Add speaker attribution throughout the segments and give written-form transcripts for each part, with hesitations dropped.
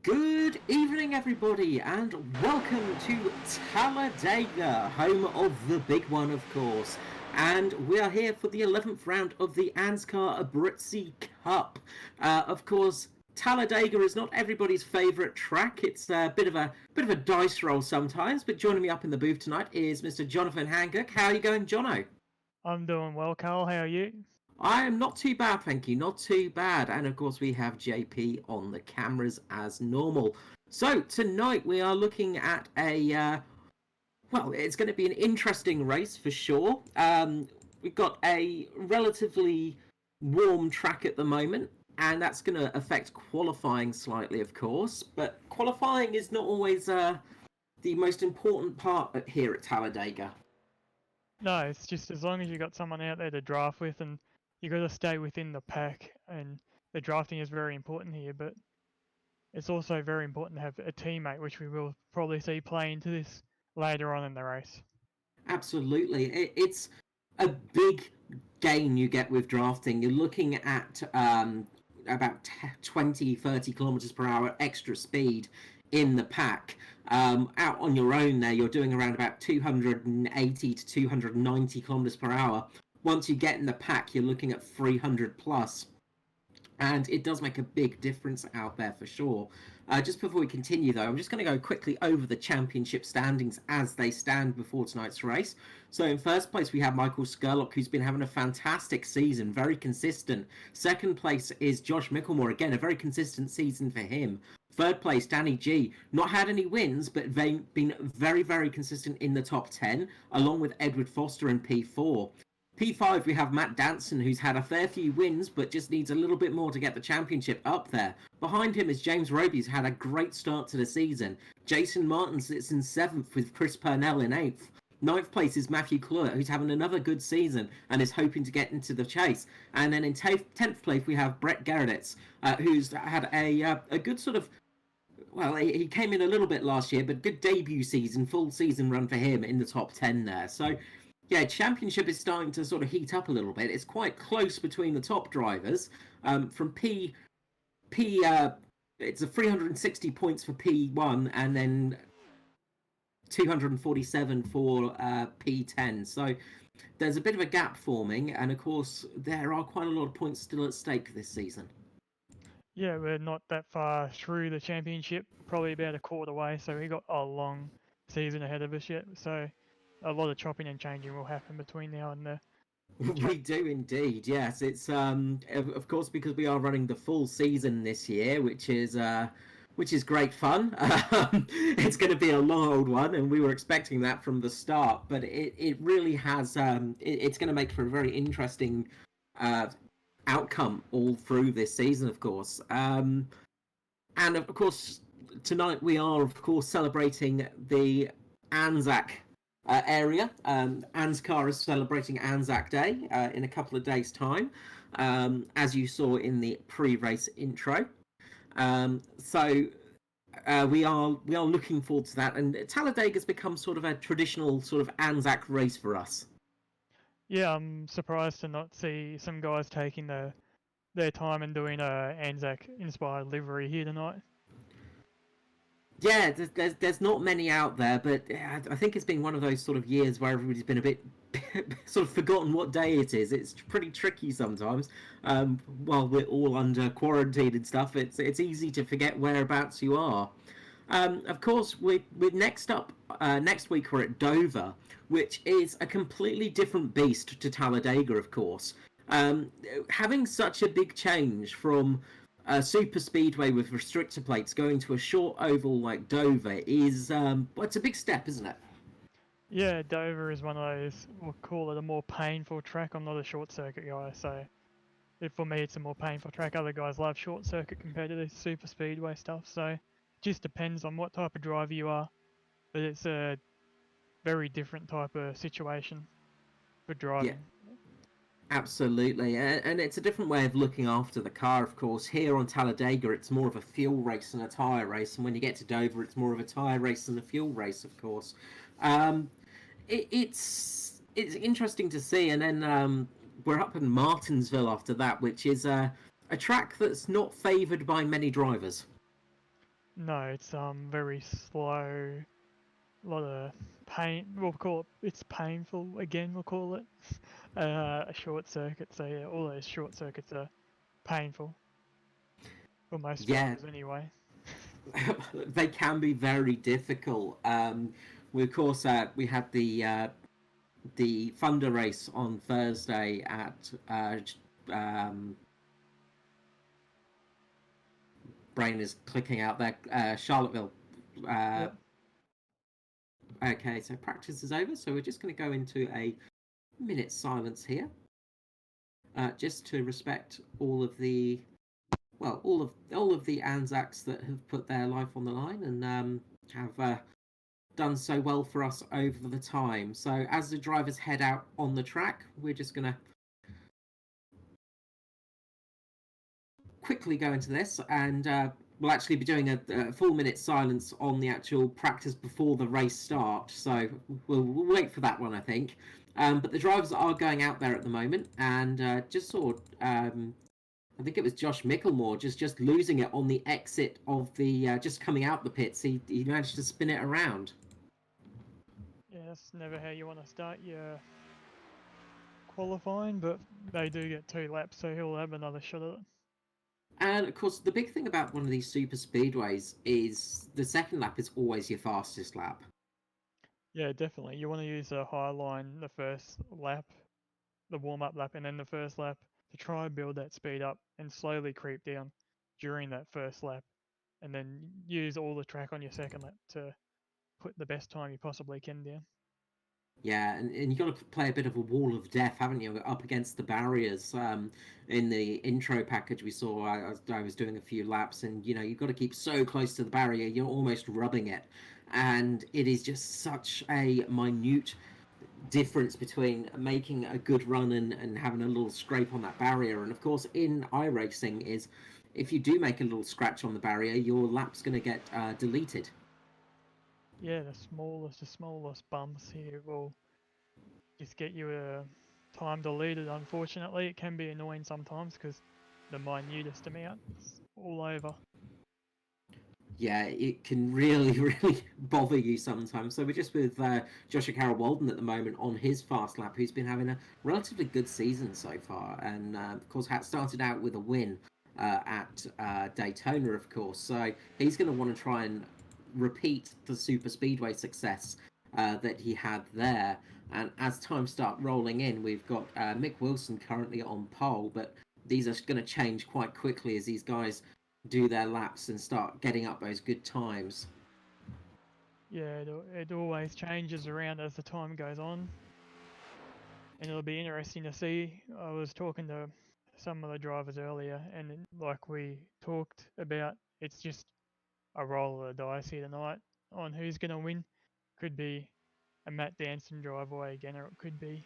Speaker 1: Good evening, everybody, and welcome to Talladega, home of the big one, of course. And we are here for the 11th round of the ANZCAR Abruzzi Cup. Of course, Talladega is not everybody's favourite track. It's a bit of a dice roll sometimes. But joining me up in the booth tonight is Mr. Jonathan Hancock. How are you going, Jono?
Speaker 2: I'm doing well, Carl. How are you?
Speaker 1: I am not too bad, thank you. Not too bad. And of course, we have JP on the cameras as normal. So tonight we are looking at well, it's going to be an interesting race for sure. We've got a relatively warm track at the moment, and that's going to affect qualifying slightly, of course. But qualifying is not always the most important part here at Talladega.
Speaker 2: No, it's just as long as you got someone out there to draft with, and you got to stay within the pack. And the drafting is very important here, but it's also very important to have a teammate, which we will probably see play into this later on in the race.
Speaker 1: Absolutely. It's a big gain you get with drafting. You're looking at about 20, 30 kilometers per hour extra speed in the pack. Out on your own there, you're doing around about 280 to 290 kilometers per hour. Once you get in the pack, you're looking at 300 plus. And it does make a big difference out there for sure. Just before we continue, though, I'm just going to go quickly over the championship standings as they stand before tonight's race. So in first place, we have Michael Skurlock, who's been having a fantastic season, very consistent. Second place is Josh Micklemore, again, a very consistent season for him. Third place, Danny G. Not had any wins, but they've been very, very consistent in the top 10, along with Edward Foster in P4. P5, we have Matt Danson, who's had a fair few wins, but just needs a little bit more to get the championship up there. Behind him is James Roby, who's had a great start to the season. Jason Martin sits in 7th with Chris Purnell in 8th. 9th place is Matthew Clure, who's having another good season and is hoping to get into the chase. And then in 10th place, we have Brett Gerritz, who's had a good sort of... Well, he came in a little bit last year, but good debut season, full season run for him in the top 10 there. So... yeah, championship is starting to sort of heat up a little bit. It's quite close between the top drivers. From it's a 360 points for P1 and then 247 for P10. So there's a bit of a gap forming, and of course there are quite a lot of points still at stake this season.
Speaker 2: Yeah, we're not that far through the championship, probably about a quarter way, so we got a long season ahead of us yet. So a lot of chopping and changing will happen between now and there.
Speaker 1: We do indeed, yes. It's of course, because we are running the full season this year, which is great fun. It's going to be a long old one, and we were expecting that from the start. But it really has. It's going to make for a very interesting outcome all through this season, of course. And of course, tonight we are, of course, celebrating the Anzac area. ANZCAR is celebrating Anzac Day in a couple of days' time, as you saw in the pre-race intro. So we are looking forward to that, and Talladega has become sort of a traditional sort of Anzac race for us.
Speaker 2: Yeah, I'm surprised to not see some guys taking their time and doing a Anzac-inspired livery here tonight.
Speaker 1: Yeah, there's not many out there, but I think it's been one of those sort of years where everybody's been a bit sort of forgotten what day it is. It's pretty tricky sometimes. While we're all under quarantine and stuff, it's easy to forget whereabouts you are. Of course, we're next up next week we're at Dover, which is a completely different beast to Talladega, of course. Having such a big change from a super speedway with restrictor plates going to a short oval like Dover is well, it's a big step, isn't it?
Speaker 2: Yeah, Dover is one of those, we'll call it a more painful track. I'm not a short circuit guy, so for me it's a more painful track. Other guys love short circuit compared to the super speedway stuff, so it just depends on what type of driver you are. But it's a very different type of situation for driving.
Speaker 1: Yeah. Absolutely, and it's a different way of looking after the car, of course. Here on Talladega, it's more of a fuel race than a tyre race, and when you get to Dover, it's more of a tyre race than a fuel race, of course. It's interesting to see, and then we're up in Martinsville after that, which is a track that's not favoured by many drivers.
Speaker 2: No, it's very slow. A lot of pain. We'll call it. It's painful again. We'll call it a short circuit. So yeah, all those short circuits are painful for most
Speaker 1: Yeah,
Speaker 2: drivers anyway.
Speaker 1: they can be very difficult. We of course we had the Thunder race on Thursday at um, brain is clicking out there. Charlottesville. Uh,
Speaker 2: Yep.
Speaker 1: okay, so practice is over. So we're just going to go into a minute silence here, just to respect all of the all of the Anzacs that have put their life on the line and have done so well for us over the time. So as the drivers head out on the track, we're just going to quickly go into this, and we'll actually be doing a full minute silence on the actual practice before the race start. So we'll wait for that one, I think. But the drivers are going out there at the moment, and just saw. I think it was Josh Micklemore just losing it on the exit of the just coming out the pits. He managed to spin it around.
Speaker 2: Yeah, that's never how you want to start your qualifying, but they do get 2 laps, so he'll have another shot at it.
Speaker 1: And of course, the big thing about one of these super speedways is the second lap is always your fastest lap.
Speaker 2: Yeah, definitely. You want to use a high line the first lap, the warm up lap, and then the first lap to try and build that speed up and slowly creep down during that first lap, and then use all the track on your second lap to put the best time you possibly can down.
Speaker 1: Yeah, and you got to play a bit of a wall of death, haven't you, up against the barriers. In the intro package we saw, I was doing a few laps, and you've got to keep so close to the barrier, you're almost rubbing it, and it is just such a minute difference between making a good run and having a little scrape on that barrier. And of course, in iRacing, is if you do make a little scratch on the barrier, your lap's going to get deleted.
Speaker 2: Yeah, the smallest bumps here will just get you a time deleted. Unfortunately, it can be annoying sometimes because the minutest amounts all over.
Speaker 1: Yeah, it can really, really bother you sometimes. So we're just with Joshua Carroll Walden at the moment on his fast lap, who's been having a relatively good season so far, and of course had started out with a win at Daytona, of course. So he's going to want to try and repeat the super speedway success that he had there. And as times start rolling in, we've got Mick Wilson currently on pole, but these are going to change quite quickly as these guys do their laps and start getting up those good times.
Speaker 2: Yeah, it always changes around as the time goes on, and it'll be interesting to see. I was talking to some of the drivers earlier, and like we talked about, it's just a roll of the dice here tonight on who's going to win. Could be a Matt Danson drive away again, or it could be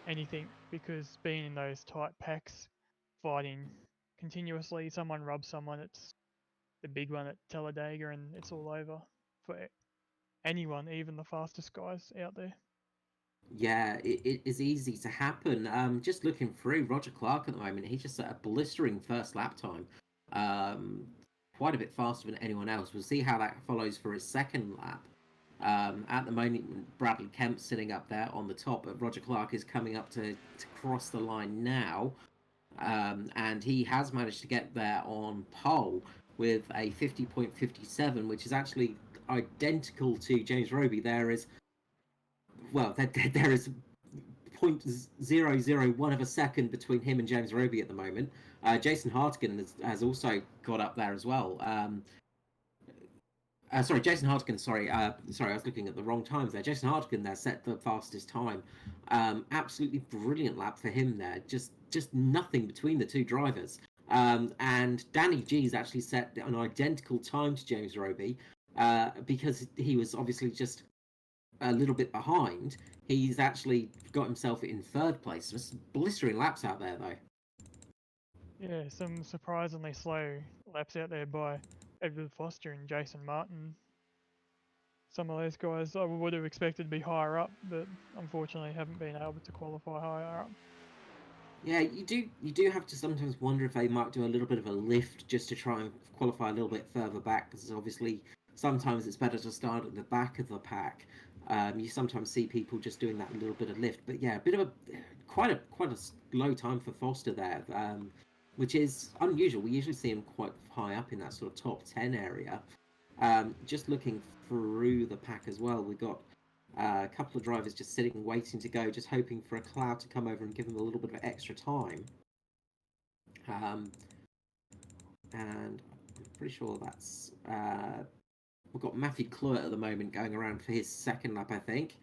Speaker 2: anything because being in those tight packs, fighting continuously, someone rubs someone, it's the big one at Talladega, and it's all over for anyone, even the fastest guys out there.
Speaker 1: Yeah, it is easy to happen. Just looking through Roger Clark at the moment, he's just at a blistering first lap time. Um, quite a bit faster than anyone else. We'll see how that follows for his second lap. At the moment, Bradley Kemp's sitting up there on the top, but Roger Clark is coming up to cross the line now. And he has managed to get there on pole with a 50.57, which is actually identical to James Roby. There is 0.001 of a second between him and James Roby at the moment. Jason Hartigan has also got up there as well. Sorry, Jason Hartigan. Sorry, I was looking at the wrong times there. Jason Hartigan there set the fastest time. Absolutely brilliant lap for him there. Just nothing between the two drivers. And Danny G's actually set an identical time to James Roby because he was obviously just a little bit behind. He's actually got himself in third place. Just blistering laps out there though.
Speaker 2: Yeah, some surprisingly slow laps out there by Edward Foster and Jason Martin. Some of those guys I would have expected to be higher up, but unfortunately haven't been able to qualify higher up.
Speaker 1: Yeah, you do have to sometimes wonder if they might do a little bit of a lift just to try and qualify a little bit further back, because obviously sometimes it's better to start at the back of the pack. You sometimes see people just doing that little bit of lift, but yeah, a bit of a quite a low time for Foster there, which is unusual. We usually see him quite high up in that sort of top 10 area. Just looking through the pack as well, we've got a couple of drivers just sitting waiting to go, just hoping for a cloud to come over and give them a little bit of extra time. Um, and I'm pretty sure that's we've got Matthew Cloyt at the moment going around for his second lap, I think.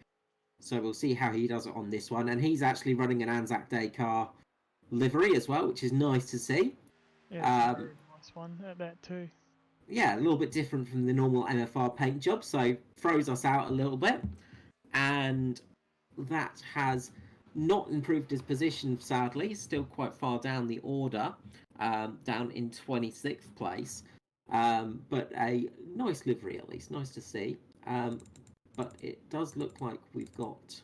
Speaker 1: So we'll see how he does it on this one. And he's actually running an ANZCAR livery as well, which is nice to see.
Speaker 2: Yeah, it's a very nice one at that too.
Speaker 1: Yeah, a little bit different from the normal MFR paint job, so throws us out a little bit. And that has not improved his position, sadly. He's still quite far down the order, down in 26th place. But a nice livery, at least. Nice to see. But it does look like we've got...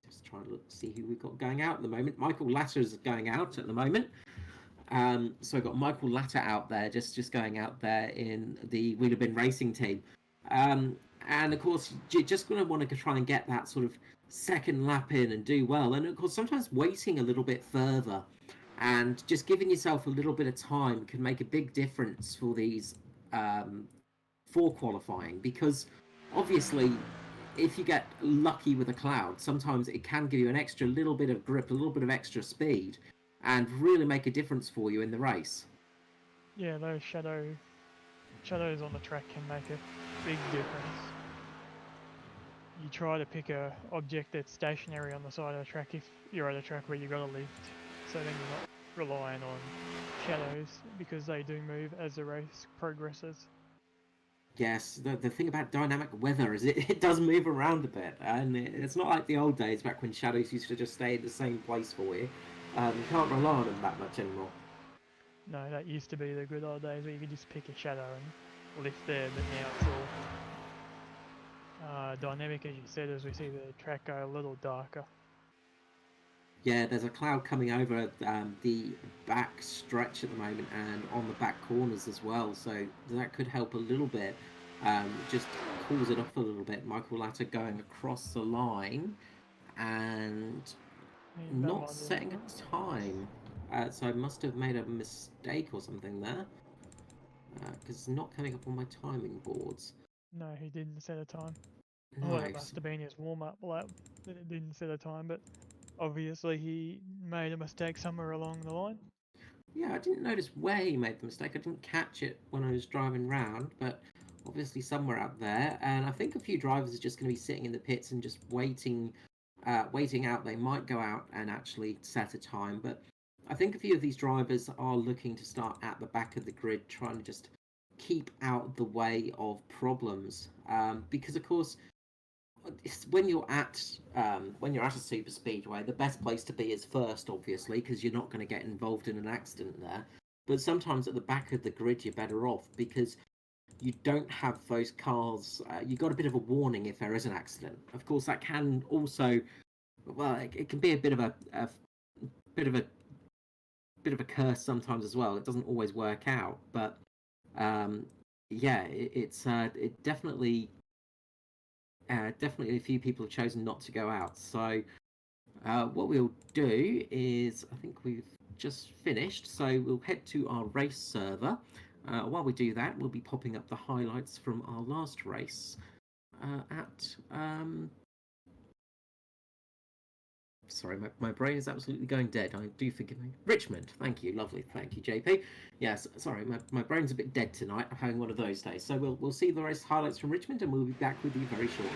Speaker 1: just trying to look, see who we've got going out at the moment. Michael Latter is going out at the moment. So we've got Michael Latter out there, just going out there in the Wheeler Bin Racing team. And of course, you're just going to want to try and get that sort of second lap in and do well. And of course, sometimes waiting a little bit further and just giving yourself a little bit of time can make a big difference for these for qualifying, because obviously if you get lucky with a cloud, sometimes it can give you an extra little bit of grip, a little bit of extra speed, and really make a difference for you in the race.
Speaker 2: Yeah, those shadows on the track can make a big difference. You try to pick a object that's stationary on the side of the track if you're at a track where you've got a lift, so then you're not relying on shadows, because they do move as the race progresses.
Speaker 1: Yes, the thing about dynamic weather is it does move around a bit, and it's not like the old days back when shadows used to just stay in the same place for you. You can't rely on them that much anymore.
Speaker 2: No, that used to be the good old days where you could just pick a shadow and lift there, but now it's all dynamic, as you said, as we see the track go a little darker.
Speaker 1: Yeah, there's a cloud coming over the back stretch at the moment and on the back corners as well, so that could help a little bit. Just cools it off a little bit. Michael Latter going across the line and not setting a time. So I must have made a mistake or something there, because it's not coming up on my timing boards.
Speaker 2: No, he didn't set a time.
Speaker 1: No,
Speaker 2: Well, it must have been his warm-up lap that it didn't set a time, but obviously he made a mistake somewhere along the line.
Speaker 1: Yeah, I didn't notice where he made the mistake. I didn't catch it when I was driving round, but obviously somewhere out there. And I think a few drivers are just going to be sitting in the pits and just waiting out. They might go out and actually set a time, but I think a few of these drivers are looking to start at the back of the grid, trying to just keep out the way of problems. Because of course, when you're at a super speedway, the best place to be is first, obviously, because you're not going to get involved in an accident there. But sometimes at the back of the grid, you're better off because you don't have those cars. You got a bit of a warning if there is an accident. Of course, that can also, well, it can be a bit of a curse sometimes as well. It doesn't always work out, but yeah, it definitely a few people have chosen not to go out. So what we'll do is, I think we've just finished, so we'll head to our race server. While we do that, we'll be popping up the highlights from our last race at... Sorry, my brain is absolutely going dead. I do forgive me. Richmond. Thank you. Lovely. Thank you, JP. Yes, sorry, my brain's a bit dead tonight. I'm having one of those days. So we'll see the race highlights from Richmond, and we'll be back with you very shortly.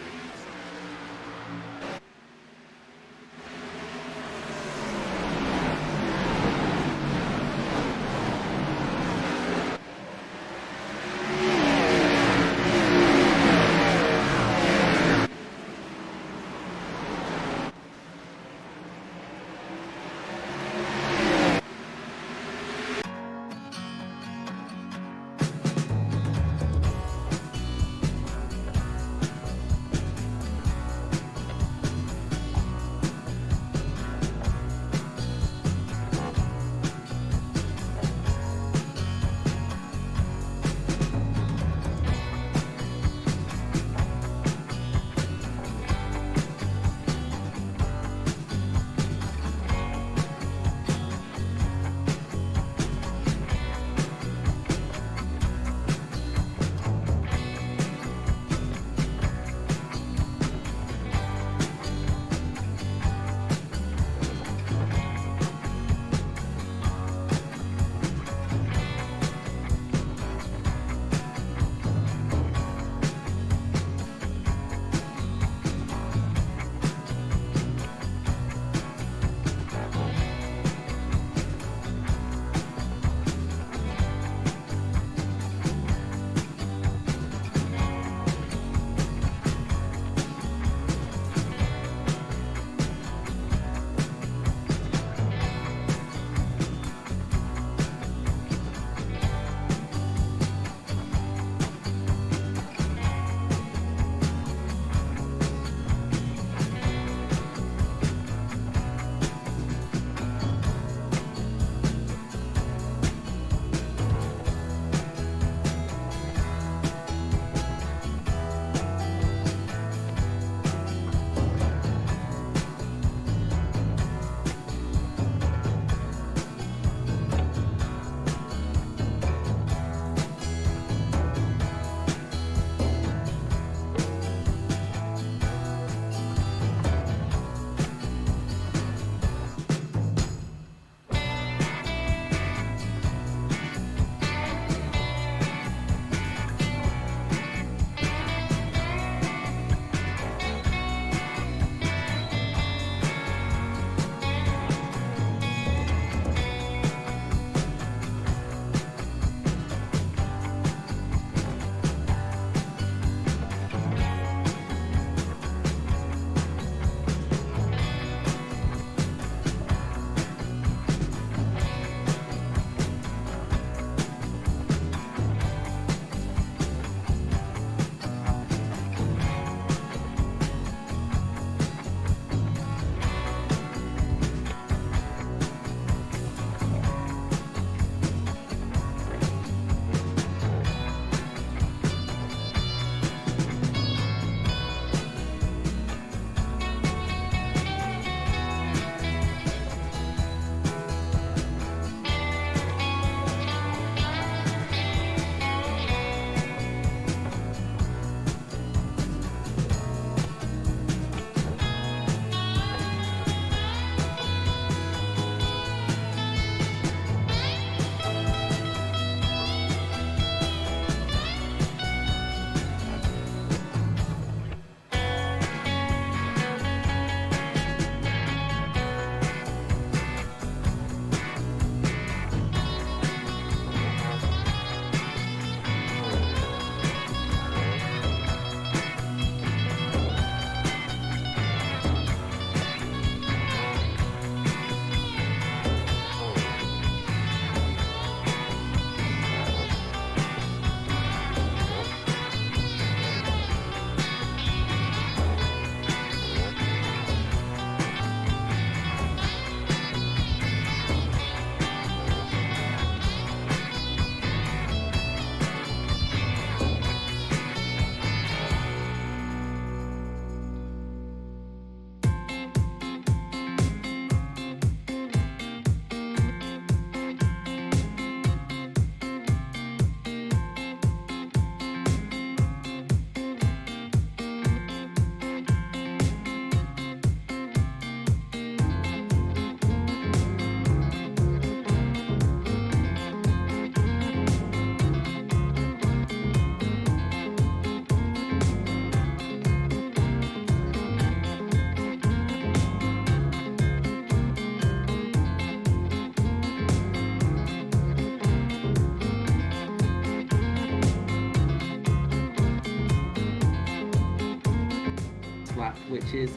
Speaker 1: lap, which is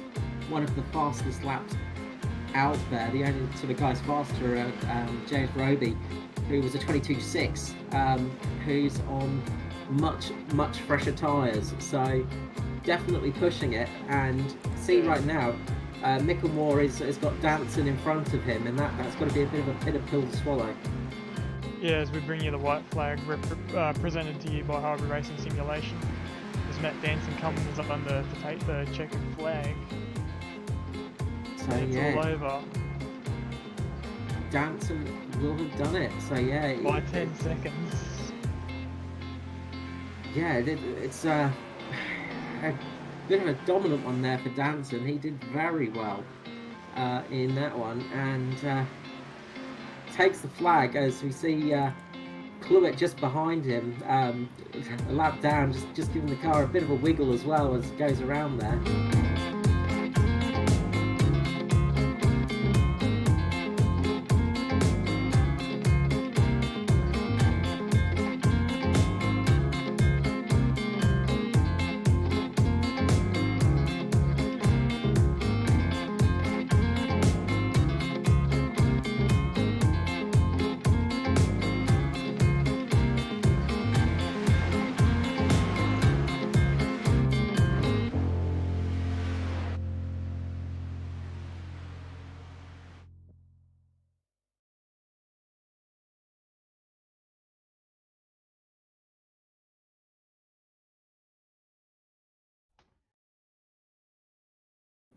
Speaker 1: one of the fastest laps out there. The only sort of guys faster are James Roby, who was a 22.6, who's on much fresher tyres. So definitely pushing it. And see right now, Mickelmore has got Danson in front of him, and that's got to be a bit of a bitter pill to swallow.
Speaker 2: Yeah, as we bring you the white flag presented to you by Harbour Racing Simulation, as Matt Danson comes on to take the checkered flag.
Speaker 1: So
Speaker 2: it's all over.
Speaker 1: Danson will have done it. So yeah,
Speaker 2: by 10 seconds.
Speaker 1: Yeah, it's a bit of a dominant one there for Danson. He did very well in that one, and takes the flag as we see Cluett just behind him, a lap down, just giving the car a bit of a wiggle as well as it goes around there.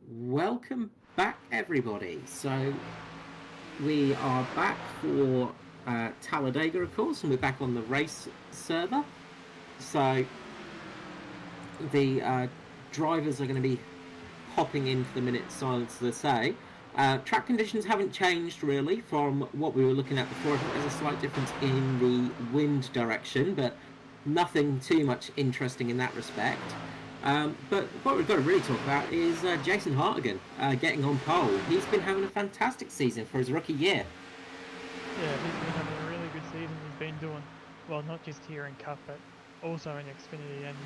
Speaker 1: Welcome back, everybody. So we are back for Talladega, of course, and we're back on the race server. So the drivers are going to be popping in for the minute silence, as I say. Track conditions haven't changed really from what we were looking at before. I think there's a slight difference in the wind direction, but nothing too much interesting in that respect. But what we've got to really talk about is Jason Hartigan getting on pole. He's been having a fantastic season for his rookie year.
Speaker 2: Yeah, he's been having a really good season. He's been doing, well, not just here in Cup, but also in Xfinity and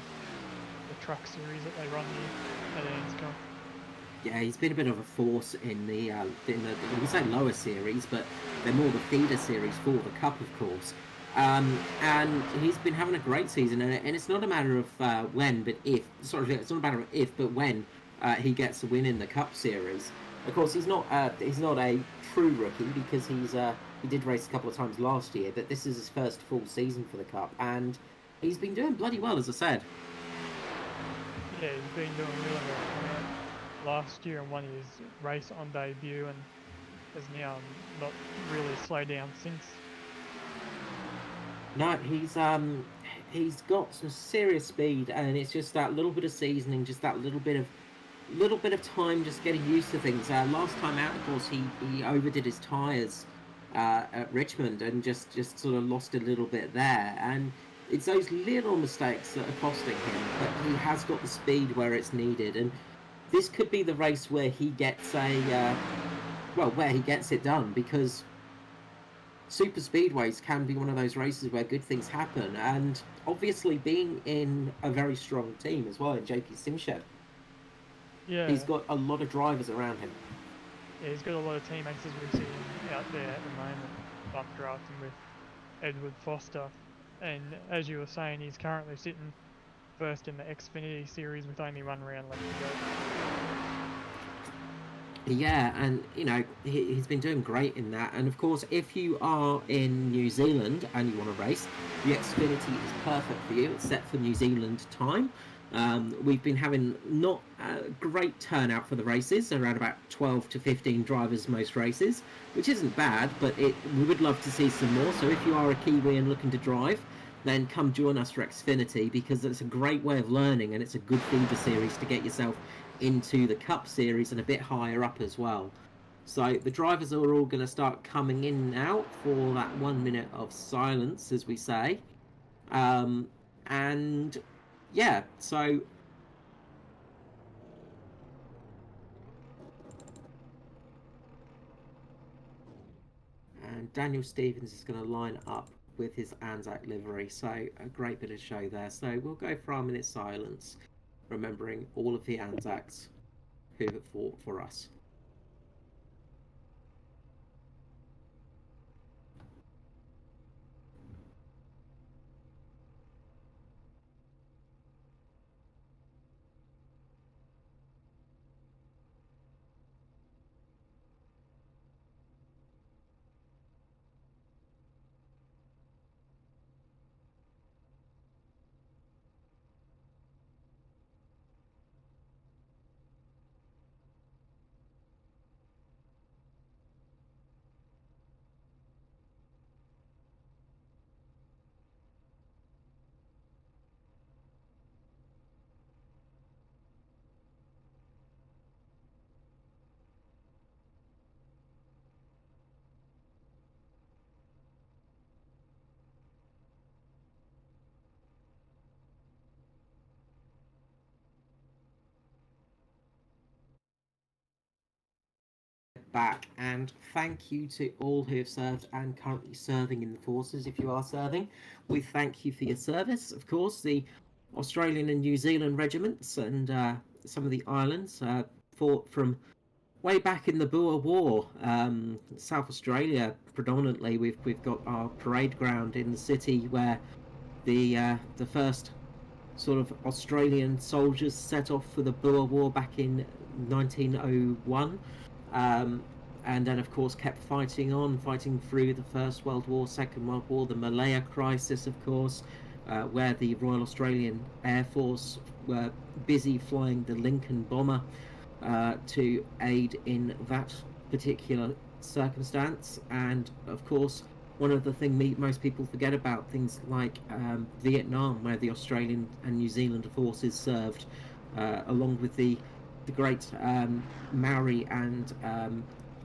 Speaker 2: the truck series that they run here at ANZCAR.
Speaker 1: Yeah, he's been a bit of a force in the we say lower series, but they're more the feeder series for the Cup, of course. And he's been having a great season, and it's not a matter of when, but if. Sorry, it's not a matter of if, but when he gets a win in the Cup Series. Of course, he's not a true rookie because he did race a couple of times last year, but this is his first full season for the Cup, and he's been doing bloody well, as I said.
Speaker 2: Yeah, he's been doing really well. Last year and won his race on debut, and has now not really slowed down since.
Speaker 1: No, he's got some serious speed, and it's just that little bit of seasoning, just that little bit of time, just getting used to things. Last time out, of course, he overdid his tyres at Richmond and just sort of lost a little bit there. And it's those little mistakes that are costing him, but he has got the speed where it's needed. And this could be the race where he gets where he gets it done, because super speedways can be one of those races where good things happen, and obviously being in a very strong team as well in JP Simshed, he's got a lot of drivers around him.
Speaker 2: Yeah, he's got a lot of teammates as we see him out there at the moment, bump drafting with Edward Foster, and as you were saying, he's currently sitting first in the Xfinity series with only one round left to go.
Speaker 1: Yeah, and you know, he's been doing great in that. And of course, if you are in New Zealand and you want to race, the Xfinity is perfect for you. It's set for New Zealand time. We've been having not a great turnout for the races, around about 12 to 15 drivers most races, which isn't bad, but we would love to see some more. So if you are a Kiwi and looking to drive, then come join us for Xfinity, because it's a great way of learning, and it's a good feeder series to get yourself into the Cup Series and a bit higher up as well. So the drivers are all going to start coming in now for that 1 minute of silence, as we say. And yeah, so and Daniel Stevens is going to line up with his Anzac livery. So a great bit of show there. So we'll go for our minute silence, remembering all of the Anzacs who have fought for us. Back, and thank you to all who have served and currently serving in the forces. If you are serving, we thank you for your service. Of course, the Australian and New Zealand regiments and some of the islands fought from way back in the Boer War. South Australia predominantly, we've got our parade ground in the city where the first sort of Australian soldiers set off for the Boer War back in 1901. And then, of course, kept fighting on, fighting through the First World War, Second World War, the Malaya Crisis, of course, where the Royal Australian Air Force were busy flying the Lincoln bomber to aid in that particular circumstance. And, of course, one of the things most people forget about, things like Vietnam, where the Australian and New Zealand forces served, along with the great Maori and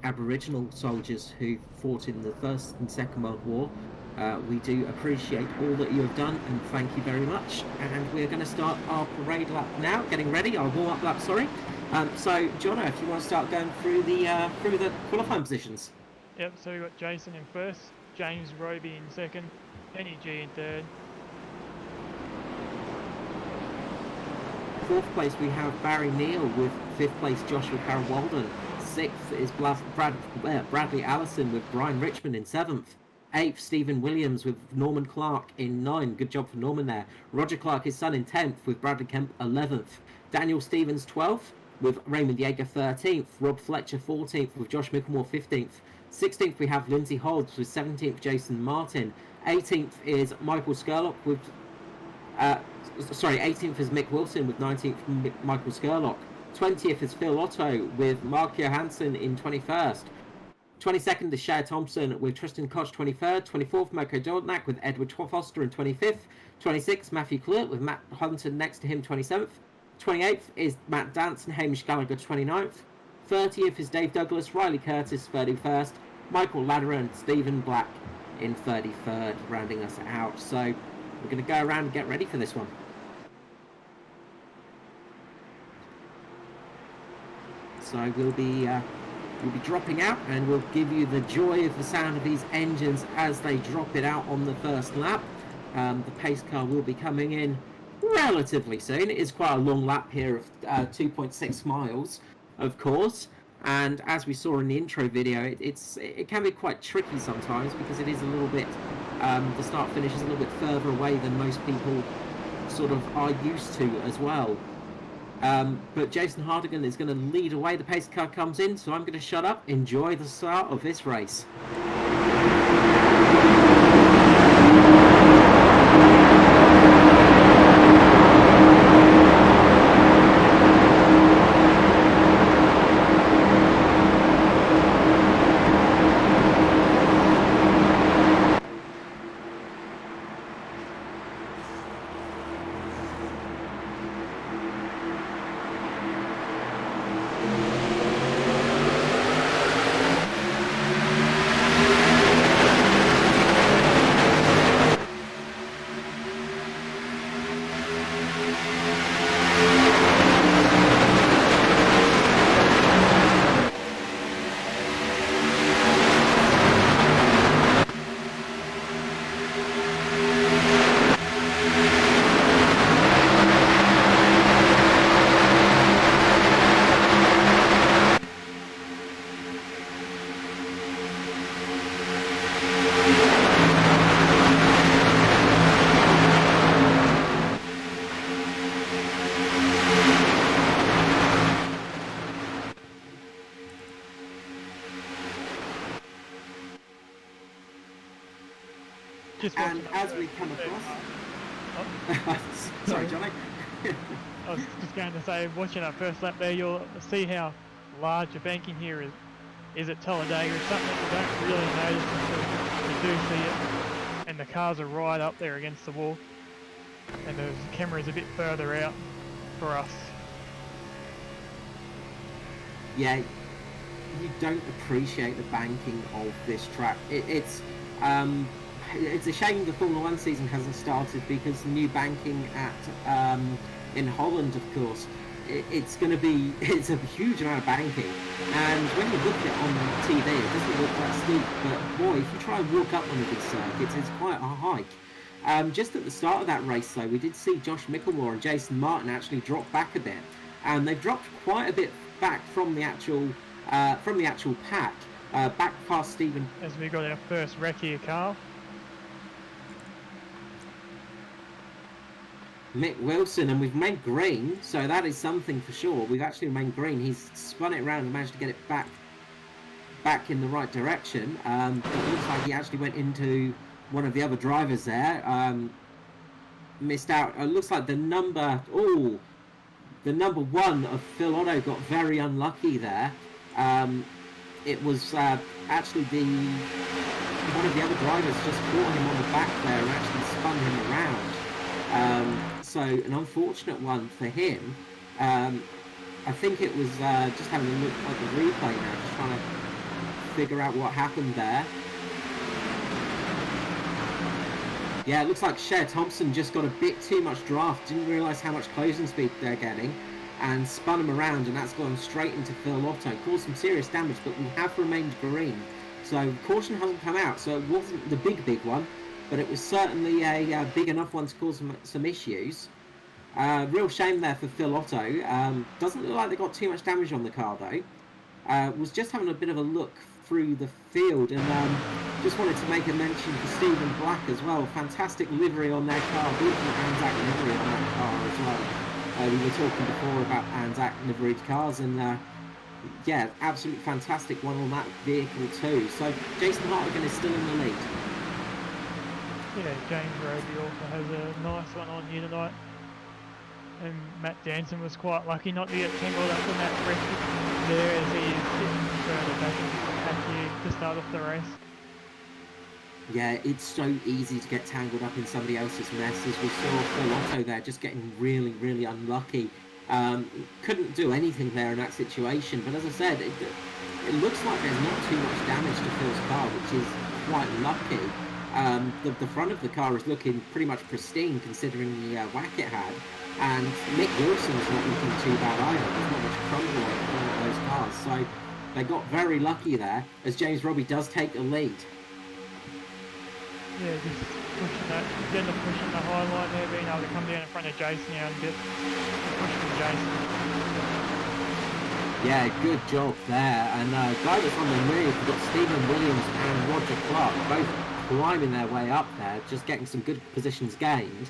Speaker 1: Aboriginal soldiers who fought in the First and Second World War. We do appreciate all that you have done, and thank you very much. And we're going to start our parade lap now, getting ready, our warm-up lap, sorry. So, Jono, if you want to start going through the qualifying positions.
Speaker 2: Yep, so we've got Jason in first, James Roby in second, Penny G in third.
Speaker 1: Fourth place we have Barry Neal, with fifth place Joshua Carroll Walden. Sixth is Bradley Allison with Brian Richmond in seventh. Eighth, Stephen Williams with Norman Clark in 9. Good job for Norman there. Roger Clark, his son, in 10th with Bradley Kemp 11th. Daniel Stevens 12th with Raymond Yeager 13th. Rob Fletcher 14th with Josh Micklemore 15th. 16th we have Lindsay Hobbs with 17th Jason Martin. 18th is Michael Skurlock with 18th is Mick Wilson with 19th Michael Skurlock. 20th is Phil Otto with Mark Johansson in 21st. 22nd is Shea Thompson with Tristan Koch 23rd. 24th Moko Dornak with Edward Foster in 25th. 26th Matthew Clerk with Matt Hunter next to him 27th. 28th is Matt Dance and Hamish Gallagher 29th. 30th is Dave Douglas, Riley Curtis 31st. Michael Ladderer and Stephen Black in 33rd, rounding us out. So we're going to go around and get ready for this one. So we'll be dropping out, and we'll give you the joy of the sound of these engines as they drop it out on the first lap. The pace car will be coming in relatively soon. It is quite a long lap here of 2.6 miles, of course. And as we saw in the intro video, it can be quite tricky sometimes, because it is a little bit, the start finish is a little bit further away than most people sort of are used to as well. But Jason Hardigan is going to lead away. The pace car comes in, so I'm going to shut up. Enjoy the start of this race.
Speaker 2: just
Speaker 1: And
Speaker 2: watching
Speaker 1: as we come across...
Speaker 2: Oh,
Speaker 1: Sorry, Johnny.
Speaker 2: I was just going to say, watching that first lap there, you'll see how large the banking here is at Talladega. It's something that you don't really notice until you do see it. And the cars are right up there against the wall. And the camera's a bit further out for us.
Speaker 1: Yeah, you don't appreciate the banking of this track. It's a shame the Formula One season hasn't started, because the new banking at in Holland, of course, it's a huge amount of banking, and when you look at it on TV, it doesn't look that steep. But boy, if you try and walk up one of these circuits, it's quite a hike. Just at the start of that race, though, we did see Josh Mickelmore and Jason Martin actually drop back a bit, and they've dropped quite a bit back from the actual pack, back past Stephen.
Speaker 2: As we got our first wreck here, Carl.
Speaker 1: Mick Wilson, and we've made green, so that is something for sure. We've actually made green. He's spun it around and managed to get it back in the right direction. It looks like he actually went into one of the other drivers there. Missed out. It looks like the number one of Phil Otto got very unlucky there. It was actually one of the other drivers just caught him on the back there and actually spun him around. So an unfortunate one for him. I think it was just having a look at the replay now, just trying to figure out what happened there. Yeah, it looks like Cher Thompson just got a bit too much draft, didn't realise how much closing speed they're getting, and spun him around, and that's gone straight into Phil Otto. Caused some serious damage, but we have remained green. So caution hasn't come out, so it wasn't the big one, but it was certainly a big enough one to cause some issues. Real shame there for Phil Otto. Doesn't look like they got too much damage on the car though. Was just having a bit of a look through the field, and just wanted to make a mention for Stephen Black as well. Fantastic livery on their car, beautiful ANZAC livery on that car as well. We were talking before about ANZAC liveried cars, and yeah, absolutely fantastic one on that vehicle too. So Jason Hartigan is still in the lead.
Speaker 2: Yeah, James Roby also has a nice one on here tonight. And Matt Danson was quite lucky not to get tangled up in that wreck there, as he is getting further back into the pack here to start off the race.
Speaker 1: Yeah, it's so easy to get tangled up in somebody else's mess, as we saw Phil Otto there just getting really unlucky. Couldn't do anything there in that situation, but as I said, it looks like there's not too much damage to Phil's car, which is quite lucky. The front of the car is looking pretty much pristine considering the whack it had, and Mick Wilson's not looking too bad either. There's not much crumble on one of those cars, so they got very lucky there, as James Robbie does take the lead.
Speaker 2: Yeah, just pushing that, getting the push in the high line there, being able to come down in front of Jason now and get the push from Jason.
Speaker 1: Yeah, good job there. And guy that's on the move, we've got Stephen Williams and Roger Clark, both climbing their way up there, just getting some good positions gained.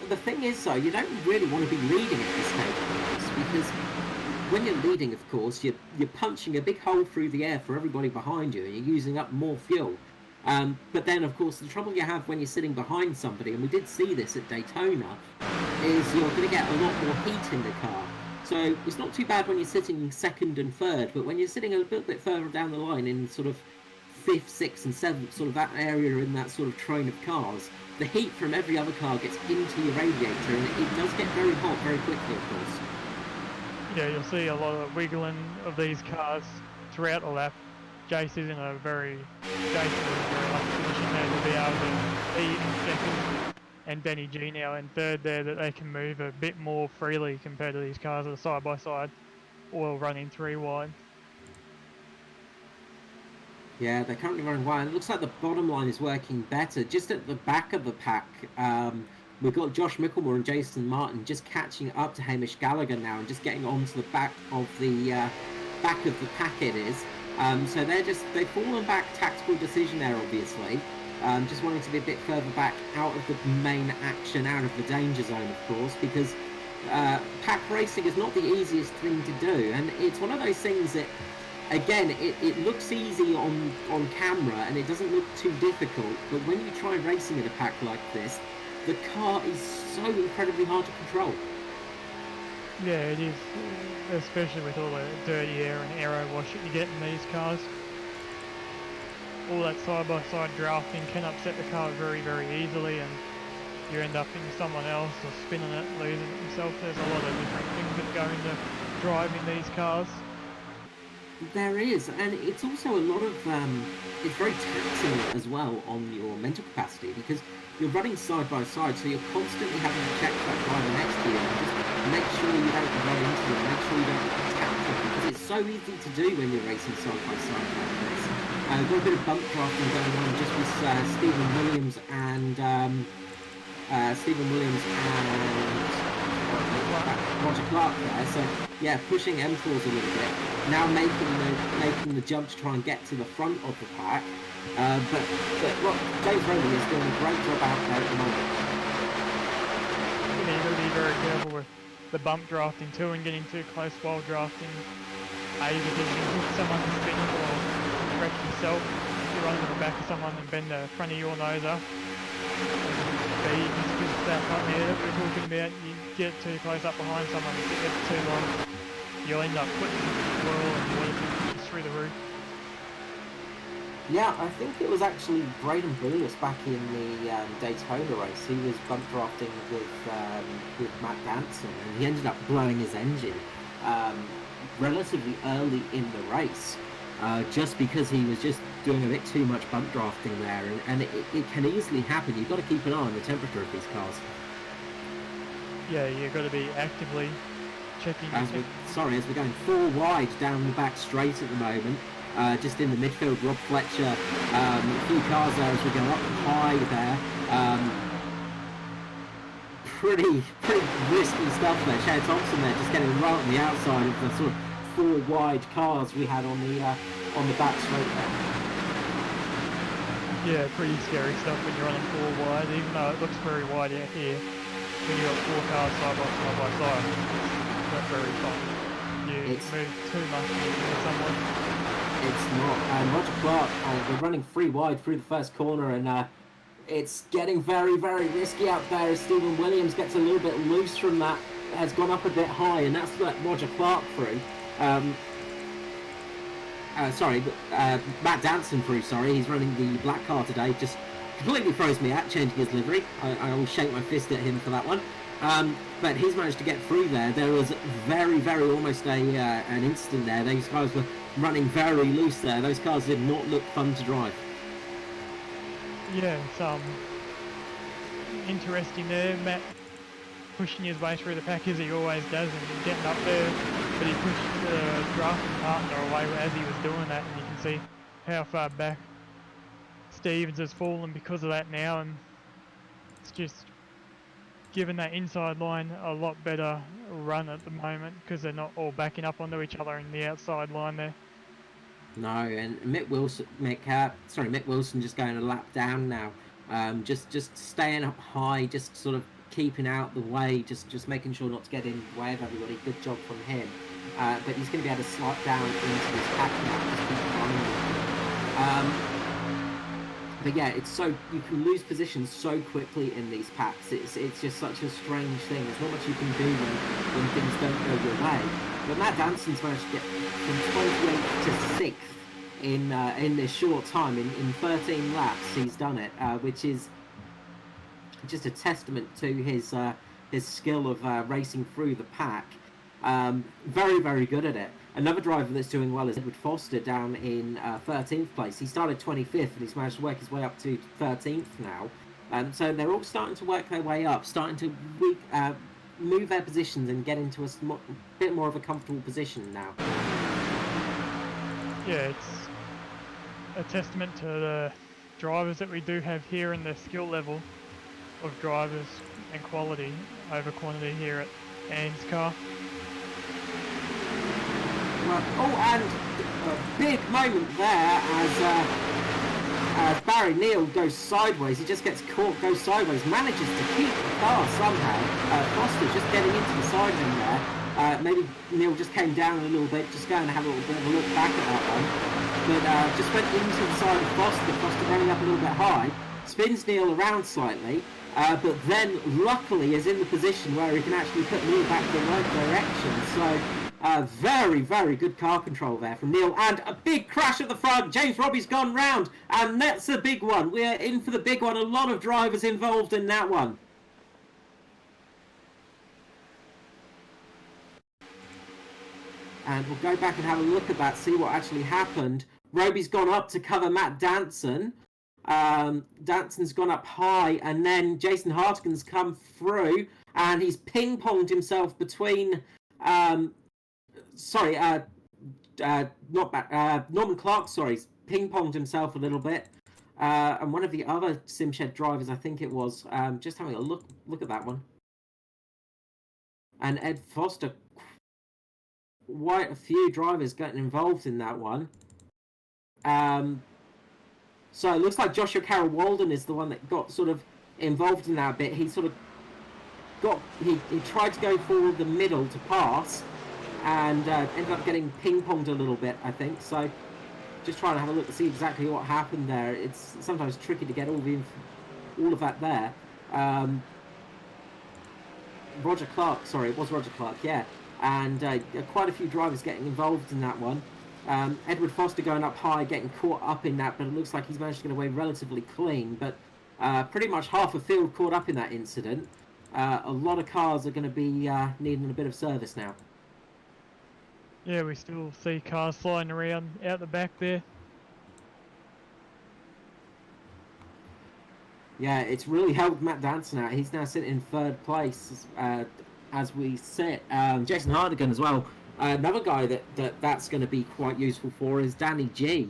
Speaker 1: The thing is, though, you don't really want to be leading at this stage of the race, because when you're leading, of course, you're punching a big hole through the air for everybody behind you, and you're using up more fuel. But then, of course, the trouble you have when you're sitting behind somebody, and we did see this at Daytona, is you're going to get a lot more heat in the car. So it's not too bad when you're sitting second and third, but when you're sitting a little bit further down the line in sort of 5th, 6th and 7th, sort of that area in that sort of train of cars, the heat from every other car gets into your radiator, and it does get very hot very quickly, of course.
Speaker 2: Yeah, you'll see a lot of wiggling of these cars throughout the lap. Jace is in a very lucky position there to be able to be in second, and Benny G now in third there, that they can move a bit more freely compared to these cars that are side by side, all running 3 wide.
Speaker 1: Yeah, they're currently running wide. It looks like the bottom line is working better. Just at the back of the pack, we've got Josh Mickelmore and Jason Martin just catching up to Hamish Gallagher now and just getting onto the back of the pack it is. So they've fallen back, tactical decision there, obviously. Just wanting to be a bit further back out of the main action, out of the danger zone, of course, because pack racing is not the easiest thing to do, and it's one of those things that again, it looks easy on camera and it doesn't look too difficult, but when you try racing in a pack like this, the car is so incredibly hard to control.
Speaker 2: Yeah, it is, especially with all the dirty air and aero wash that you get in these cars. All that side-by-side drafting can upset the car very, very easily, and you end up into someone else or spinning it, losing it yourself. There's a lot of different things that go into driving these cars.
Speaker 1: There is, and it's also a lot of, it's very taxing as well on your mental capacity, because you're running side by side, so you're constantly having to check that driver next to you and just make sure you don't run into them, make sure you don't tap them, because it's so easy to do when you're racing side by side like this. We've got a bit of bump drafting going on just with Stephen Williams and Roger Clark there, so yeah, pushing M4s a little bit, now making the jump to try and get to the front of the pack, but James Rowley is doing a great job out there at the moment.
Speaker 2: Yeah, you've got to be very careful with the bump drafting too, and getting too close while drafting. Either because you can hit someone spinning or wreck yourself. You run into the back of someone and bend the front of your nose up. B, just because that front there that we're talking about, you get too close up behind someone, if it gets too long, you'll end up putting the oil and water just through the roof.
Speaker 1: Yeah, I think it was actually Braden Bullius back in the Daytona race. He was bump drafting with Matt Danson, and he ended up blowing his engine relatively early in the race, just because he was just doing a bit too much bump drafting there, and it can easily happen. You've got to keep an eye on the temperature of these cars.
Speaker 2: Yeah, you've got to be actively checking.
Speaker 1: As we're going 4 wide down the back straight at the moment. Just in the midfield, Rob Fletcher, a few cars there as we go up high there. Pretty risky stuff there. Cher Thompson there just getting right on the outside of the sort of 4 wide cars we had on the back straight there.
Speaker 2: Yeah, pretty scary stuff when you're running 4 wide, even though it looks very wide out here. When you've got 4 cars side by side, it's not very fun. You move too much into someone.
Speaker 1: It's not. And Roger Clark, we're running 3 wide through the first corner, and it's getting very, very risky out there as Stephen Williams gets a little bit loose from that, has gone up a bit high, and that's let Roger Clark through. Matt Danson through, he's running the black car today, just completely throws me out, changing his livery. I will shake my fist at him for that one. But he's managed to get through there. There was very, very almost an instant there. Those guys were running very loose there. Those cars did not look fun to drive.
Speaker 2: Yeah, it's interesting there. Matt pushing his way through the pack as he always does and getting up there, but he pushed the drafting partner away as he was doing that, and you can see how far back Stevens has fallen because of that now, and it's just given that inside line a lot better run at the moment because they're not all backing up onto each other in the outside line there.
Speaker 1: No, and Mick Wilson just going a lap down now, just staying up high, just sort of keeping out the way, just making sure not to get in the way of everybody. Good job from him. But he's going to be able to slide down into this pack now, just keep running. But yeah, it's so you can lose positions so quickly in these packs. It's just such a strange thing. There's not much you can do when things don't go your way. But Matt Danson's managed to get from 28th to 6th in this short time. In 13 laps, he's done it, which is just a testament to his skill of racing through the pack. Very, very good at it. Another driver that's doing well is Edward Foster down in 13th place. He started 25th and he's managed to work his way up to 13th now. So they're all starting to work their way up, starting to move their positions and get into a bit more of a comfortable position now.
Speaker 2: Yeah, it's a testament to the drivers that we do have here and the skill level of drivers and quality over quantity here at ANZCAR.
Speaker 1: And a big moment there as Barry Neal goes sideways. He just gets caught, goes sideways, manages to keep the car somehow. Foster just getting into the side of him there. Maybe Neil just came down a little bit, just going to have a little bit of a look back at that one. But just went into the side of Foster. Foster running up a little bit high, spins Neil around slightly, but then luckily is in the position where he can actually put Neil back in the right direction. So very, very good car control there from Neil, and a big crash at the front. James Robbie's gone round, and that's a big one. We're in for the big one. A lot of drivers involved in that one. And we'll go back and have a look at that, see what actually happened. Roby's gone up to cover Matt Danson. Danson's gone up high, and then Jason Hartigan's come through, and he's ping-ponged himself between... Norman Clark, ping-ponged himself a little bit. And one of the other Simshed drivers, I think it was, just having a look at that one. And Ed Foster... Quite a few drivers getting involved in that one. So it looks like Joshua Carroll Walden is the one that got sort of involved in that bit. He sort of got he tried to go forward the middle to pass, and ended up getting ping-ponged a little bit, I think. So just trying to have a look to see exactly what happened there. It's sometimes tricky to get all of that there. Roger Clark, it was Roger Clark, yeah. And quite a few drivers getting involved in that one. Edward Foster going up high, getting caught up in that, but it looks like he's managed to get away relatively clean. But pretty much half a field caught up in that incident. A lot of cars are going to be needing a bit of service now.
Speaker 2: Yeah, we still see cars flying around out the back there.
Speaker 1: Yeah, it's really helped Matt Danson out. He's now sitting in third place as we sit. Jason Hardigan as well. Another guy that's going to be quite useful for is Danny G.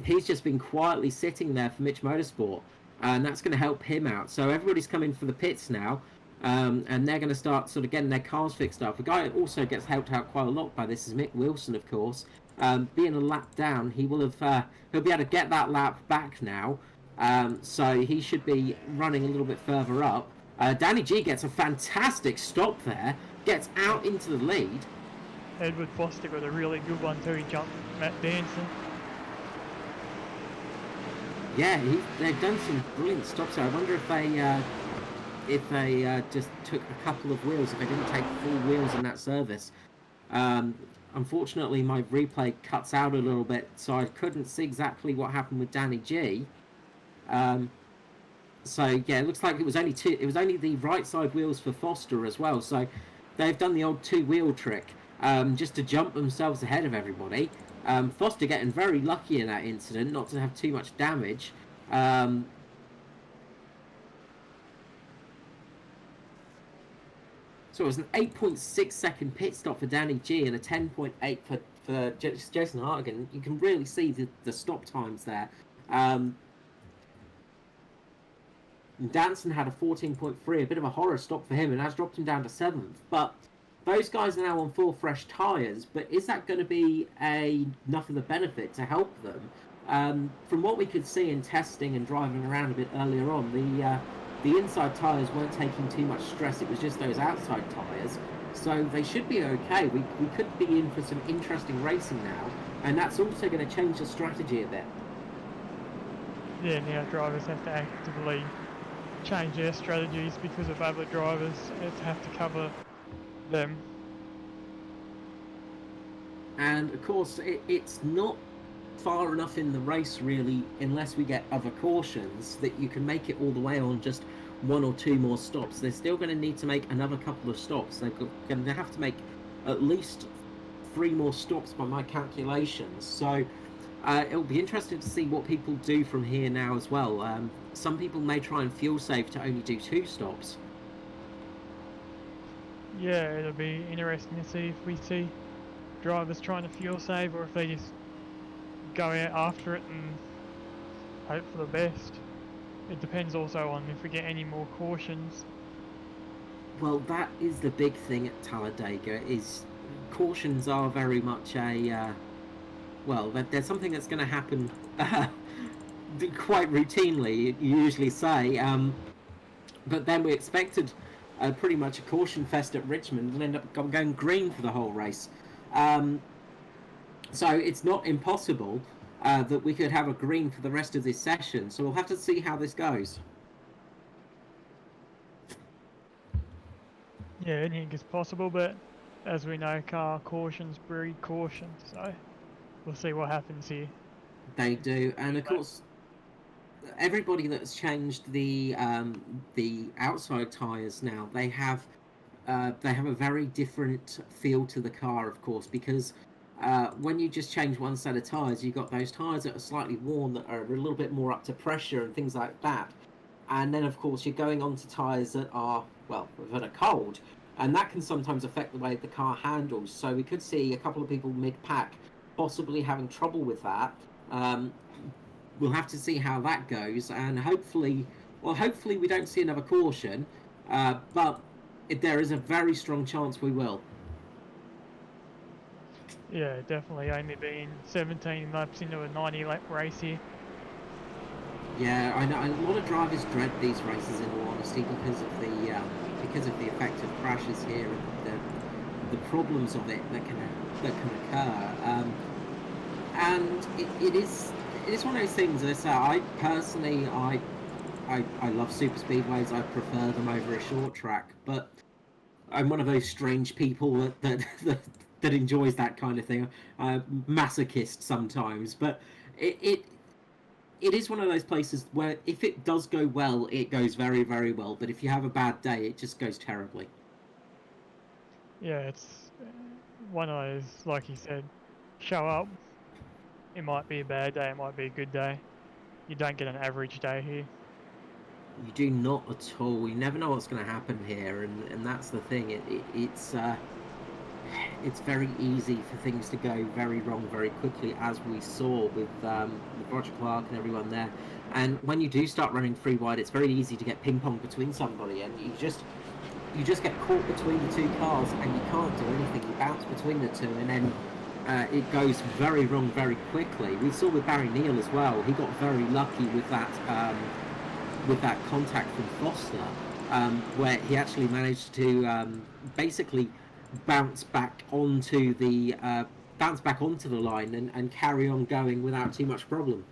Speaker 1: He's just been quietly sitting there for Mitch Motorsport, and that's going to help him out. So everybody's coming for the pits now, and they're going to start sort of getting their cars fixed up. A guy that also gets helped out quite a lot by this is Mick Wilson, of course. Being a lap down, he'll be able to get that lap back now. So he should be running a little bit further up. Danny G gets a fantastic stop there, gets out into the lead.
Speaker 2: Edward Foster got a really good one too. He jumped Matt Danson.
Speaker 1: Yeah, they've done some brilliant stops there. I wonder if they just took a couple of wheels, if they didn't take full wheels in that service. Unfortunately, my replay cuts out a little bit, so I couldn't see exactly what happened with Danny G. So yeah, it looks like it was only the right side wheels for Foster as well. So they've done the old two-wheel trick just to jump themselves ahead of everybody. Foster getting very lucky in that incident, not to have too much damage. So it was an 8.6 second pit stop for Danny G and a 10.8 for Jason Hartigan. You can really see the stop times there. Danson had a 14.3, a bit of a horror stop for him, and that's dropped him down to 7th. But those guys are now on full fresh tyres, but is that going to be enough of the benefit to help them? From what we could see in testing and driving around a bit earlier on, the inside tyres weren't taking too much stress, it was just those outside tyres. So they should be okay. We could be in for some interesting racing now, and that's also going to change the strategy a bit.
Speaker 2: Yeah, now drivers have to actively change their strategies because of other drivers have to cover them.
Speaker 1: And of course, it's not far enough in the race really, unless we get other cautions, that you can make it all the way on just one or two more stops. They're still going to need to make another couple of stops. They're going to have to make at least 3 more stops by my calculations. So it'll be interesting to see what people do from here now as well. Some people may try and fuel save to only do 2 stops.
Speaker 2: Yeah, it'll be interesting to see if we see drivers trying to fuel save or if they just go out after it and hope for the best. It depends also on if we get any more cautions.
Speaker 1: Well, that is the big thing at Talladega, is cautions are very much a... well, there's something that's going to happen quite routinely, you usually say. But then we expected pretty much a caution fest at Richmond and end up going green for the whole race. Um, so it's not impossible that we could have a green for the rest of this session. So we'll have to see how this goes.
Speaker 2: Yeah, anything is possible, but as we know, car cautions breed caution, so we'll see what happens here.
Speaker 1: They do, and of course, everybody that's changed the outside tyres now, they have a very different feel to the car, of course, because when you just change one set of tyres, you've got those tyres that are slightly worn that are a little bit more up to pressure and things like that. And then, of course, you're going on to tyres that are, well, that are cold. And that can sometimes affect the way the car handles. So we could see a couple of people mid-pack possibly having trouble with that. We'll have to see how that goes. And hopefully we don't see another caution. But there is a very strong chance we will.
Speaker 2: Yeah, definitely. Only been 17 laps into a 90-lap race here.
Speaker 1: Yeah, I know a lot of drivers dread these races, in all honesty, because of the effect of crashes here and the problems of it that can occur. And it is one of those things. As I say, I personally I love super speedways. I prefer them over a short track, but I'm one of those strange people that enjoys that kind of thing. Masochist sometimes, but it is one of those places where if it does go well, it goes very, very well. But if you have a bad day, it just goes terribly.
Speaker 2: Yeah, it's one of those, like you said, show up. It might be a bad day, it might be a good day. You don't get an average day here.
Speaker 1: You do not at all. You never know what's going to happen here, and that's the thing. It's very easy for things to go very wrong very quickly, as we saw with Roger Clark and everyone there. And when you do start running free wide, it's very easy to get ping pong between somebody, and you just get caught between the two cars, and you can't do anything. You bounce between the two, and then it goes very wrong very quickly. We saw with Barry Neal as well. He got very lucky with that contact from Foster, where he actually managed to basically bounce back onto the line and carry on going without too much problem.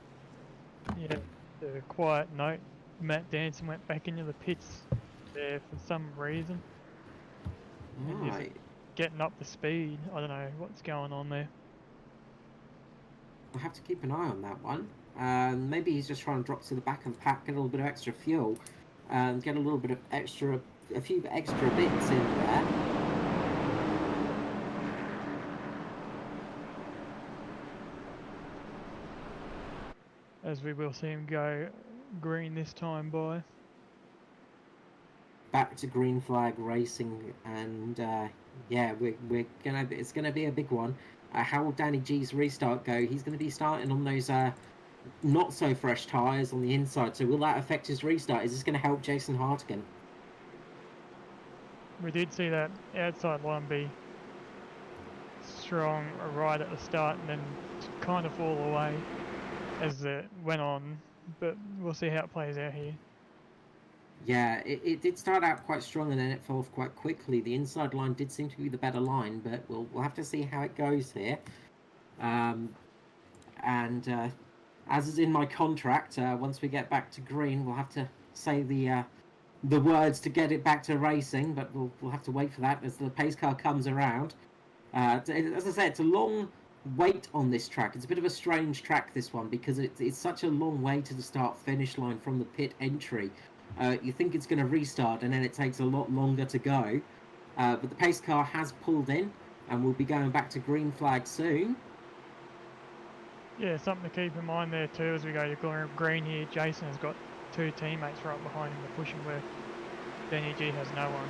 Speaker 2: Yeah, the quiet note. Matt Danson went back into the pits there for some reason. And just
Speaker 1: Right.
Speaker 2: getting up the speed. I don't know what's going on there.
Speaker 1: We'll have to keep an eye on that one. Maybe he's just trying to drop to the back of the pack, get a little bit of extra fuel, and get a little bit of a few extra bits in there.
Speaker 2: As we will see him go green this time by.
Speaker 1: Back to green flag racing, and yeah, it's gonna be a big one. How will Danny G's restart go? He's going to be starting on those not so fresh tyres on the inside, so will that affect his restart? Is this going to help Jason Hartigan?
Speaker 2: We did see that outside line be strong right at the start and then kind of fall away as it went on, but we'll see how it plays out here.
Speaker 1: Yeah, it did start out quite strong and then it fell off quite quickly. The inside line did seem to be the better line, but we'll have to see how it goes here. And as is in my contract, once we get back to green, we'll have to say the words to get it back to racing, but we'll have to wait for that as the pace car comes around. As I said, it's a long wait on this track. It's a bit of a strange track, this one, because it's such a long way to the start-finish line from the pit entry. You think it's going to restart, and then it takes a lot longer to go. But the pace car has pulled in, and we'll be going back to green flag soon.
Speaker 2: Yeah, something to keep in mind there too as we go to green here. Jason has got two teammates right behind him to push him where Danny G has no one.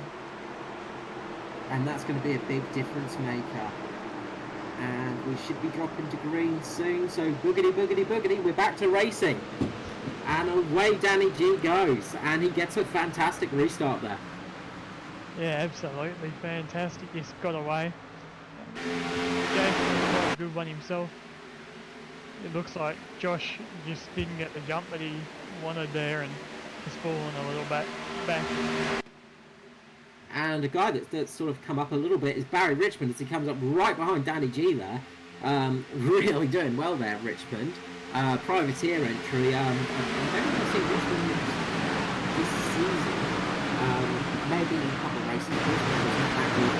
Speaker 1: And that's going to be a big difference maker. And we should be dropping to green soon. So boogity, boogity, boogity, we're back to racing. And away Danny G goes. And he gets a fantastic restart there.
Speaker 2: Yeah, absolutely fantastic. Just got away. Jason got a good one himself. It looks like Josh just didn't get the jump that he wanted there and has fallen a little back.
Speaker 1: And a guy that's sort of come up a little bit is Barry Richmond as he comes up right behind Danny G there. Really doing well there, Richmond. Privateer entry. I don't really see Richmond this season. Maybe a couple of races, not that good,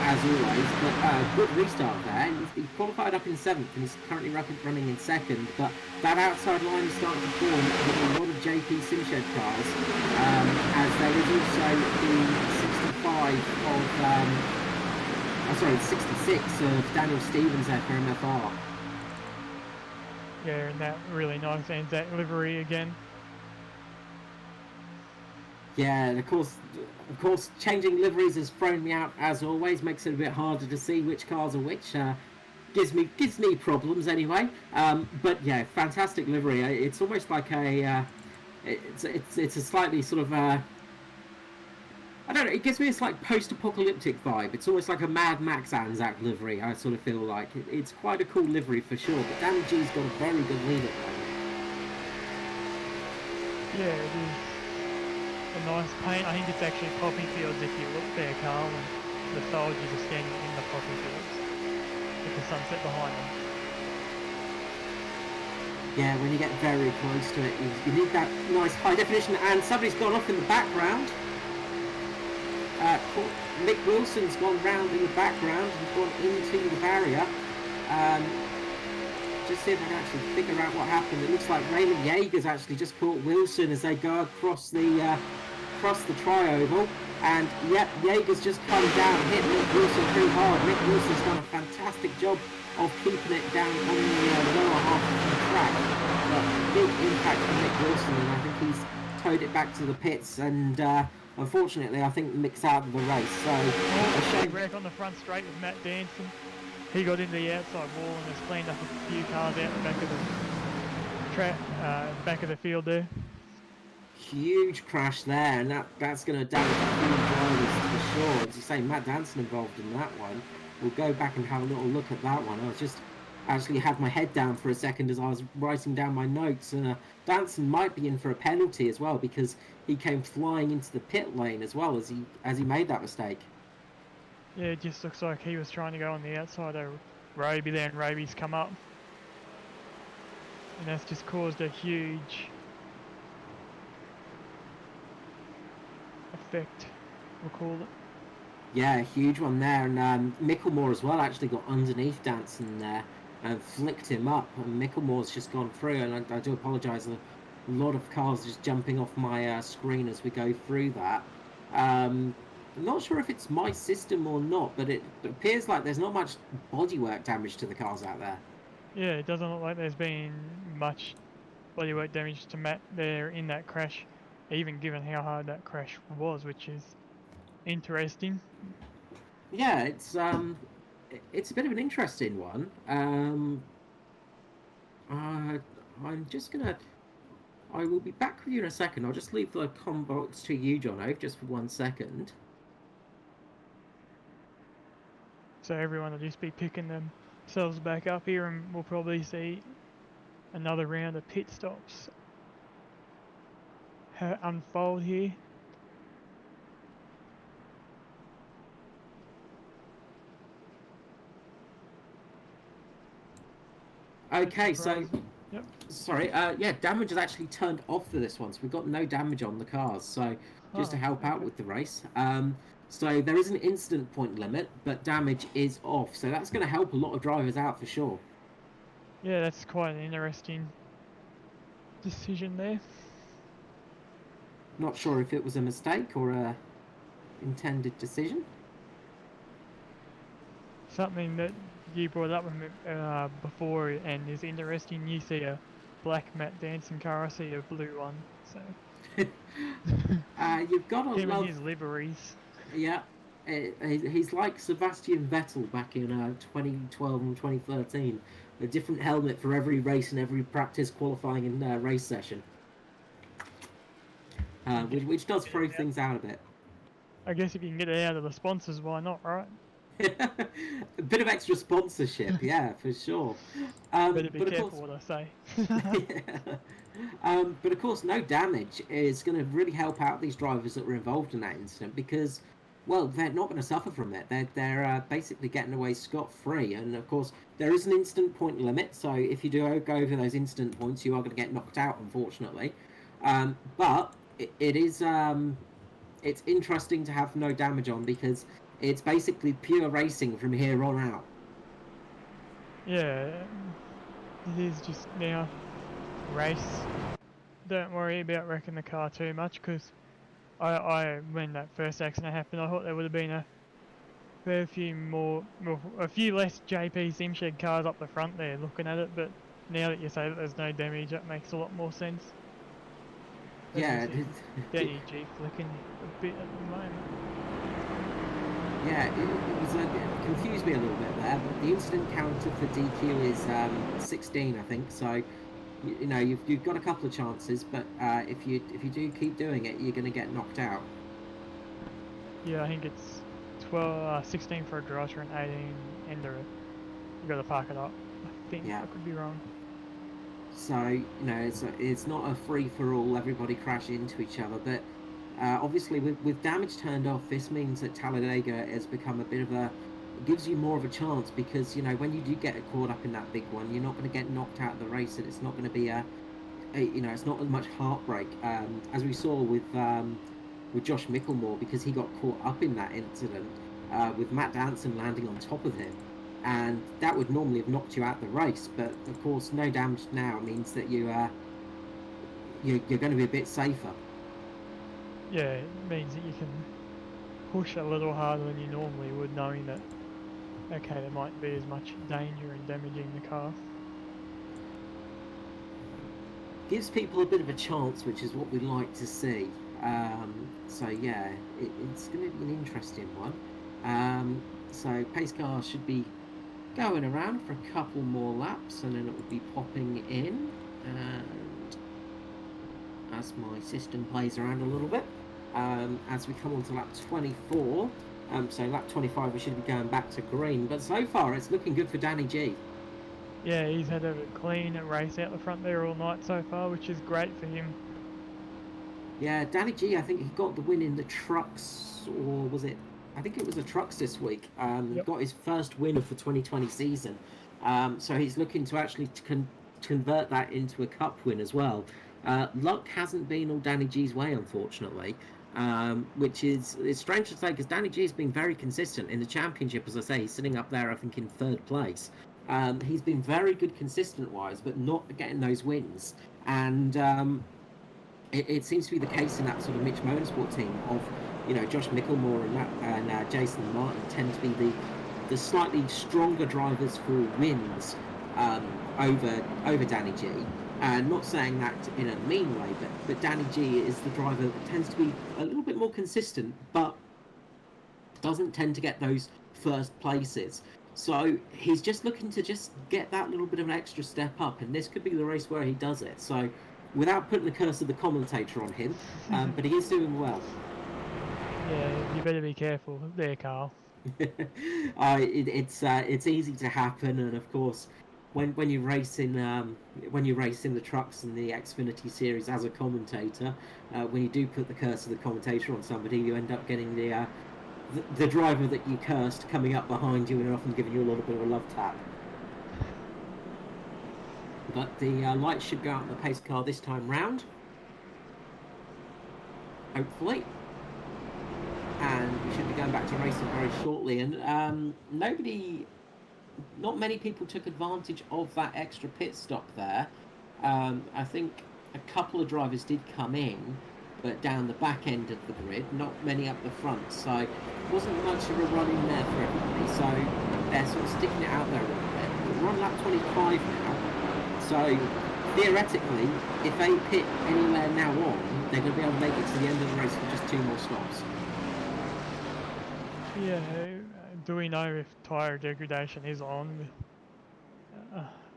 Speaker 1: as always. But good restart there. He's qualified up in 7th and he's currently running in 2nd. But that outside line is starting to form with a lot of JP Simshed cars. As there is also the 65 of, the 66 of Daniel Stevens there for MFR.
Speaker 2: Yeah, and that really nice ANZAC livery again.
Speaker 1: Yeah, and of course, changing liveries has thrown me out as always. Makes it a bit harder to see which cars are which. Gives me problems anyway. But yeah, fantastic livery. It's almost like a it's a slightly sort of I don't know. It gives me a slight post-apocalyptic vibe. It's almost like a Mad Max ANZAC livery. I sort of feel like it's quite a cool livery for sure. But Danny G's got a very good lead at the moment.
Speaker 2: Yeah, it is a nice paint. I think it's actually poppy fields if you look there, Carl, and the soldiers are standing in the poppy fields with the sunset behind them.
Speaker 1: Yeah, when you get very close to it, you need that nice high definition. And somebody's gone off in the background. Mick Wilson's gone round in the background and gone into the barrier. Just see if I can actually figure out what happened. It looks like Raymond Yeager's actually just caught Wilson as they go across the tri-oval. And yep, Yeager's just come down, hit Mick Wilson pretty hard. Mick Wilson's done a fantastic job of keeping it down on the lower half of the track. But big impact from Mick Wilson, and I think he's towed it back to the pits. And unfortunately, I think Mick's out of the race. So
Speaker 2: a shame. Wreck on the front straight with Matt Danson. He got into the outside wall and has cleaned up a few cars out the back of the track, back of the field there.
Speaker 1: Huge crash there, and that's going to damage a few drivers for sure. As you say, Matt Danson involved in that one. We'll go back and have a little look at that one. I was just actually had my head down for a second as I was writing down my notes, and Danson might be in for a penalty as well because he came flying into the pit lane as well as he made that mistake.
Speaker 2: Yeah, it just looks like he was trying to go on the outside of Raby there, and Raby's come up, and that's just caused a huge effect, we'll call it.
Speaker 1: Yeah, a huge one there, and Micklemore as well actually got underneath Danson there and flicked him up, and Micklemore's just gone through, and I do apologise, a lot of cars just jumping off my screen as we go through that. I'm not sure if it's my system or not, but it appears like there's not much bodywork damage to the cars out there.
Speaker 2: Yeah, it doesn't look like there's been much bodywork damage to Matt there in that crash, even given how hard that crash was, which is interesting.
Speaker 1: Yeah, it's a bit of an interesting one. I'm just gonna. I will be back with you in a second. I'll just leave the comm box to you, Jono, just for 1 second.
Speaker 2: So everyone will just be picking themselves back up here, and we'll probably see another round of pit stops unfold here.
Speaker 1: Okay, so
Speaker 2: yep.
Speaker 1: Sorry, yeah, damage is actually turned off for this one, so we've got no damage on the cars. So just to help out with the race, so there is an incident point limit, but damage is off. So that's going to help a lot of drivers out for sure.
Speaker 2: Yeah, that's quite an interesting decision there.
Speaker 1: Not sure if it was a mistake or a intended decision.
Speaker 2: Something that you brought up before and is interesting. You see a black Matt Danson car, I see a blue one. So
Speaker 1: you've got to
Speaker 2: him
Speaker 1: love
Speaker 2: and his liveries.
Speaker 1: Yeah, he's like Sebastian Vettel back in 2012 and 2013. A different helmet for every race and every practice, qualifying and race session. Which does throw things out a bit.
Speaker 2: I guess if you can get it out of the sponsors, why not, right?
Speaker 1: A bit of extra sponsorship, yeah, for sure.
Speaker 2: Better be careful what I say.
Speaker 1: But of course, no damage is going to really help out these drivers that were involved in that incident, because well, they're not going to suffer from it. They're basically getting away scot-free. And of course, there is an instant point limit. So if you do go over those instant points, you are going to get knocked out, unfortunately. But it is it's interesting to have no damage on because it's basically pure racing from here on out.
Speaker 2: Yeah, it is just now race. Don't worry about wrecking the car too much because when that first accident happened, I thought there would have been a fair few a few less JP Simshed cars up the front there looking at it. But now that you say that there's no damage, that makes a lot more sense. As we
Speaker 1: Yeah,
Speaker 2: see Danny G flicking a bit at the moment.
Speaker 1: yeah, it confused me a little bit there. But the incident counter for DQ is 16, I think. So you know you've got a couple of chances, but if you do keep doing it, you're going to get knocked out.
Speaker 2: Yeah, I think it's 16 for a drosser and 18 ender. You got to park it up. I think
Speaker 1: Yeah.
Speaker 2: I could be wrong.
Speaker 1: So it's not a free for all. Everybody crash into each other, but obviously with damage turned off, this means that Talladega has become a bit of a it gives you more of a chance because when you do get caught up in that big one, you're not going to get knocked out of the race, and it's not going to be it's not as much heartbreak as we saw with Josh Micklemore because he got caught up in that incident with Matt Danson landing on top of him, and that would normally have knocked you out of the race. But of course, no damage now means that you're going to be a bit safer.
Speaker 2: Yeah, it means that you can push a little harder than you normally would, knowing that, okay, there might be as much danger in damaging the car.
Speaker 1: Gives people a bit of a chance, which is what we like to see. So yeah, it's going to be an interesting one. So pace car should be going around for a couple more laps, and then it will be popping in. And as my system plays around a little bit, as we come on to lap 24. So lap 25, we should be going back to green. But so far, it's looking good for Danny G.
Speaker 2: Yeah, he's had a clean race out the front there all night so far, which is great for him.
Speaker 1: Yeah, Danny G, I think he got the win in the trucks, or was it? I think it was the trucks this week.
Speaker 2: Yep.
Speaker 1: Got his first win of the 2020 season. So he's looking to actually convert that into a cup win as well. Luck hasn't been all Danny G's way, unfortunately, which is it's strange to say because Danny G has been very consistent in the championship. As I say, he's sitting up there, I think, in third place. He's been very good consistent wise, but not getting those wins. And it seems to be the case in that sort of Mitch Motorsport team of Josh Micklemore and Jason Martin tend to be the slightly stronger drivers for wins over Danny G. And not saying that in a mean way, but Danny G is the driver that tends to be a little bit more consistent, but doesn't tend to get those first places. So he's just looking to just get that little bit of an extra step up, and this could be the race where he does it. So without putting the curse of the commentator on him, but he is doing well.
Speaker 2: Yeah, you better be careful there, Carl.
Speaker 1: It's easy to happen, and of course, when you race in the trucks in the Xfinity series as a commentator, when you do put the curse of the commentator on somebody, you end up getting the driver that you cursed coming up behind you and often giving you a little bit of a love tap. But the lights should go out on the pace car this time round. Hopefully. And we should be going back to racing very shortly. And not many people took advantage of that extra pit stop there. I think a couple of drivers did come in, but down the back end of the grid, not many up the front. So it wasn't much of a run in there for everybody. So they're sort of sticking it out there a little bit. We're on lap 25 now. So theoretically, if they pit anywhere now on, they're going to be able to make it to the end of the race with just 2 more stops.
Speaker 2: Yeah, do we know if tyre degradation is on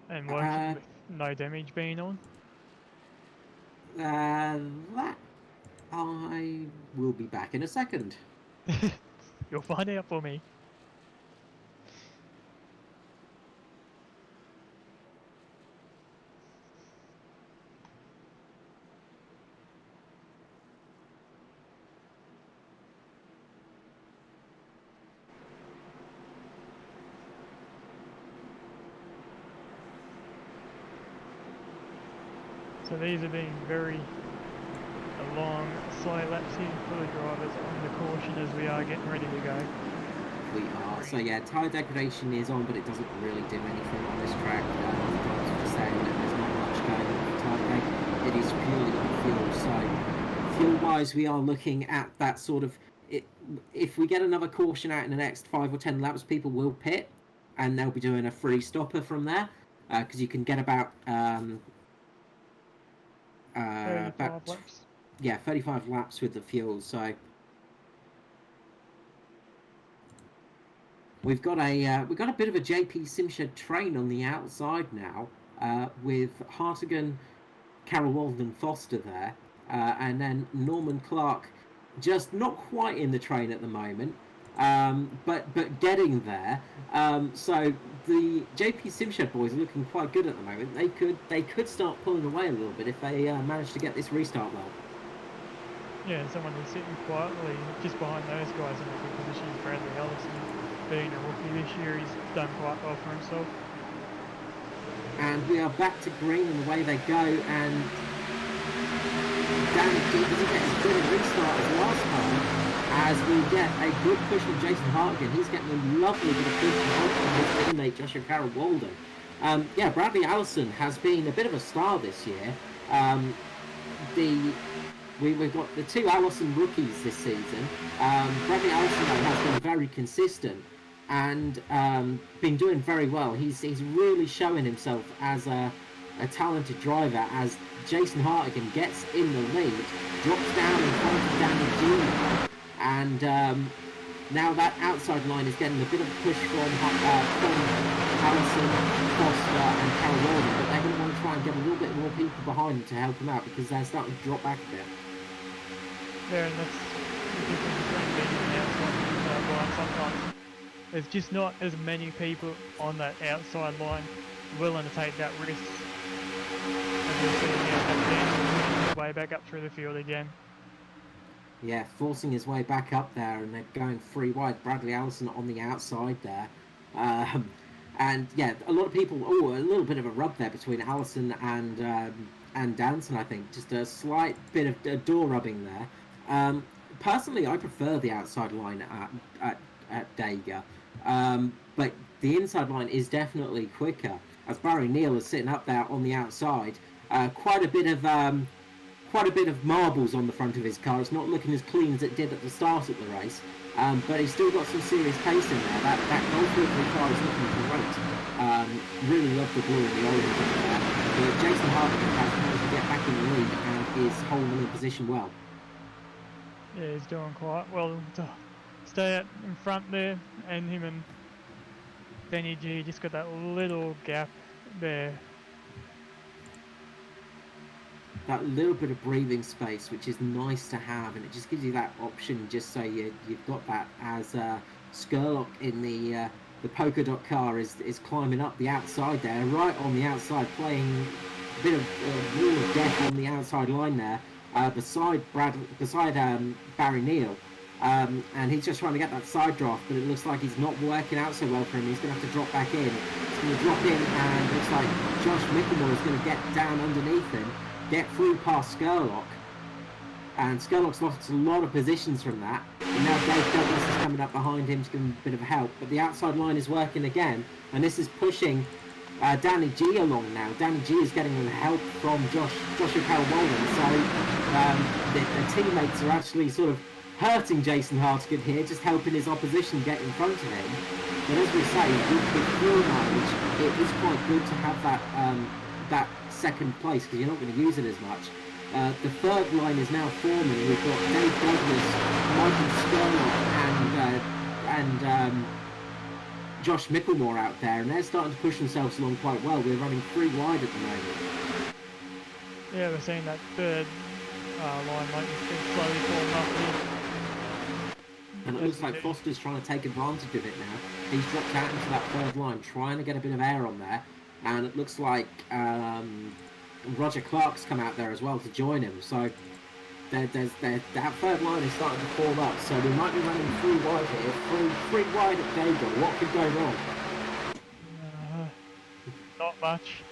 Speaker 2: and working with no damage being on?
Speaker 1: That I will be back in a second.
Speaker 2: You'll find out for me. So these are being very long, slow laps here for the drivers on the caution as we are getting ready to go.
Speaker 1: We are. So yeah, tyre degradation is on, but it doesn't really do anything on this track. The drivers are just saying that there's not much going on with tyre deg. It is purely on fuel. So fuel-wise, we are looking at that sort of. If we get another caution out in the next 5 or 10 laps, people will pit, and they'll be doing a free stopper from there, because you can get about
Speaker 2: 35 laps.
Speaker 1: Yeah, 35 laps with the fuel. So we've got a bit of a JP Simshed train on the outside now, with Hartigan, Carol Walden Foster there, and then Norman Clark just not quite in the train at the moment, but getting there. So the JP Simshed boys are looking quite good at the moment. They could start pulling away a little bit if they manage to get this restart well.
Speaker 2: Yeah, someone who's sitting quietly just behind those guys in a good position is Bradley Ellison. Being a rookie this year, he's done quite well for himself.
Speaker 1: And we are back to green, and away they go. And Danny G doesn't get as good a restart as last time, as we get a good push from Jason Hartigan. He's getting a lovely bit of push from his teammate Joshua Carroll Walden. Yeah, Bradley Allison has been a bit of a star this year. We've got the two Allison rookies this season. Bradley Allison has been very consistent and been doing very well. He's really showing himself as a talented driver, as Jason Hartigan gets in the lead, drops down in front of Danny G, and now that outside line is getting a bit of a push from Allison, Foster and Carol Walden, but they're going to want to try and get a little bit more people behind them to help them out, because they're starting to drop back a bit.
Speaker 2: Yeah, and that's the difference between being on the outside line sometimes. There's just not as many people on that outside line willing to take that risk. As you see now, Dan his way back up through the field again.
Speaker 1: Yeah, forcing his way back up there, and they're going free wide. Bradley Allison on the outside there. And yeah, a lot of people, a little bit of a rub there between Allison and Danson, I think. Just a slight bit of door rubbing there. Personally, I prefer the outside line at Dega. But the inside line is definitely quicker, as Barry Neal is sitting up there on the outside. Quite a bit of marbles on the front of his car. It's not looking as clean as it did at the start of the race, but he's still got some serious pace in there. That Golf Livery car is looking great. Really love the blue and the orange in there. But Jason Hartigan has managed to get back in the lead and is holding the position well.
Speaker 2: Yeah, he's doing quite well to stay out in front there, and him and Benny G just got that little gap there.
Speaker 1: That little bit of breathing space, which is nice to have, and it just gives you that option, just so you've got that as Skurlock in the polka dot car is climbing up the outside there, right on the outside, playing a bit of wall of death on the outside line there, beside Barry Neal. And he's just trying to get that side draft, but it looks like he's not working out so well for him. He's going to have to drop back in. He's going to drop in, and it looks like Josh Mickelmore is going to get down underneath him, get through past Skurlock. And Skurlock's lost a lot of positions from that. And now Dave Douglas is coming up behind him to give him a bit of help. But the outside line is working again, and this is pushing Danny G along now. Danny G is getting the help from Joshua Carroll Walden. So the teammates are actually sort of hurting Jason Hartigan here, just helping his opposition get in front of him. But as we say, with fuel mileage, it is quite good to have that second place, because you're not going to use it as much. The third line is now forming. We've got Dave Douglas, Michael Skurlock, and Josh Mickelmore out there, and they're starting to push themselves along quite well. We're running 3 wide at the moment.
Speaker 2: Yeah, we're seeing that third line like it's slowly falling up here.
Speaker 1: And it looks like Foster's trying to take advantage of it now. He's dropped out into that third line, trying to get a bit of air on there. And it looks like Roger Clark's come out there as well to join him. So that third line is starting to form up. So we might be running 3 wide here. 3 wide at Dega. What could go wrong?
Speaker 2: Not much.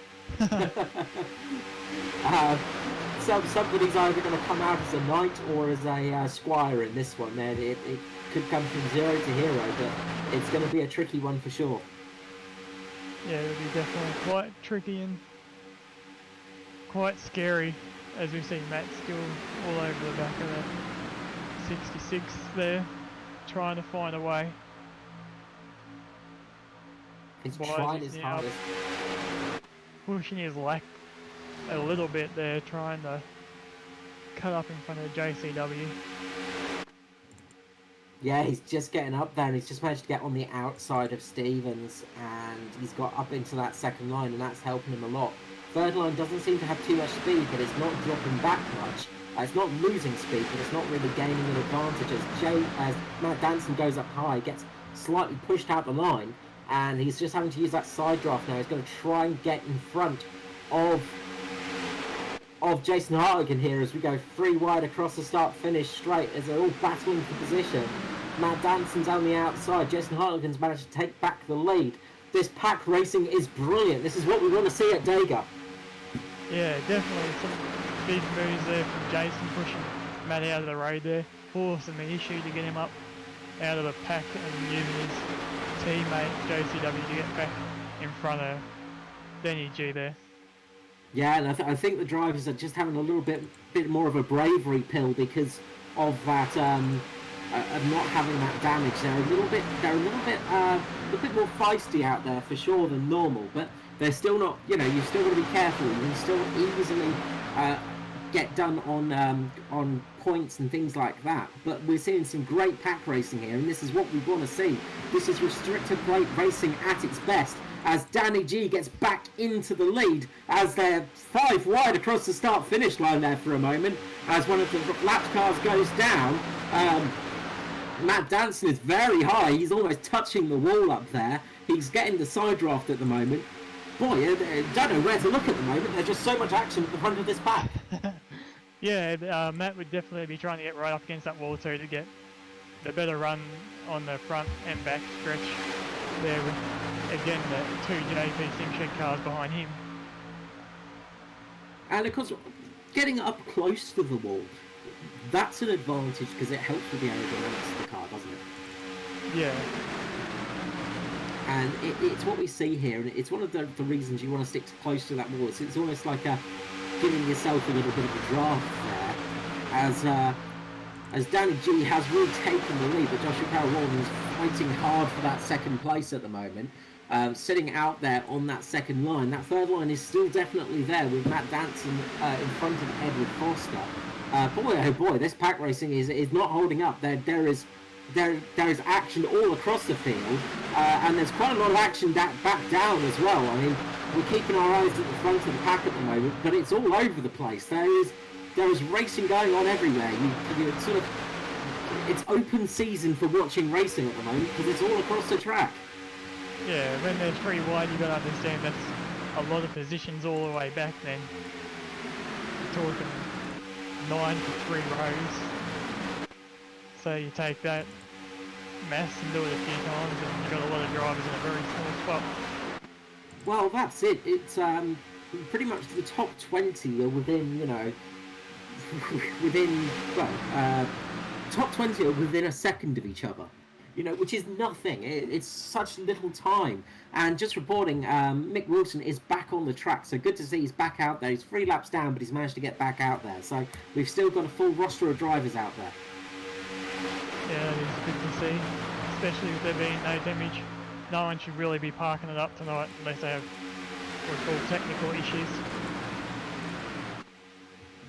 Speaker 1: Somebody's either going to come out as a knight or as a squire in this one. Then it could come from 0 to hero, but it's going to be a tricky one for sure.
Speaker 2: Yeah, it'll be definitely quite tricky and quite scary, as we see Matt still all over the back of that 66 there, trying to find a way.
Speaker 1: He's trying his hardest.
Speaker 2: Pushing his lack a little bit there, trying to cut up in front of JCW.
Speaker 1: Yeah, he's just getting up there, and he's just managed to get on the outside of Stevens, and he's got up into that second line, and that's helping him a lot. Third line doesn't seem to have too much speed, but it's not dropping back much. It's not losing speed, but it's not really gaining an advantage as Matt Danson goes up high, gets slightly pushed out the line, and he's just having to use that side draft now. He's going to try and get in front of Jason Hartigan here as we go 3 wide across the start-finish straight as they're all battling for position. Matt Danson's on the outside. Jason Hartigan's managed to take back the lead. This pack racing is brilliant. This is what we want to see at Dega.
Speaker 2: Yeah, definitely some big moves there from Jason, pushing Matt out of the road there, forcing the issue to get him up out of the pack and using his teammate JCW to get back in front of Denny G there.
Speaker 1: Yeah, and I think the drivers are just having a little bit more of a bravery pill because of that, of not having that damage. They're a little bit more feisty out there for sure than normal, but they're still not. You've still got to be careful. You can still easily get done on points and things like that. But we're seeing some great pack racing here, and this is what we want to see. This is restricted plate racing at its best, as Danny G gets back into the lead as they're 5 wide across the start-finish line there for a moment. As one of the lap cars goes down, Matt Danson is very high. He's almost touching the wall up there. He's getting the side draft at the moment. Boy, I don't know where to look at the moment. There's just so much action at the front of this pack.
Speaker 2: Yeah, Matt would definitely be trying to get right up against that wall too to get the better run on the front and back stretch there with, again, the 2 JP Simshed cars behind him.
Speaker 1: And of course, getting up close to the wall, that's an advantage because it helps with the aerodynamics of the car, doesn't it?
Speaker 2: Yeah.
Speaker 1: And it's what we see here, and it's one of the reasons you want to stick close to that wall. It's almost like giving yourself a little bit of a draft there, as Danny G has really taken the lead, but Joshua Carroll-Walden is fighting hard for that second place at the moment, sitting out there on that second line. That third line is still definitely there with Matt Danson in front of Edward Foster. Boy, oh boy, this pack racing is not holding up. There is action all across the field, and there's quite a lot of action back down as well. I mean, we're keeping our eyes at the front of the pack at the moment, but it's all over the place. There is racing going on everywhere. It's open season for watching racing at the moment because it's all across the track.
Speaker 2: Yeah, when there's 3 wide, you've got to understand that's a lot of positions all the way back then. You're talking 9 to 3 rows. So you take that mass and do it a few times, and you've got a lot of drivers in a very small spot.
Speaker 1: Well, that's it. It's pretty much the top 20 are within, top 20 are within a second of each other, which is nothing. It's such little time. And just reporting, Mick Wilson is back on the track, so good to see he's back out there. He's 3 laps down, but he's managed to get back out there. So we've still got a full roster of drivers out there.
Speaker 2: Yeah, it is good to see, especially with there being no damage. No one should really be parking it up tonight unless they have what we call technical issues.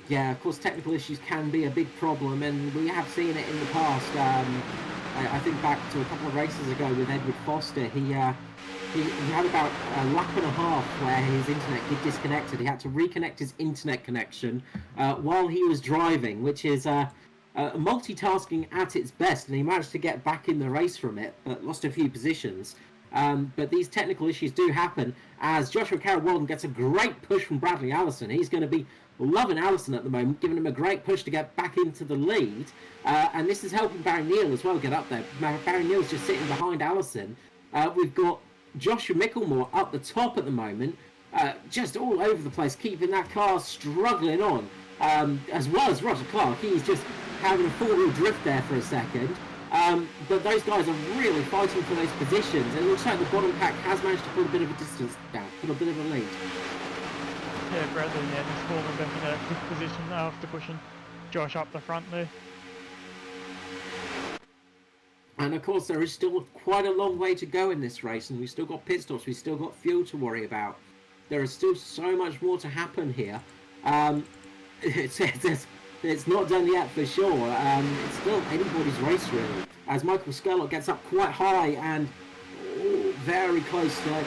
Speaker 1: Yeah, of course, technical issues can be a big problem, and we have seen it in the past. I think back to a couple of races ago with Edward Foster, he had about a lap and a half where his internet disconnected. He had to reconnect his internet connection while he was driving, which is multitasking at its best, and he managed to get back in the race from it, but lost a few positions. But these technical issues do happen, as Joshua Carroll-Walden gets a great push from Bradley Allison. He's going to be loving Allison at the moment, giving him a great push to get back into the lead. And this is helping Barry Neal as well get up there. Barry Neal's just sitting behind Allison. We've got Joshua Micklemore up the top at the moment. just all over the place, keeping that car struggling on, as well as Roger Clark. He's just having a four-wheel drift there for a second. But those guys are really fighting for those positions. And it looks like the bottom pack has managed to put a bit of a distance down, put a bit of a lead.
Speaker 2: Yeah, Bradley, just falling back in that fifth position after pushing Josh up the front there.
Speaker 1: And of course, there is still quite a long way to go in this race, and we've still got pit stops, we've still got fuel to worry about. There is still so much more to happen here. It's not done yet for sure. It's still anybody's race really. As Michael Skerlock gets up quite high and very close to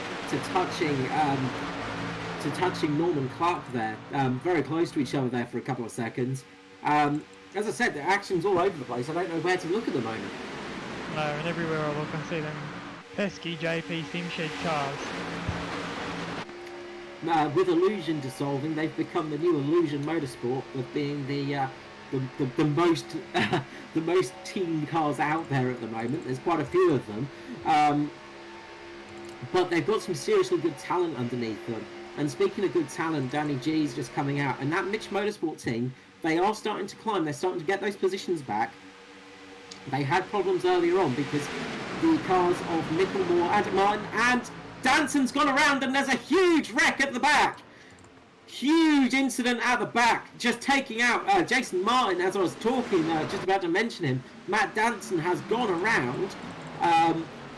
Speaker 1: touching Norman Clark there. Very close to each other there for a couple of seconds. As I said, the action's all over the place. I don't know where to look at the moment.
Speaker 2: No, and everywhere I look, I see them pesky JP Simshed cars.
Speaker 1: With Illusion dissolving, they've become the new Illusion Motorsport of being the most the most team cars out there at the moment. There's quite a few of them, but they've got some seriously good talent underneath them. And speaking of good talent, Danny G's just coming out, and that Mitch Motorsport team, they are starting to climb. They're starting to get those positions back. They had problems earlier on because the cars of Mickelmore and Martin and Danson's gone around, and there's a huge wreck at the back. Huge incident at the back, just taking out Jason Martin. As I was talking, just about to mention him, Matt Danson has gone around,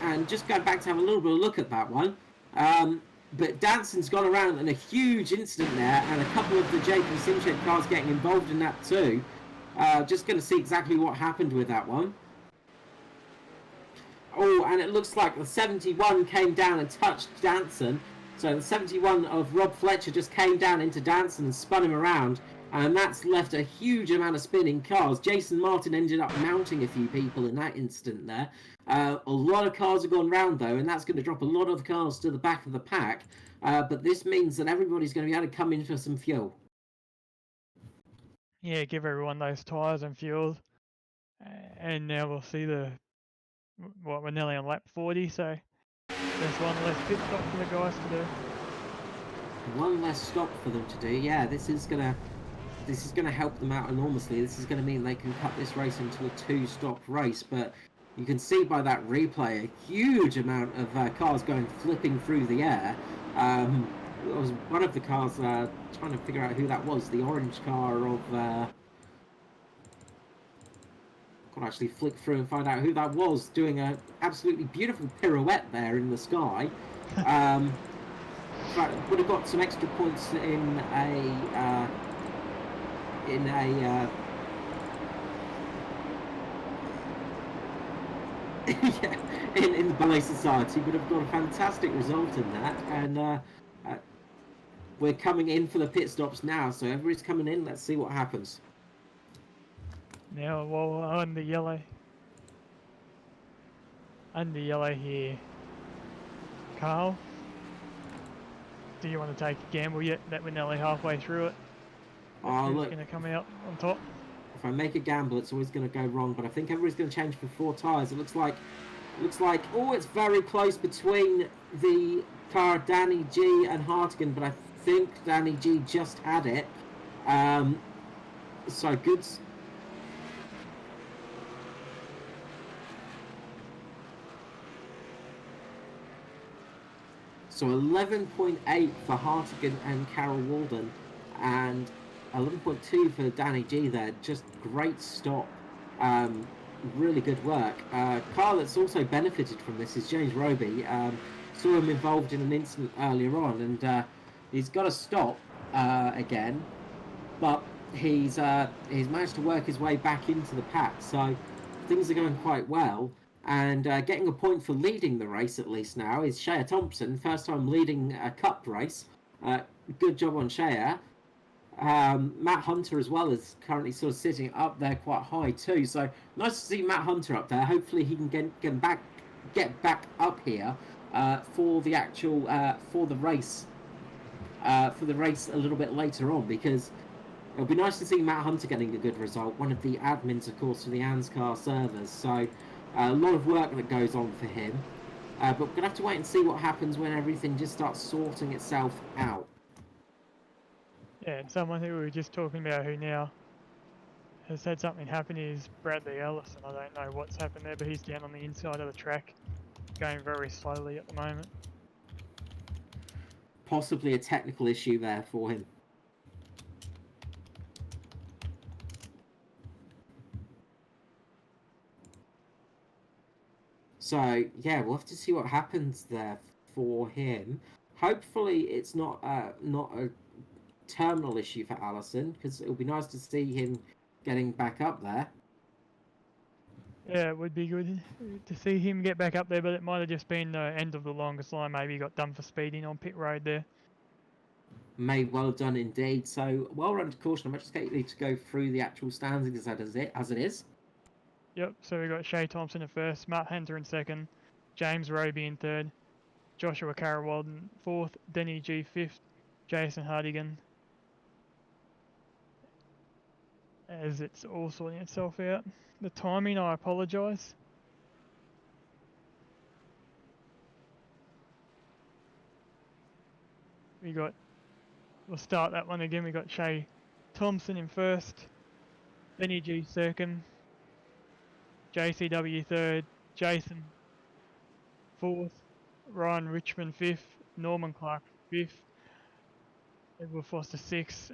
Speaker 1: and just going back to have a little bit of a look at that one. But Danson's gone around, and a huge incident there, and a couple of the JP Simshed cars getting involved in that too. Just going to see exactly what happened with that one. Oh, and it looks like the 71 came down and touched Danson. So the 71 of Rob Fletcher just came down into Danson and spun him around. And that's left a huge amount of spinning cars. Jason Martin ended up mounting a few people in that incident there. A lot of cars have gone round though, and that's going to drop a lot of the cars to the back of the pack. But this means that everybody's going to be able to come in for some fuel.
Speaker 2: Yeah, give everyone those tyres and fuel. And now we'll see we're nearly on lap 40, so there's one less pit stop for the guys to do.
Speaker 1: One less stop for them to do. Yeah, this is gonna help them out enormously. This is gonna mean they can cut this race into a 2-stop race. But you can see by that replay a huge amount of cars going flipping through the air. It was one of the cars trying to figure out who that was. The orange car of. Could actually flick through and find out who that was, doing a absolutely beautiful pirouette there in the sky. But would have got some extra points in the Ballet Society. Would have got a fantastic result in that, and we're coming in for the pit stops now, so everybody's coming in. Let's see what happens.
Speaker 2: Now, well, under yellow here. Carl, do you want to take a gamble yet that we're nearly halfway through it? Who's going to come out on top?
Speaker 1: If I make a gamble, it's always going to go wrong, but I think everybody's going to change for 4 tyres. It looks like, oh, it's very close between the car Danny G and Hartigan, but I think Danny G just had it. So good. So 11.8 for Hartigan and Carol Walden, and 11.2 for Danny G there. Just great stop. Really good work. Car that's also benefited from this is James Roby. Saw him involved in an incident earlier on, and he's got to stop again, but he's managed to work his way back into the pack. So things are going quite well. And getting a point for leading the race at least now is Shea Thompson, first time leading a cup race. Good job on Shea. Matt Hunter as well is currently sort of sitting up there quite high too. So nice to see Matt Hunter up there. Hopefully he can get back up here for the actual for the race a little bit later on, because it'll be nice to see Matt Hunter getting a good result. One of the admins, of course, for the ANZCAR servers. So a lot of work that goes on for him. But we're going to have to wait and see what happens when everything just starts sorting itself out.
Speaker 2: Yeah, and someone who we were just talking about who now has had something happen is Bradley Ellison. I don't know what's happened there, but he's down on the inside of the track, going very slowly at the moment.
Speaker 1: Possibly a technical issue there for him. So yeah, we'll have to see what happens there for him. Hopefully, it's not a terminal issue for Allison, because it would be nice to see him getting back up there.
Speaker 2: Yeah, it would be good to see him get back up there, but it might have just been the end of the longest line. Maybe he got done for speeding on pit road there.
Speaker 1: May well done indeed. So well run to caution. I'm just going to go through the actual standings as it is.
Speaker 2: Yep, so we got Shea Thompson in first, Matt Hunter in second, James Roby in third, Joshua Carrawald in fourth, Denny G fifth, Jason Hardigan. As it's all sorting itself out. The timing, I apologise. We'll start that one again. We got Shea Thompson in first, Denny G second, JCW third, Jason fourth, Ryan Richmond fifth, Norman Clark fifth, Edward Foster sixth,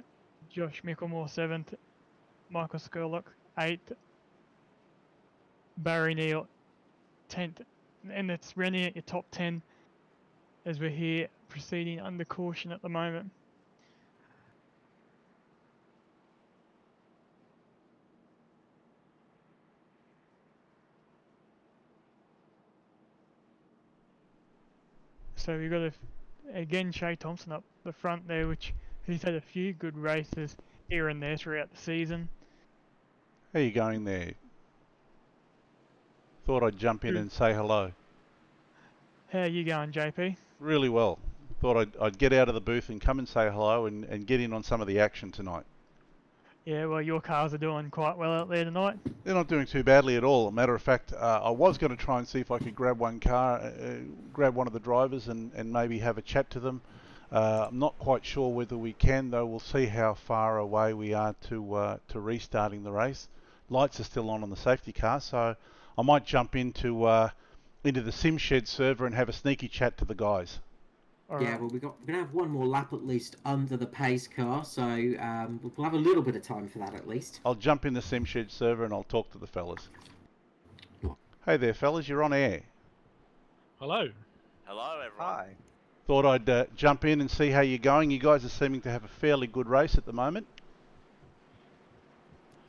Speaker 2: Josh Micklemore seventh, Michael Skurlock eighth, Barry Neal 10th, and it's running at your top 10 as we're here proceeding under caution at the moment. So we've got again Shea Thompson up the front there, he's had a few good races here and there throughout the season.
Speaker 3: How are you going there? Thought I'd jump in and say hello.
Speaker 2: How are you going, JP?
Speaker 3: Really well. Thought I'd get out of the booth and come and say hello and get in on some of the action tonight.
Speaker 2: Yeah, well, your cars are doing quite well out there tonight.
Speaker 3: They're not doing too badly at all. As a matter of fact, I was going to try and see if I could grab one of the drivers and maybe have a chat to them. I'm not quite sure whether we can, though. We'll see how far away we are to restarting the race. Lights are still on the safety car, so I might jump into the sim shed server and have a sneaky chat to the guys.
Speaker 1: All right. Well, we're going to have one more lap at least under the pace car, so we'll have a little bit of time for that at least.
Speaker 3: I'll jump in the sim shed server and I'll talk to the fellas. Hey there, fellas, you're on air.
Speaker 4: Hello.
Speaker 5: Hello, everyone.
Speaker 4: Hi.
Speaker 3: Thought I'd jump in and see how you're going. You guys are seeming to have a fairly good race at the moment.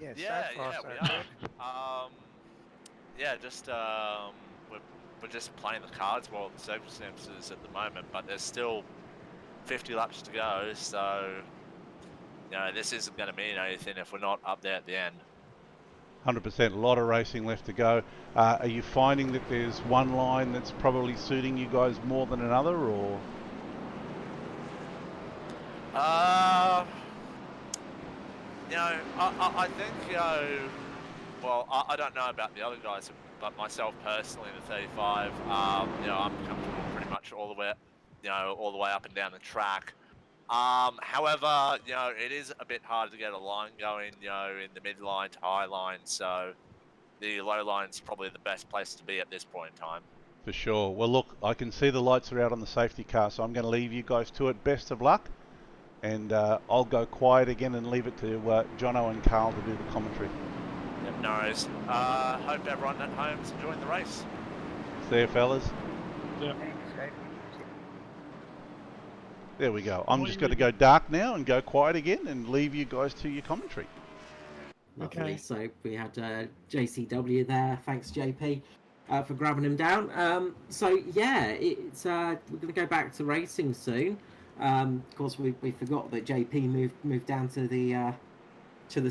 Speaker 4: Yeah,
Speaker 5: we are. We're just playing the cards while the circumstances at the moment, but there's still 50 laps to go, so this isn't going to mean anything if we're not up there at the end.
Speaker 3: 100%, a lot of racing left to go. Are you finding that there's one line that's probably suiting you guys more than another, or?
Speaker 5: I think, well, I don't know about the other guys, but myself personally, the 35, I'm comfortable pretty much all the way up and down the track. However, it is a bit hard to get a line going, in the mid-line to high line, so the low line's probably the best place to be at this point in time.
Speaker 3: For sure. Well, look, I can see the lights are out on the safety car, so I'm going to leave you guys to it. Best of luck. And I'll go quiet again and leave it to Jono and Carl to do the commentary.
Speaker 5: Yep, no worries. Hope everyone at home's enjoying the race.
Speaker 3: See you, fellas.
Speaker 4: Yeah.
Speaker 3: There we go. I'm just going to go dark now and go quiet again and leave you guys to your commentary.
Speaker 1: Lovely.
Speaker 2: Okay.
Speaker 1: So we had JCW there. Thanks, JP, for grabbing him down. So yeah, it's we're going to go back to racing soon. Of course, we forgot that JP moved down to the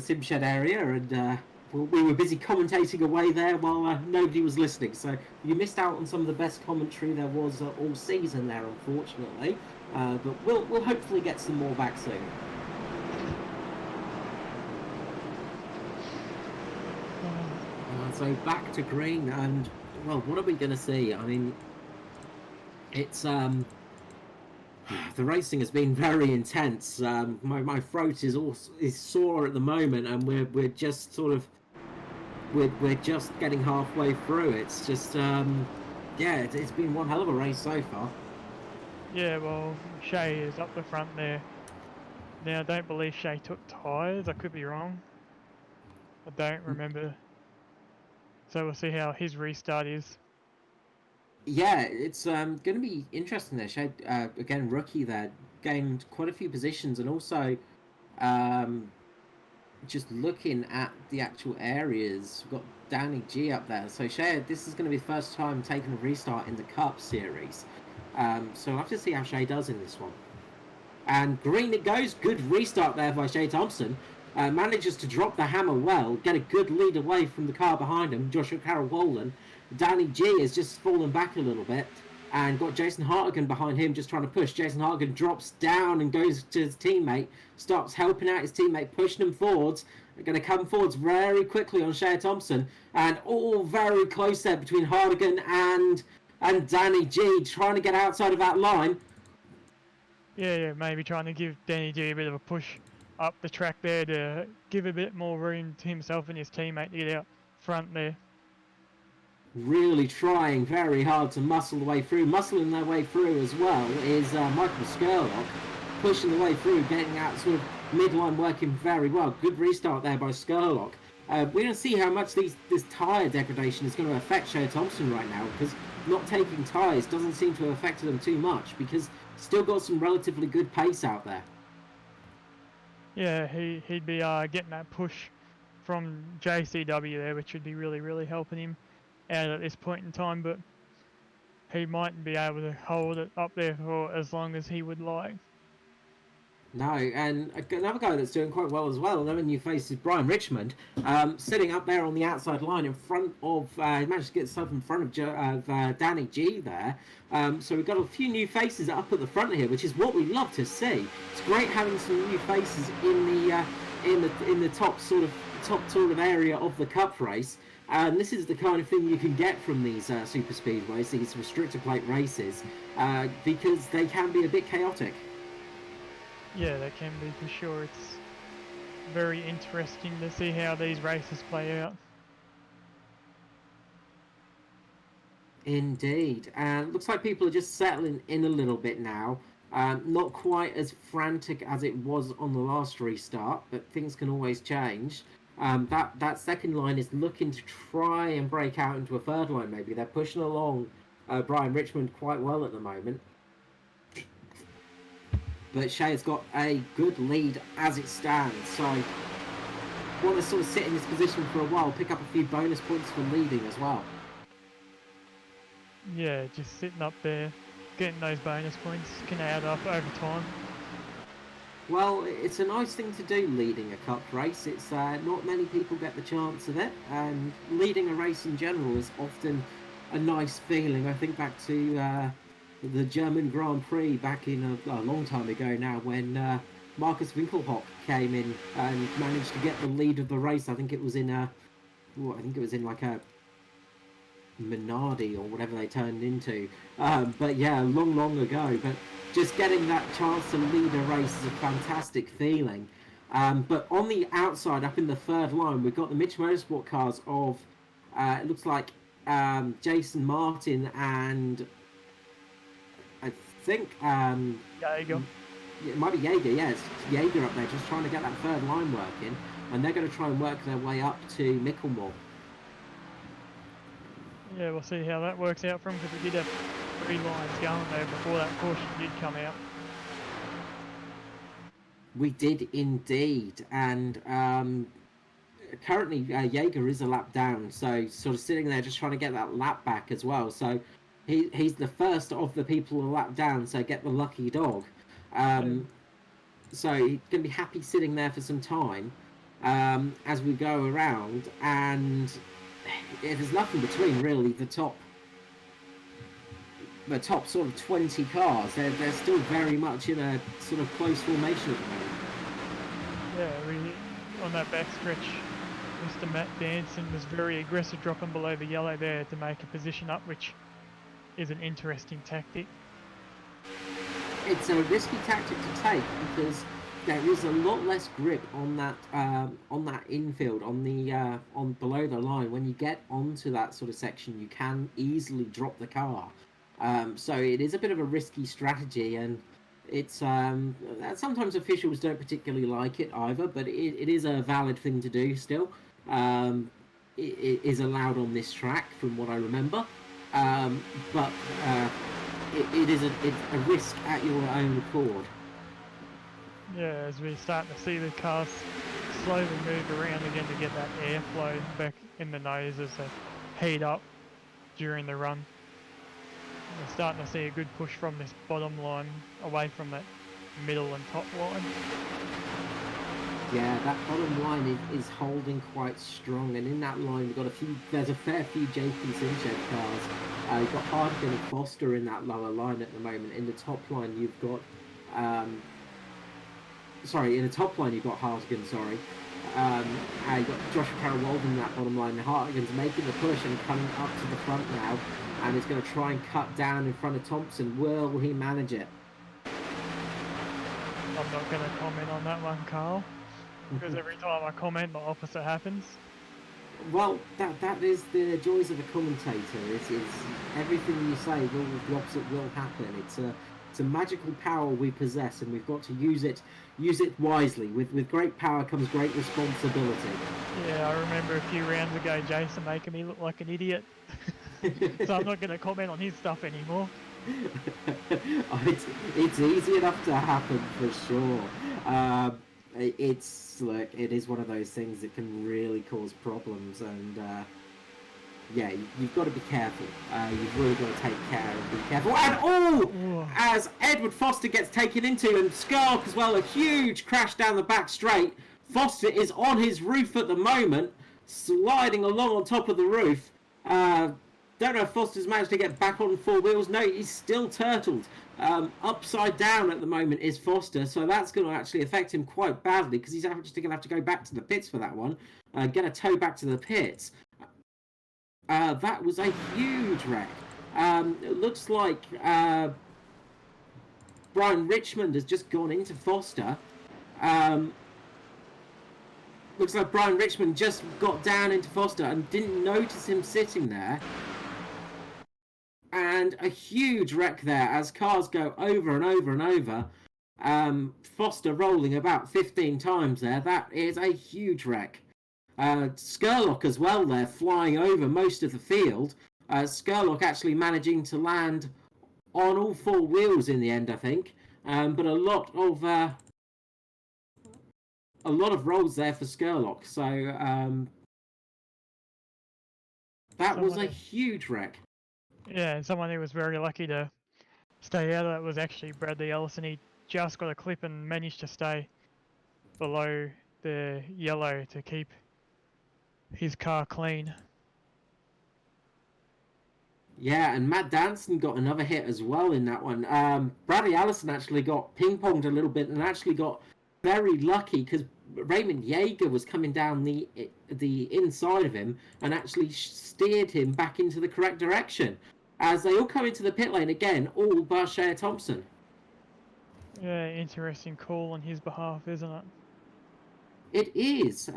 Speaker 1: sim shed area, and we were busy commentating away there while nobody was listening. So you missed out on some of the best commentary there was all season there, unfortunately. But we'll hopefully get some more back soon. So back to green, and well, what are we going to see? I mean, It's the racing has been very intense. My throat is sore at the moment, and we're just sort of we're just getting halfway through. It's just yeah, it's been one hell of a race so far.
Speaker 2: Yeah, well, Shay is up the front there. Now, I don't believe Shay took tyres. I could be wrong. I don't remember. So we'll see how his restart is.
Speaker 1: Yeah, it's going to be interesting there. Shay, again, rookie there, gained quite a few positions, and also um, just looking at the actual areas, we've got Danny G up there. So Shay, this is going to be the first time taking a restart in the Cup Series. So we'll have to see how Shay does in this one. And green it goes. Good restart there by Shay Thompson. Manages to drop the hammer well, get a good lead away from the car behind him, Joshua Carroll-Wallen. Danny G has just fallen back a little bit and got Jason Hartigan behind him just trying to push. Jason Hartigan drops down and goes to his teammate, stops helping out his teammate, pushing him forwards. They're going to come forwards very quickly on Shay Thompson, and all very close there between Hartigan and Danny G, trying to get outside of that line.
Speaker 2: Yeah, maybe trying to give Danny G a bit of a push up the track there to give a bit more room to himself and his teammate to get out front there.
Speaker 1: Really trying very hard to muscling their way through as well is Michael Skurlock, pushing the way through, getting out sort of midline, working very well. Good restart there by Skurlock. We're going to see how much this tyre degradation is going to affect Shay Thompson right now, because not taking tyres doesn't seem to have affected them too much, because still got some relatively good pace out there.
Speaker 2: Yeah, he'd be getting that push from JCW there, which would be really, really helping him out at this point in time, but he mightn't be able to hold it up there for as long as he would like.
Speaker 1: No, and another guy that's doing quite well as well, another new face is Brian Richmond, sitting up there on the outside line in front of, he managed to get himself in front of Danny G there. So we've got a few new faces up at the front here, which is what we love to see. It's great having some new faces in the top sort of area of the Cup race. And this is the kind of thing you can get from these super speedways, these restrictor plate races, because they can be a bit chaotic.
Speaker 2: Yeah, that can be for sure. It's very interesting to see how these races play out.
Speaker 1: Indeed. And looks like people are just settling in a little bit now. Not quite as frantic as it was on the last restart, but things can always change. That second line is looking to try and break out into a third line maybe. They're pushing along Brian Richmond quite well at the moment. But Shay has got a good lead as it stands, so want to sort of sit in this position for a while, pick up a few bonus points for leading as well.
Speaker 2: Yeah, just sitting up there, getting those bonus points can add up over time.
Speaker 1: Well, it's a nice thing to do, leading a Cup race. It's not many people get the chance of it, and leading a race in general is often a nice feeling. I think back to the German Grand Prix back in a long time ago now, when Markus Winkelhock came in and managed to get the lead of the race. I think it was in like a Minardi or whatever they turned into. But yeah, long ago. But just getting that chance to lead a race is a fantastic feeling. But on the outside, up in the third line, we've got the Mitch Motorsport cars of, it looks like Jason Martin and I think
Speaker 2: Jaeger.
Speaker 1: it might be Jaeger, yeah, it's Jaeger up there just trying to get that third line working, and they're going to try and work their way up to Mickelmore.
Speaker 2: Yeah, we'll see how that works out for him, because we did have 3 lines going there before that caution did come out.
Speaker 1: We did indeed, and currently Jaeger is a lap down, so sort of sitting there just trying to get that lap back as well. So he's the first of the people a lap down, so get the lucky dog. So he's going to be happy sitting there for some time as we go around, and there's nothing between really the top sort of 20 cars. They're still very much in a sort of close formation at the moment.
Speaker 2: Yeah, on that back stretch, Mr. Matt Danson was very aggressive, dropping below the yellow there to make a position up, which is an interesting tactic.
Speaker 1: It's a risky tactic to take because there is a lot less grip on that infield, on below the line. When you get onto that sort of section, you can easily drop the car. So it is a bit of a risky strategy, and it's sometimes officials don't particularly like it either, but it is a valid thing to do still. It is allowed on this track from what I remember, but it's a risk at your own accord.
Speaker 2: Yeah, as we're starting to see the cars slowly move around again to get that airflow back in the nose as they heat up during the run. We're starting to see a good push from this bottom line away from that middle and top line.
Speaker 1: Yeah, that bottom line is holding quite strong, and in that line we've got there's a fair few JP Simshed cars. You've got Hardigan and Foster in that lower line at the moment. In the top line you've got in the top line you've got Hardigan, you've got Joshua Carroll Walden in that bottom line. Hardigan's making the push and coming up to the front now, and is going to try and cut down in front of Thompson. Will he manage it?
Speaker 2: I'm not going to comment on that one, Carl, because every time I comment, the opposite happens.
Speaker 1: Well, that is the joys of a commentator. It's everything you say, the opposite will happen. It's a magical power we possess, and we've got to use it wisely. With great power comes great responsibility.
Speaker 2: Yeah, I remember a few rounds ago Jason making me look like an idiot. So I'm not going to comment on his stuff anymore.
Speaker 1: It's easy enough to happen for sure. It is one of those things that can really cause problems, and yeah, you've got to be careful. You've really got to take care and be careful. And as Edward Foster gets taken into, and Skurlock as well, a huge crash down the back straight. Foster is on his roof at the moment, sliding along on top of the roof. Don't know if Foster's managed to get back on four wheels. No, he's still turtled. Upside down at the moment is Foster, so that's going to actually affect him quite badly because he's actually going to have to go back to the pits for that one. Get a tow back to the pits. That was a huge wreck. It looks like Brian Richmond has just gone into Foster. Looks like Brian Richmond just got down into Foster and didn't notice him sitting there. And a huge wreck there as cars go over and over and over. Foster rolling about 15 times there. That is a huge wreck. Skurlock as well there, flying over most of the field. Skurlock actually managing to land on all four wheels in the end, I think. But a lot of rolls there for Skurlock. So that was a huge wreck.
Speaker 2: Yeah, and someone who was very lucky to stay out of that was actually Bradley Ellison. He just got a clip and managed to stay below the yellow to keep his car clean.
Speaker 1: Yeah, and Matt Danson got another hit as well in that one. Bradley Allison actually got ping-ponged a little bit and actually got very lucky because Raymond Yeager was coming down the inside of him and actually steered him back into the correct direction. As they all come into the pit lane again, all but Shea Thompson.
Speaker 2: Yeah, interesting call on his behalf, isn't it?
Speaker 1: It is.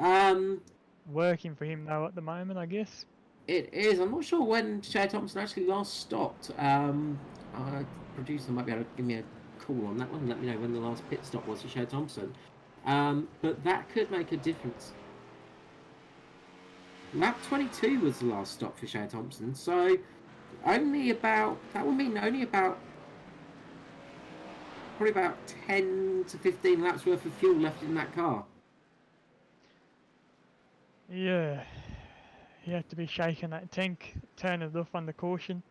Speaker 2: Working for him though at the moment, I guess.
Speaker 1: It is. I'm not sure when Shea Thompson actually last stopped. Producer might be able to give me a call on that one. Let me know when the last pit stop was for Shea Thompson. But that could make a difference. Lap 22 was the last stop for Shea Thompson, so probably about 10 to 15 laps worth of fuel left in that car.
Speaker 2: Yeah, you have to be shaking that tank, turn it off under caution.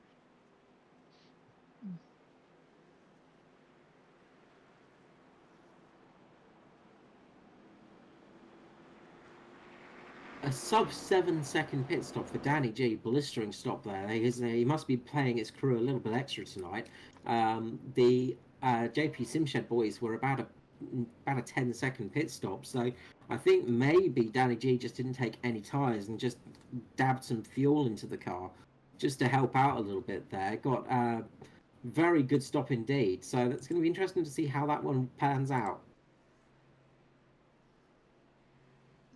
Speaker 1: A sub 7 second pit stop for Danny G, blistering stop there. He must be playing his crew a little bit extra tonight. The JP Simshed boys were about a 10 second pit stop, so I think maybe Danny G just didn't take any tyres and just dabbed some fuel into the car. just to help out a little bit there. Got a very good stop indeed. So that's going to be interesting to see how that one pans out.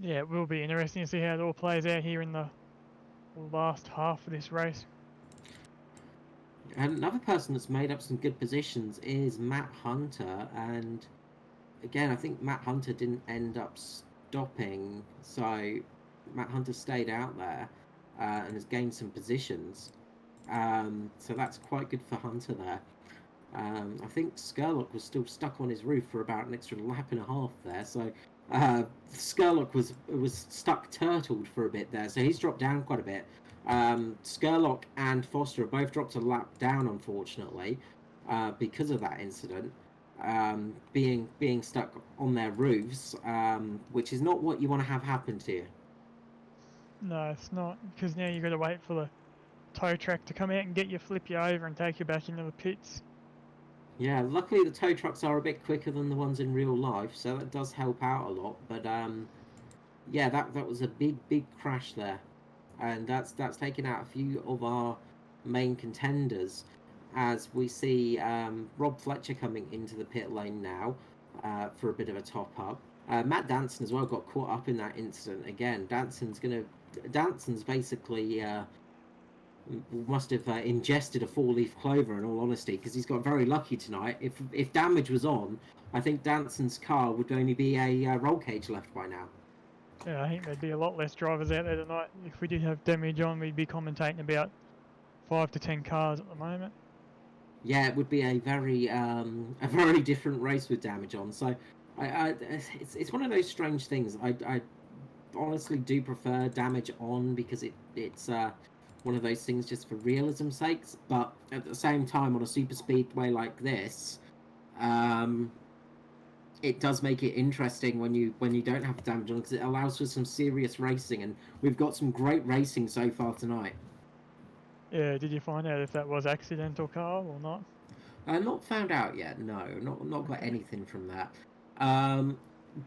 Speaker 2: Yeah, it will be interesting to see how it all plays out here in the last half of this race.
Speaker 1: And another person that's made up some good positions is Matt Hunter, and again, I think Matt Hunter didn't end up stopping, so Matt Hunter stayed out there and has gained some positions. So that's quite good for Hunter there. I think Skurlock was still stuck on his roof for about an extra lap and a half there, so Skurlock was stuck turtled for a bit there, so he's dropped down quite a bit. Skurlock and Foster have both dropped a lap down, unfortunately, because of that incident. Being stuck on their roofs, which is not what you want to have happen to you.
Speaker 2: No, it's not, because now you've got to wait for the tow truck to come out and get you, flip you over and take you back into the pits.
Speaker 1: Yeah, luckily the tow trucks are a bit quicker than the ones in real life, so that does help out a lot. But yeah, that was a big crash there, and that's taken out a few of our main contenders, as we see Rob Fletcher coming into the pit lane now for a bit of a top up. Matt Danson as well got caught up in that incident again. Danson's basically must have ingested a four-leaf clover, in all honesty, because he's got very lucky tonight. If damage was on, I think Danson's car would only be a roll cage left by now.
Speaker 2: Yeah, I think there'd be a lot less drivers out there tonight. If we did have damage on, we'd be commentating about 5 to 10 cars at the moment.
Speaker 1: Yeah, it would be a very different race with damage on. So, it's one of those strange things. I honestly do prefer damage on, because it's one of those things just for realism's sakes. But at the same time, on a super speedway like this, it does make it interesting when you don't have damage on, because it allows for some serious racing, and we've got some great racing so far tonight.
Speaker 2: Yeah, did you find out if that was accidental, Carl, or not?
Speaker 1: Not found out yet. No, not got
Speaker 2: Okay.
Speaker 1: anything from that.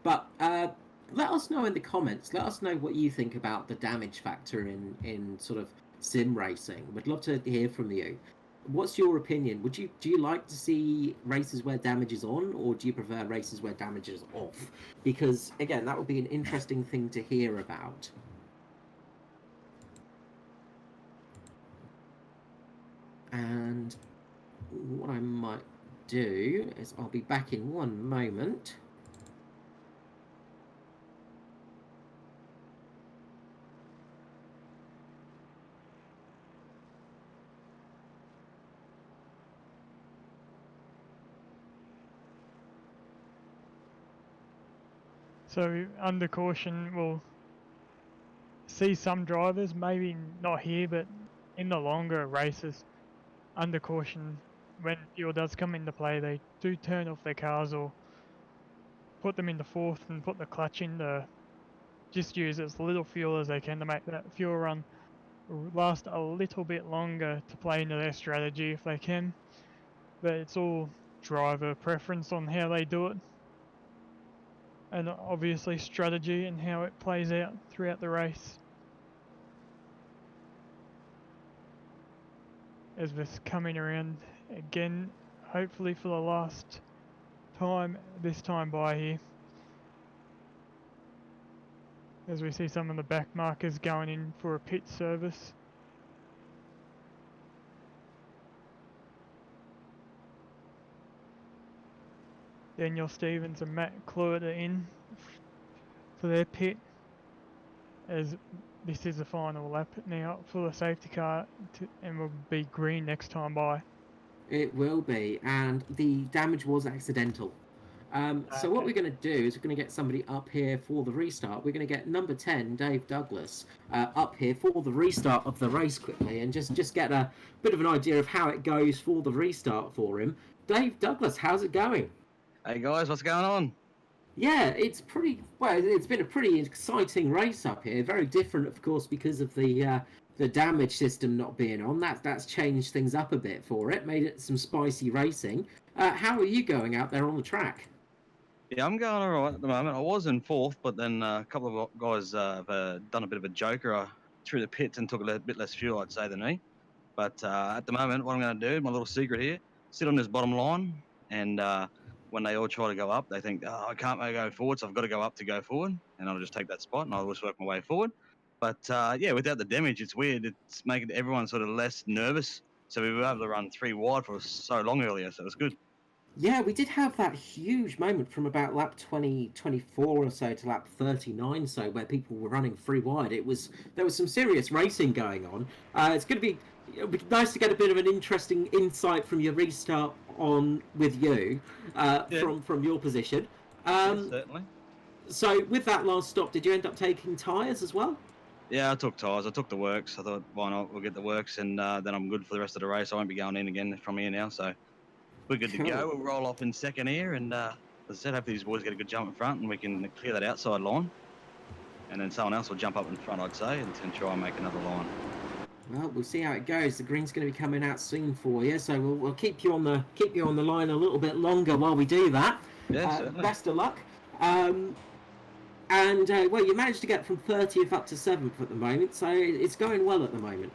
Speaker 1: But let us know in the comments. Let us know what you think about the damage factor in sort of sim racing. We'd love to hear from you. What's your opinion? Do you like to see races where damage is on, or do you prefer races where damage is off? Because again, that would be an interesting thing to hear about. And what I might do is I'll be back in one moment.
Speaker 2: So under caution, we'll see some drivers, maybe not here, but in the longer races, under caution, when fuel does come into play, they do turn off their cars or put them into fourth and put the clutch in to just use as little fuel as they can to make that fuel run last a little bit longer, to play into their strategy if they can. But it's all driver preference on how they do it, and obviously strategy and how it plays out throughout the race. As we're coming around again, hopefully for the last time this time by here, as we see some of the back markers going in for a pit service. Daniel Stevens and Matt Cluett are in for their pit, as this is the final lap now for the safety car, and will be green next time by.
Speaker 1: It will be, and the damage was accidental. So what we're going to do is we're going to get somebody up here for the restart. We're going to get number 10, Dave Douglas, up here for the restart of the race quickly, and just get a bit of an idea of how it goes for the restart for him. Dave Douglas, how's it going?
Speaker 6: Hey guys, what's going on?
Speaker 1: Yeah, it's been a pretty exciting race up here. Very different, of course, because of the damage system not being on. That's changed things up a bit for it, made it some spicy racing. How are you going out there on the track?
Speaker 6: Yeah, I'm going all right at the moment. I was in fourth, but then a couple of guys have done a bit of a joker through the pits and took a bit less fuel, I'd say, than me. But at the moment, what I'm going to do, my little secret here, sit on this bottom line, and when they all try to go up, they think, oh, I can't go forward, so I've got to go up to go forward, and I'll just take that spot, and I'll just work my way forward. But yeah, without the damage, it's weird. It's making everyone sort of less nervous. So we were able to run 3 wide for so long earlier, so it was good.
Speaker 1: Yeah, we did have that huge moment from about lap 20, 24 or so to lap 39 so where people were running 3 wide. There was some serious racing going on. It'll be nice to get a bit of an interesting insight from your restart on with you from your position.
Speaker 6: Yes, certainly.
Speaker 1: So with that last stop, did you end up taking tyres as well?
Speaker 6: Yeah, I took tyres. I took the works. I thought, why not? We'll get the works, and then I'm good for the rest of the race. I won't be going in again from here now, so we're good to go. We'll roll off in second here, and as I said, hopefully these boys get a good jump in front, and we can clear that outside line, and then someone else will jump up in front, I'd say, and try and make another line.
Speaker 1: Well, we'll see how it goes. The green's going to be coming out soon for you, so we'll keep you on the line a little bit longer while we do that.
Speaker 6: Yeah,
Speaker 1: best of luck. Well, you managed to get from 30th up to 7th at the moment, so it's going well at the moment.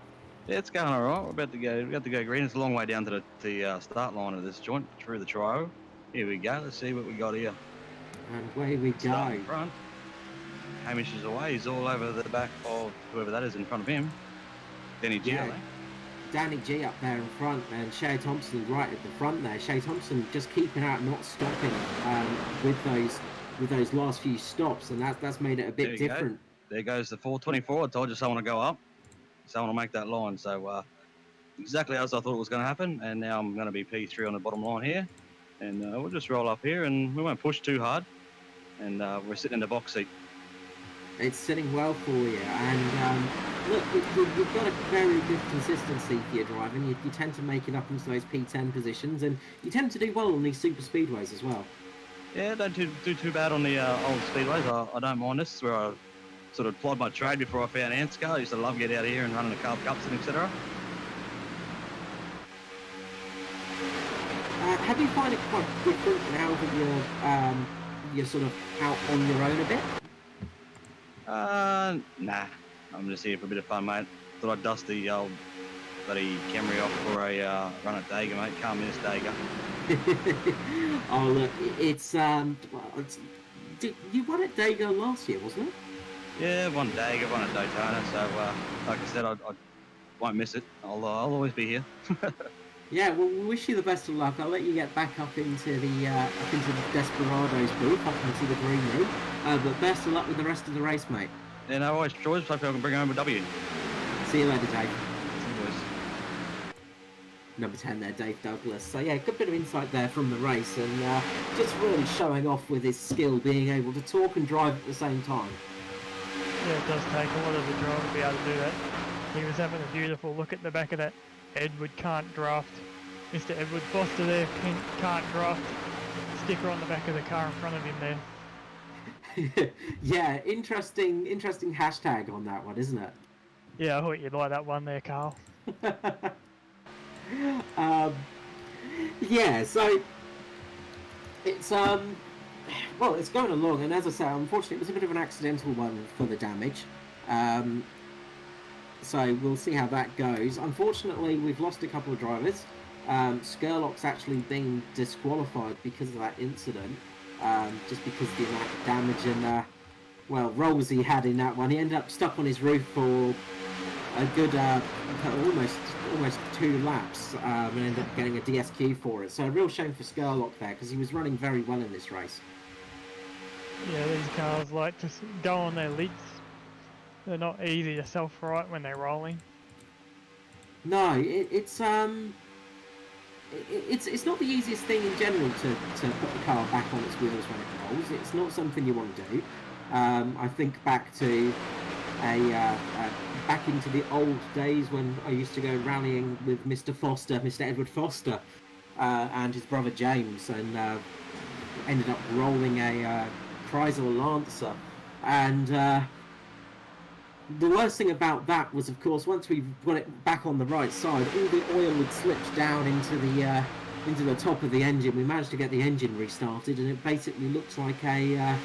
Speaker 6: Yeah, it's going all right. We're about to go green. It's a long way down to the start line of this joint through the trio. Here we go. Let's see what we got here.
Speaker 1: And away we
Speaker 6: Start
Speaker 1: go.
Speaker 6: in front. Hamish is away. He's all over the back of whoever that is in front of him. Danny G.
Speaker 1: Yeah. Danny G up there in front, and Shay Thompson right at the front there. Shay Thompson just keeping out, not stopping with those last few stops, and that's made it a bit different.
Speaker 6: There goes the 424. I told you someone to go up. Someone will make that line. So exactly as I thought it was going to happen, and now I'm going to be P3 on the bottom line here, and we'll just roll up here, and we won't push too hard, and we're sitting in the box seat.
Speaker 1: It's sitting well for you, and look, you've got a very good consistency for your driving. You tend to make it up into those P10 positions, and you tend to do well on these super speedways as well.
Speaker 6: Yeah, don't do too bad on the old speedways. I don't mind. This is where I sort of plied my trade before I found ANZCAR. I used to love getting out of here and running the Carb Cups and etc.
Speaker 1: Have you find it quite different now that you're sort of out on your own a bit?
Speaker 6: Nah. I'm just here for a bit of fun, mate. Thought I'd dust the old bloody Camry off for a run at Dega, mate. Can't miss Dega.
Speaker 1: Oh look, you won at Dega last year, wasn't it?
Speaker 6: Yeah, won Dega, won at Daytona. So, like I said, I won't miss it. I'll always be here.
Speaker 1: Yeah, well, we wish you the best of luck. I'll let you get back up into the Desperados booth, up into the green room. But best of luck with the rest of the race, mate.
Speaker 6: Yeah, no worries, George. Hopefully I can bring home a W.
Speaker 1: See you later, Dave.
Speaker 6: See you, boys.
Speaker 1: Number 10 there, Dave Douglas. So yeah, good bit of insight there from the race, and just really showing off with his skill, being able to talk and drive at the same time.
Speaker 2: Yeah, it does take a lot of the drive to be able to do that. He was having a beautiful look at the back of that Edward can't draft. Mr. Edward Foster there, can't draft. Sticker on the back of the car in front of him there.
Speaker 1: Yeah, interesting hashtag on that one, isn't it?
Speaker 2: Yeah, I thought you'd like that one there, Carl.
Speaker 1: Yeah, so it's well, it's going along, and as I say, unfortunately, it was a bit of an accidental one for the damage. So we'll see how that goes. Unfortunately, we've lost a couple of drivers. Skurlock's actually been disqualified because of that incident, just because of the amount of damage and rolls he had in that one. He ended up stuck on his roof for a good almost 2 laps, and ended up getting a DSQ for it. So a real shame for Skurlock there, because he was running very well in this race.
Speaker 2: Yeah, these cars like to go on their lids. They're not easy to self-right when they're rolling.
Speaker 1: No, it's not the easiest thing in general to put the car back on its wheels when it rolls. It's not something you want to do. I think back to back into the old days when I used to go rallying with Mr. Edward Foster, and his brother James, and ended up rolling a Chrysler Lancer, and the worst thing about that was, of course, once we got it back on the right side, all the oil would slip down into the top of the engine. We managed to get the engine restarted, and it basically looks like a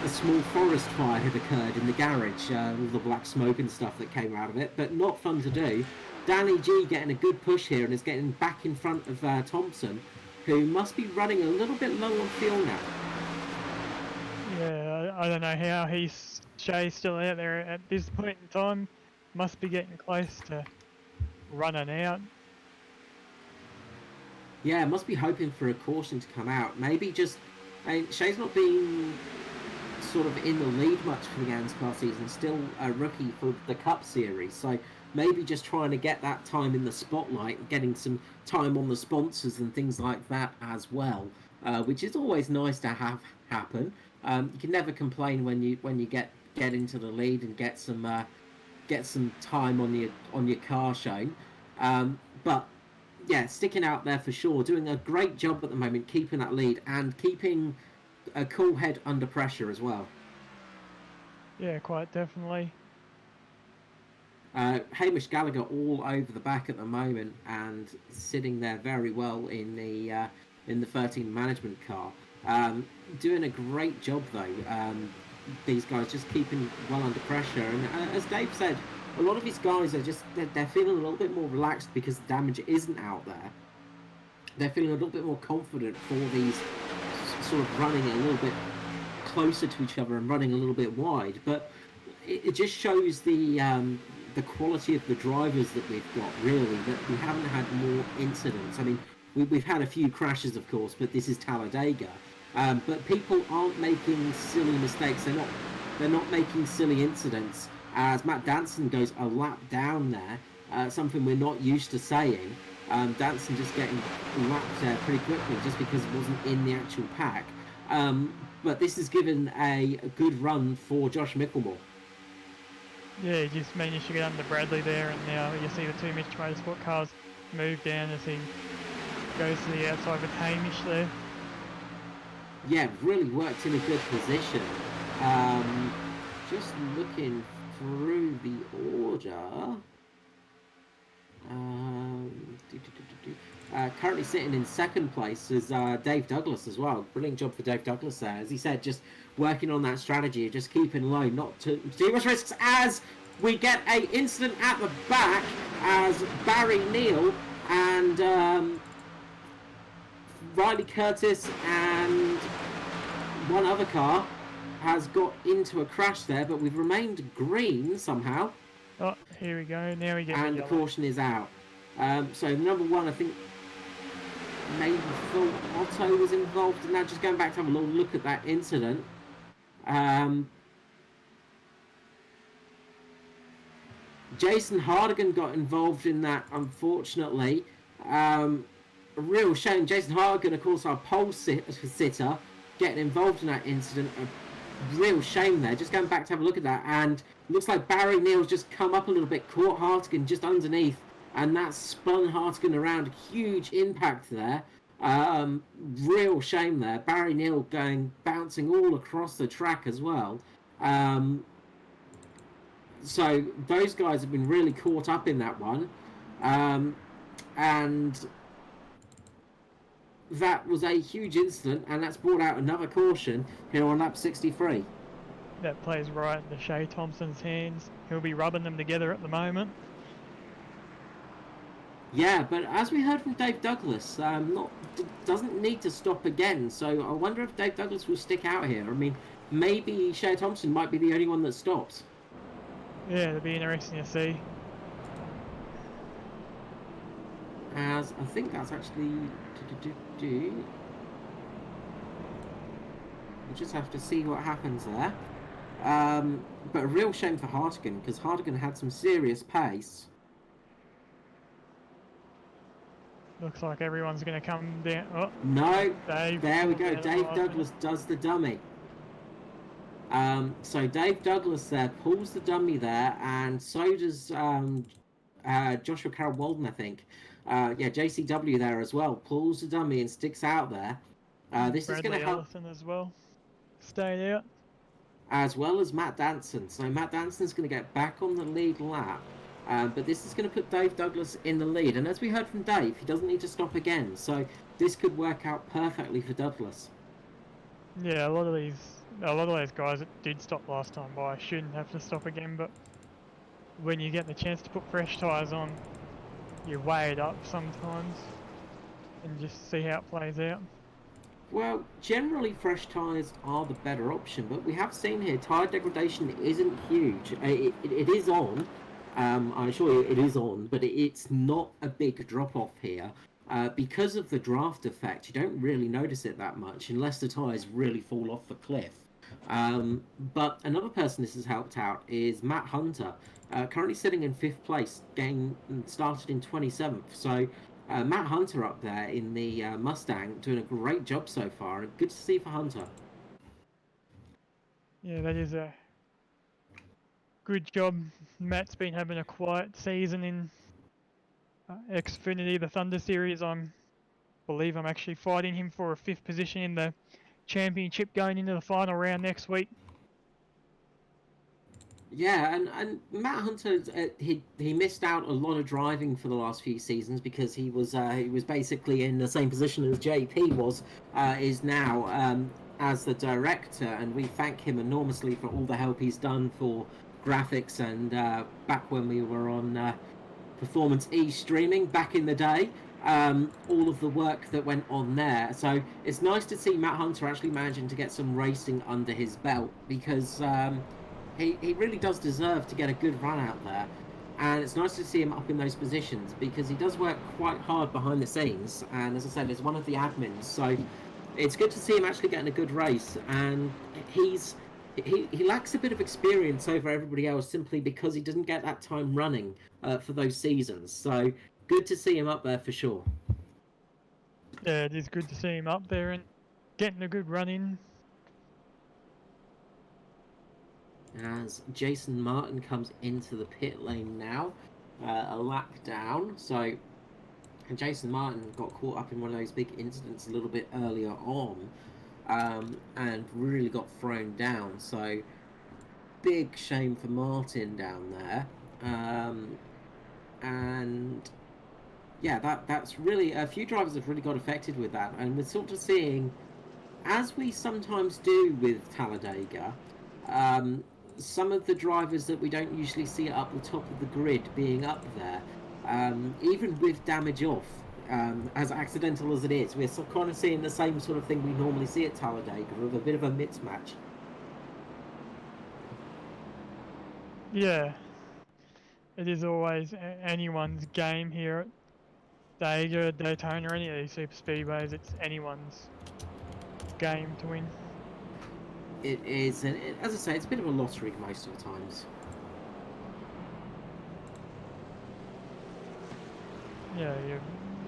Speaker 1: small forest fire had occurred in the garage. All the black smoke and stuff that came out of it, but not fun to do. Danny G getting a good push here and is getting back in front of Thompson, who must be running a little bit low on fuel now.
Speaker 2: Yeah, I don't know how Shay's still out there at this point in time. Must be getting close to running out.
Speaker 1: Yeah, must be hoping for a caution to come out. Maybe just... Shay's not been sort of in the lead much for the ANZCAR season, still a rookie for the Cup Series, so maybe just trying to get that time in the spotlight, getting some time on the sponsors and things like that as well, which is always nice to have happen. You can never complain when you get into the lead and get some time on your car shown, but yeah, sticking out there for sure, doing a great job at the moment, keeping that lead and keeping a cool head under pressure as well.
Speaker 2: Yeah, quite definitely.
Speaker 1: Hamish Gallagher all over the back at the moment and sitting there very well in the 13 management car. Doing a great job though. These guys just keeping well under pressure, and as Dave said, a lot of these guys are just they're feeling a little bit more relaxed because the damage isn't out there. They're feeling a little bit more confident for these sort of running a little bit closer to each other and running a little bit wide, but it just shows the quality of the drivers that we've got, really, that we haven't had more incidents. I mean, we've had a few crashes, of course, but this is Talladega. But people aren't making silly mistakes. They're not making silly incidents. As Matt Danson goes a lap down there, something we're not used to saying. Danson just getting lapped there pretty quickly just because it wasn't in the actual pack. But this has given a good run for Josh Mickelmore.
Speaker 2: Yeah, he just managed to get under Bradley there, and now you see the two Mitch Motorsport cars move down as he goes to the outside with Hamish there.
Speaker 1: Yeah, really worked in a good position. Just looking through the order. Currently sitting in second place is Dave Douglas as well. Brilliant job for Dave Douglas there. As he said, just working on that strategy, just keeping low, not too much risks, as we get a incident at the back as Barry Neal and Riley Curtis and one other car has got into a crash there, but we've remained green somehow.
Speaker 2: Oh, here we go. Now we get
Speaker 1: and the caution is out. So number one, I think maybe Phil Otto was involved in that. Just going back to have a little look at that incident. Jason Hardigan got involved in that, unfortunately. A real shame. Jason Hardigan, of course, our pole sitter, getting involved in that incident. A real shame there. Just going back to have a look at that, and looks like Barry Neal's just come up a little bit, caught Hartigan just underneath, and that spun Hartigan around. Huge impact there. Real shame there. Barry Neal bouncing all across the track as well. So those guys have been really caught up in that one. And that was a huge incident, and that's brought out another caution here on lap 63.
Speaker 2: That plays right into Shay Thompson's hands. He'll be rubbing them together at the moment.
Speaker 1: Yeah, but as we heard from Dave Douglas, doesn't need to stop again. So I wonder if Dave Douglas will stick out here. I mean, maybe Shay Thompson might be the only one that stops.
Speaker 2: Yeah, it'll be interesting to see.
Speaker 1: As I think that's actually... We'll just have to see what happens there. But a real shame for Hartigan, because Hartigan had some serious pace.
Speaker 2: Looks like everyone's going to come down. Oh,
Speaker 1: No,
Speaker 2: Dave,
Speaker 1: there we go. Dave Douglas does the dummy. So Dave Douglas there pulls the dummy there, and so does Joshua Carroll Walden, I think. Yeah, JCW there as well. Pulls the dummy and sticks out there. This is going to help.
Speaker 2: Ellison as well. Stayed out.
Speaker 1: As well as Matt Danson. So Matt Danson's going to get back on the lead lap. But this is going to put Dave Douglas in the lead. And as we heard from Dave, he doesn't need to stop again. So this could work out perfectly for Douglas.
Speaker 2: Yeah, a lot of those guys that did stop last time by shouldn't have to stop again. But when you get the chance to put fresh tyres on, you weigh it up sometimes and just see how it plays out.
Speaker 1: Well, generally fresh tyres are the better option, but we have seen here tyre degradation isn't huge. It is on. I assure you it is on, but it's not a big drop-off here. Because of the draft effect, you don't really notice it that much unless the tyres really fall off the cliff. But another person this has helped out is Matt Hunter, currently sitting in 5th place, started in 27th. So Matt Hunter up there in the Mustang doing a great job so far, and good to see for Hunter.
Speaker 2: Yeah, that is a good job. Matt's been having a quiet season in Xfinity, the Thunder Series. Believe I'm actually fighting him for a 5th position in the championship going into the final round next week.
Speaker 1: Yeah, and Matt Hunter, he missed out a lot of driving for the last few seasons because he was basically in the same position as JP is now as the director, and we thank him enormously for all the help he's done for graphics and back when we were on Performance E streaming back in the day. All of the work that went on there. So it's nice to see Matt Hunter actually managing to get some racing under his belt because he really does deserve to get a good run out there. And it's nice to see him up in those positions because he does work quite hard behind the scenes. And as I said, he's one of the admins. So it's good to see him actually getting a good race. And he lacks a bit of experience over everybody else simply because he doesn't get that time running for those seasons. So good to see him up there for sure.
Speaker 2: Yeah, it is good to see him up there and getting a good run in.
Speaker 1: As Jason Martin comes into the pit lane now, a lap down. So Jason Martin got caught up in one of those big incidents a little bit earlier on and really got thrown down. So big shame for Martin down there. And yeah, that's really, a few drivers have really got affected with that. And we're sort of seeing, as we sometimes do with Talladega, some of the drivers that we don't usually see up the top of the grid being up there, even with damage off, as accidental as it is, we're kind of seeing the same sort of thing we normally see at Talladega, with a bit of a mismatch.
Speaker 2: Yeah, it is always anyone's game here at Dega, Daytona, any of these super speedways. It's anyone's game to win.
Speaker 1: It is, and as I say, it's a bit of a lottery most of the times.
Speaker 2: Yeah,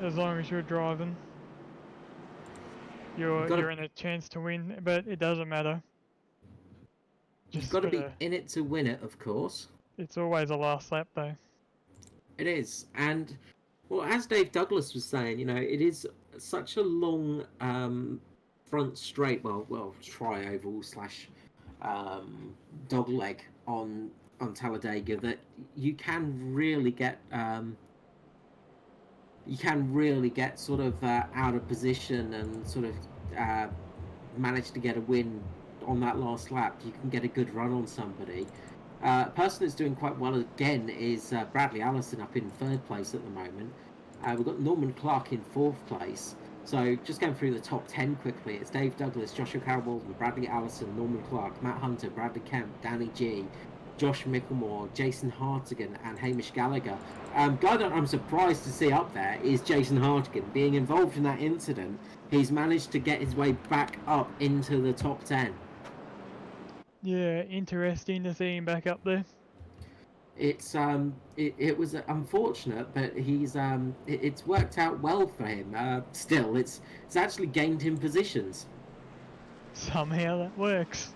Speaker 2: as long as you're driving, you're in a chance to win, but it doesn't matter.
Speaker 1: You've got to be in it to win it, of course.
Speaker 2: It's always a last lap, though.
Speaker 1: It is, and well, as Dave Douglas was saying, it is such a long front straight, well, tri-oval / dog leg on Talladega that you can really get sort of out of position and sort of manage to get a win on that last lap. You can get a good run on somebody. A person that's doing quite well again is Bradley Allison up in 3rd place at the moment. We've got Norman Clark in 4th place. So just going through the top 10 quickly, it's Dave Douglas, Joshua Carroll-Walton, Bradley Allison, Norman Clark, Matt Hunter, Bradley Kemp, Danny G, Josh Micklemore, Jason Hartigan, and Hamish Gallagher. Guy that I'm surprised to see up there is Jason Hartigan. Being involved in that incident, he's managed to get his way back up into the top 10.
Speaker 2: Yeah, interesting to see him back up there.
Speaker 1: It's it was unfortunate, but it's worked out well for him. Still, it's actually gained him positions.
Speaker 2: Somehow that works.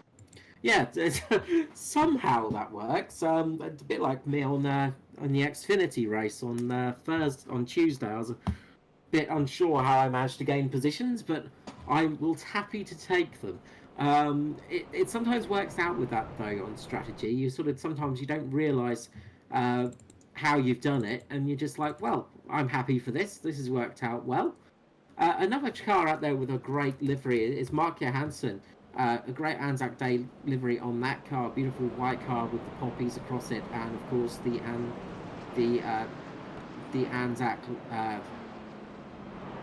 Speaker 1: Yeah, somehow that works. A bit like me on the Xfinity race on Tuesday. I was a bit unsure how I managed to gain positions, but I was happy to take them. It sometimes works out with that though on strategy. You sometimes you don't realise how you've done it, and you're just like, well, I'm happy for this. This has worked out well. Another car out there with a great livery is Mark Johansson. A great Anzac Day livery on that car, beautiful white car with the poppies across it, and of course the the ANZAC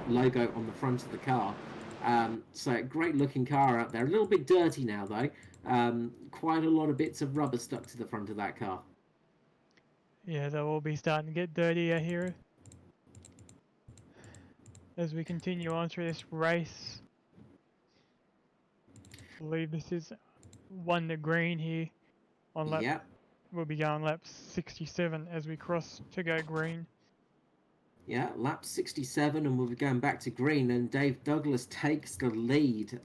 Speaker 1: logo on the front of the car. So great looking car out there. A little bit dirty now though. Quite a lot of bits of rubber stuck to the front of that car.
Speaker 2: Yeah, they'll all be starting to get dirty out here as we continue on through this race. I believe this is 1 to green here on lap.
Speaker 1: Yep.
Speaker 2: We'll be going lap 67 as we cross to go green.
Speaker 1: Yeah, lap 67, and we'll be going back to green, and Dave Douglas takes the lead.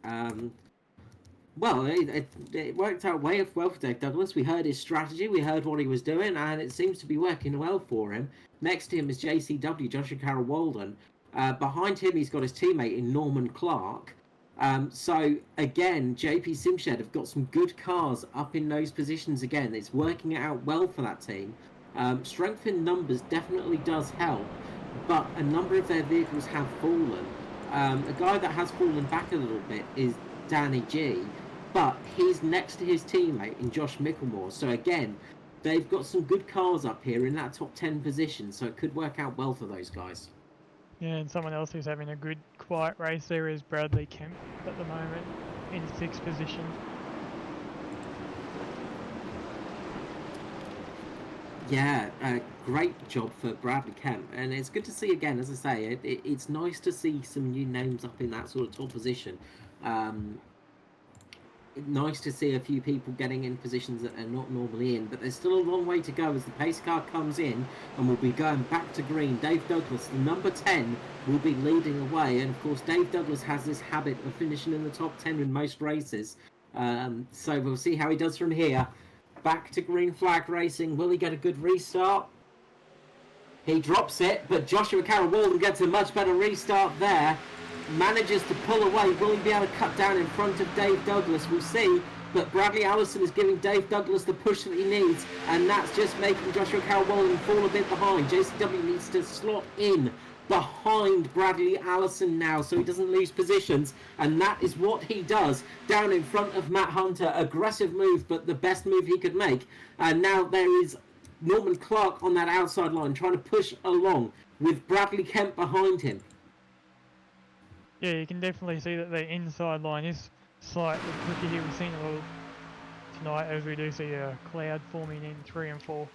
Speaker 1: Well, it worked out well for Dave Douglas. We heard his strategy, we heard what he was doing, and it seems to be working well for him. Next to him is JCW, Joshua Carroll Walden. Behind him, he's got his teammate in Norman Clark. So, again, JP Simshed have got some good cars up in those positions again. It's working out well for that team. Strength in numbers definitely does help, but a number of their vehicles have fallen. A guy that has fallen back a little bit is Danny G, but he's next to his teammate in Josh Micklemore. So again, they've got some good cars up here in that top 10 position, so it could work out well for those guys.
Speaker 2: Yeah, and someone else who's having a good, quiet race there is Bradley Kemp at the moment in 6th position.
Speaker 1: Yeah, great job for Bradley Kemp, and it's good to see again, as I say, it's nice to see some new names up in that sort of top position. Nice to see a few people getting in positions that are not normally in, but there's still a long way to go as the pace car comes in, and we'll be going back to green. Dave Douglas, the number 10, will be leading away, and of course Dave Douglas has this habit of finishing in the top 10 in most races, so we'll see how he does from here. Back to green flag racing. Will he get a good restart? He drops it, but Joshua Carroll Walden gets a much better restart there. Manages to pull away. Will he be able to cut down in front of Dave Douglas? We'll see. But Bradley Allison is giving Dave Douglas the push that he needs, and that's just making Joshua Carroll Walden fall a bit behind. JCW needs to slot in behind Bradley Allison now so he doesn't lose positions, and that is what he does down in front of Matt Hunter. Aggressive move, but the best move he could make. And now there is Norman Clark on that outside line trying to push along with Bradley Kemp behind him.
Speaker 2: Yeah, you can definitely see that the inside line is slightly quicker here. We've seen a little tonight as we do see a cloud forming in 3 and 4.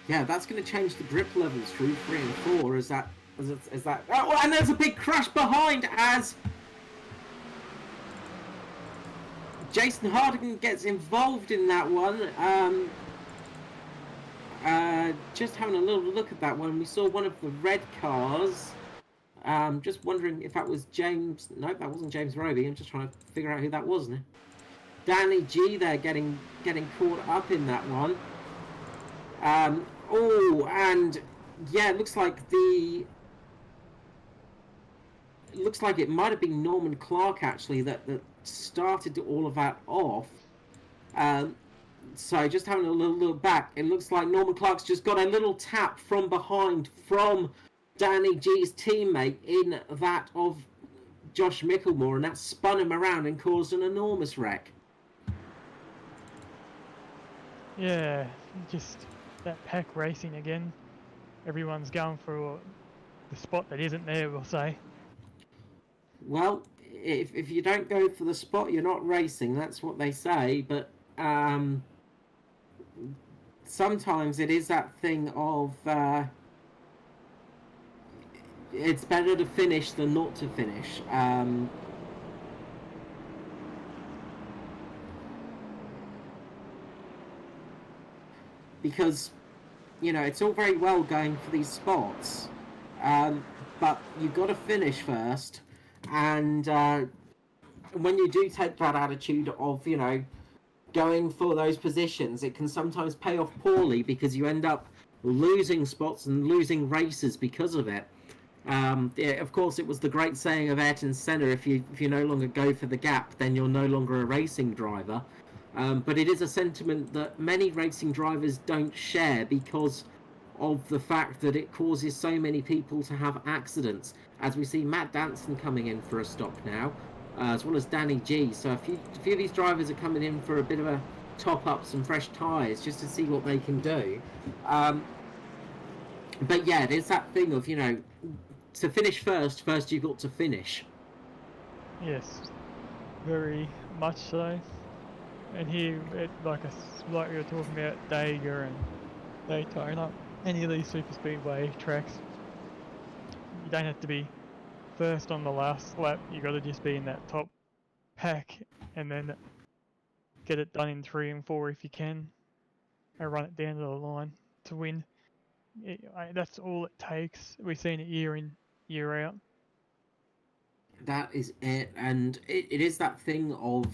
Speaker 1: Yeah, that's going to change the grip levels through 3 and 4 as that... Oh, and there's a big crash behind as Jason Hardigan gets involved in that one. Just having a little look at that one, we saw one of the red cars. Just wondering if that was James... No, that wasn't James Roby. I'm just trying to figure out who that was now. Danny G there getting caught up in that one. Oh, and yeah, it looks like it might have been Norman Clark actually that started all of that off. So just having a little look back, it looks like Norman Clark's just got a little tap from behind from Danny G's teammate in that of Josh Micklemore, and that spun him around and caused an enormous wreck.
Speaker 2: Yeah, just that pack racing again. Everyone's going for the spot that isn't there, we'll say.
Speaker 1: Well, if you don't go for the spot, you're not racing. That's what they say. But sometimes it is that thing of it's better to finish than not to finish. Because, you know, it's all very well going for these spots, but you've got to finish first. And when you do take that attitude of, you know, going for those positions, it can sometimes pay off poorly because you end up losing spots and losing races because of it. Yeah, of course, it was the great saying of Ayrton Senna, if you no longer go for the gap, then you're no longer a racing driver. But it is a sentiment that many racing drivers don't share because of the fact that it causes so many people to have accidents. As we see Matt Danson coming in for a stop now, as well as Danny G. So a few of these drivers are coming in for a bit of a top-up, some fresh tyres, just to see what they can do. But yeah, there's that thing of, to finish first you've got to finish.
Speaker 2: Yes, very much so. And here, like we were talking about Dega and Daytona, any of these super speedway tracks, you don't have to be first on the last lap. You got to just be in that top pack, and then get it done in 3 and 4 if you can, and run it down to the line to win. That's all it takes. We've seen it year in, year out.
Speaker 1: That is it, and it is that thing of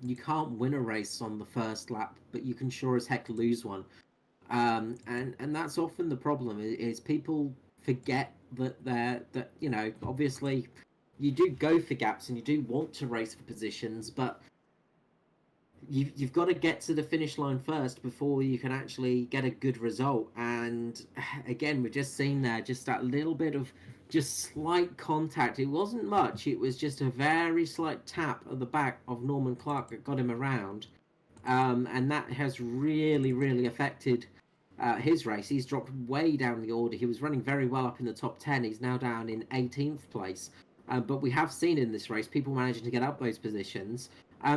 Speaker 1: you can't win a race on the first lap, but you can sure as heck lose one. And that's often the problem is people forget that obviously you do go for gaps and you do want to race for positions, but you've got to get to the finish line first before you can actually get a good result. And again, we've just seen there just that little bit of just slight contact. It wasn't much. It was just a very slight tap at the back of Norman Clark that got him around. And that has really, really affected his race. He's dropped way down the order. He was running very well up in the top 10. He's now down in 18th place. But we have seen in this race people managing to get up those positions.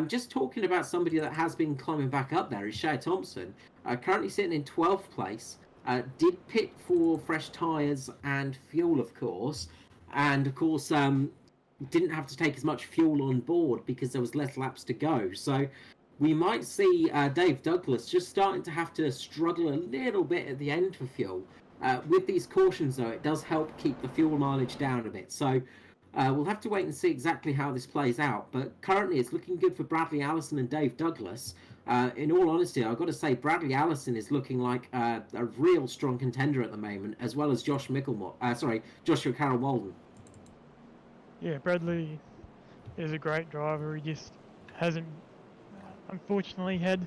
Speaker 1: Just talking about somebody that has been climbing back up there is Shea Thompson, currently sitting in 12th place. Did pit for fresh tyres and fuel, of course. And, of course, didn't have to take as much fuel on board because there was less laps to go. So we might see Dave Douglas just starting to have to struggle a little bit at the end for fuel. With these cautions, though, it does help keep the fuel mileage down a bit. So we'll have to wait and see exactly how this plays out. But currently, it's looking good for Bradley Allison and Dave Douglas. In all honesty, I've got to say Bradley Allison is looking like a real strong contender at the moment, as well as Joshua Carroll Walden.
Speaker 2: Yeah, Bradley is a great driver. He just hasn't, unfortunately, had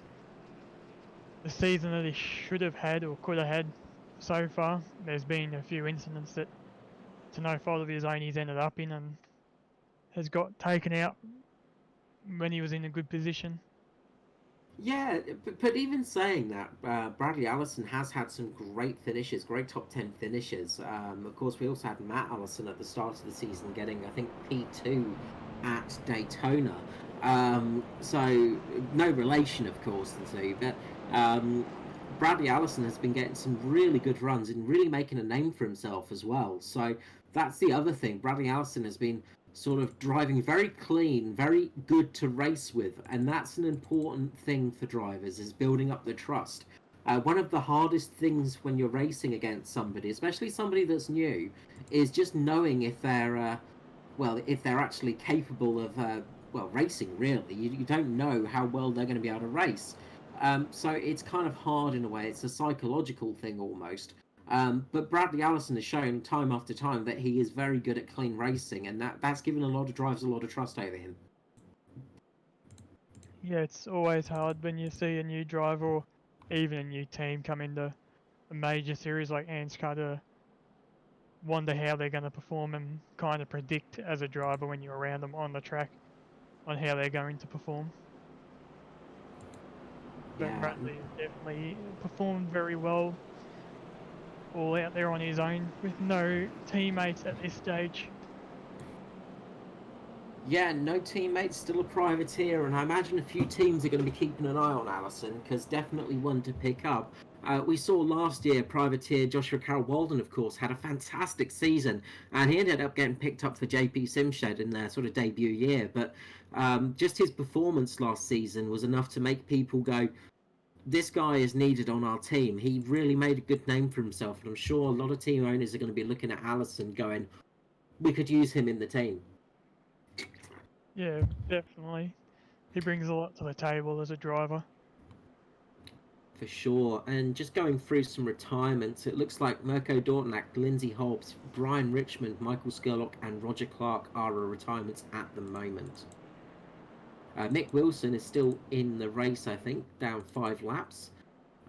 Speaker 2: the season that he should have had or could have had so far. There's been a few incidents that, to no fault of his own, he's ended up in and has got taken out when he was in a good position.
Speaker 1: Yeah, but even saying that, Bradley Allison has had some great finishes, great top 10 finishes. Of course, we also had Matt Allison at the start of the season getting, I think, P2 at Daytona. So, no relation, of course, the two. But Bradley Allison has been getting some really good runs and really making a name for himself as well. So, that's the other thing. Bradley Allison has been sort of driving very clean, very good to race with, and that's an important thing for drivers, is building up the trust. One of the hardest things when you're racing against somebody, especially somebody that's new, is just knowing if they're if they're actually capable of racing. Really, you don't know how well they're going to be able to race. So it's kind of hard in a way. It's a psychological thing almost. But Bradley Allison has shown time after time that he is very good at clean racing, and that's given a lot of drivers a lot of trust over him.
Speaker 2: Yeah, it's always hard when you see a new driver or even a new team come into a major series like ANZCAR to wonder how they're going to perform and kind of predict as a driver when you're around them on the track on how they're going to perform. But
Speaker 1: Yeah.
Speaker 2: Bradley has definitely performed very well, all out there on his own with no teammates at this stage.
Speaker 1: Yeah, no teammates, still a privateer, and I imagine a few teams are going to be keeping an eye on Allison, because definitely one to pick up. We saw last year privateer Joshua Carroll Walden, of course, had a fantastic season, and he ended up getting picked up for JP Simshed in their sort of debut year. But just his performance last season was enough to make people go, this guy is needed on our team. He really made a good name for himself, and I'm sure a lot of team owners are going to be looking at Allison going, we could use him in the team.
Speaker 2: Yeah, definitely. He brings a lot to the table as a driver.
Speaker 1: For sure. And just going through some retirements, it looks like Mirko Dortnack, Lindsay Hobbs, Brian Richmond, Michael Skurlock, and Roger Clark are retirements at the moment. Mick Wilson is still in the race, I think, down 5 laps.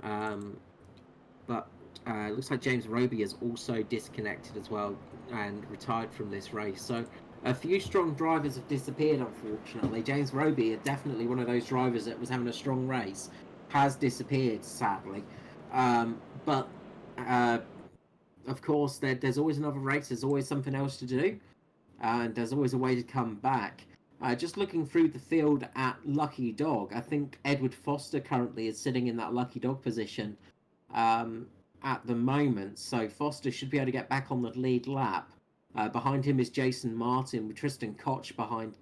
Speaker 1: But it looks like James Roby is also disconnected as well and retired from this race. So a few strong drivers have disappeared, unfortunately. James Roby, definitely one of those drivers that was having a strong race, has disappeared, sadly. But of course, there's always another race. There's always something else to do, and there's always a way to come back. Just looking through the field at Lucky Dog, I think Edward Foster currently is sitting in that Lucky Dog position um, at the moment. So Foster should be able to get back on the lead lap. Behind him is Jason Martin with Tristan Koch behind,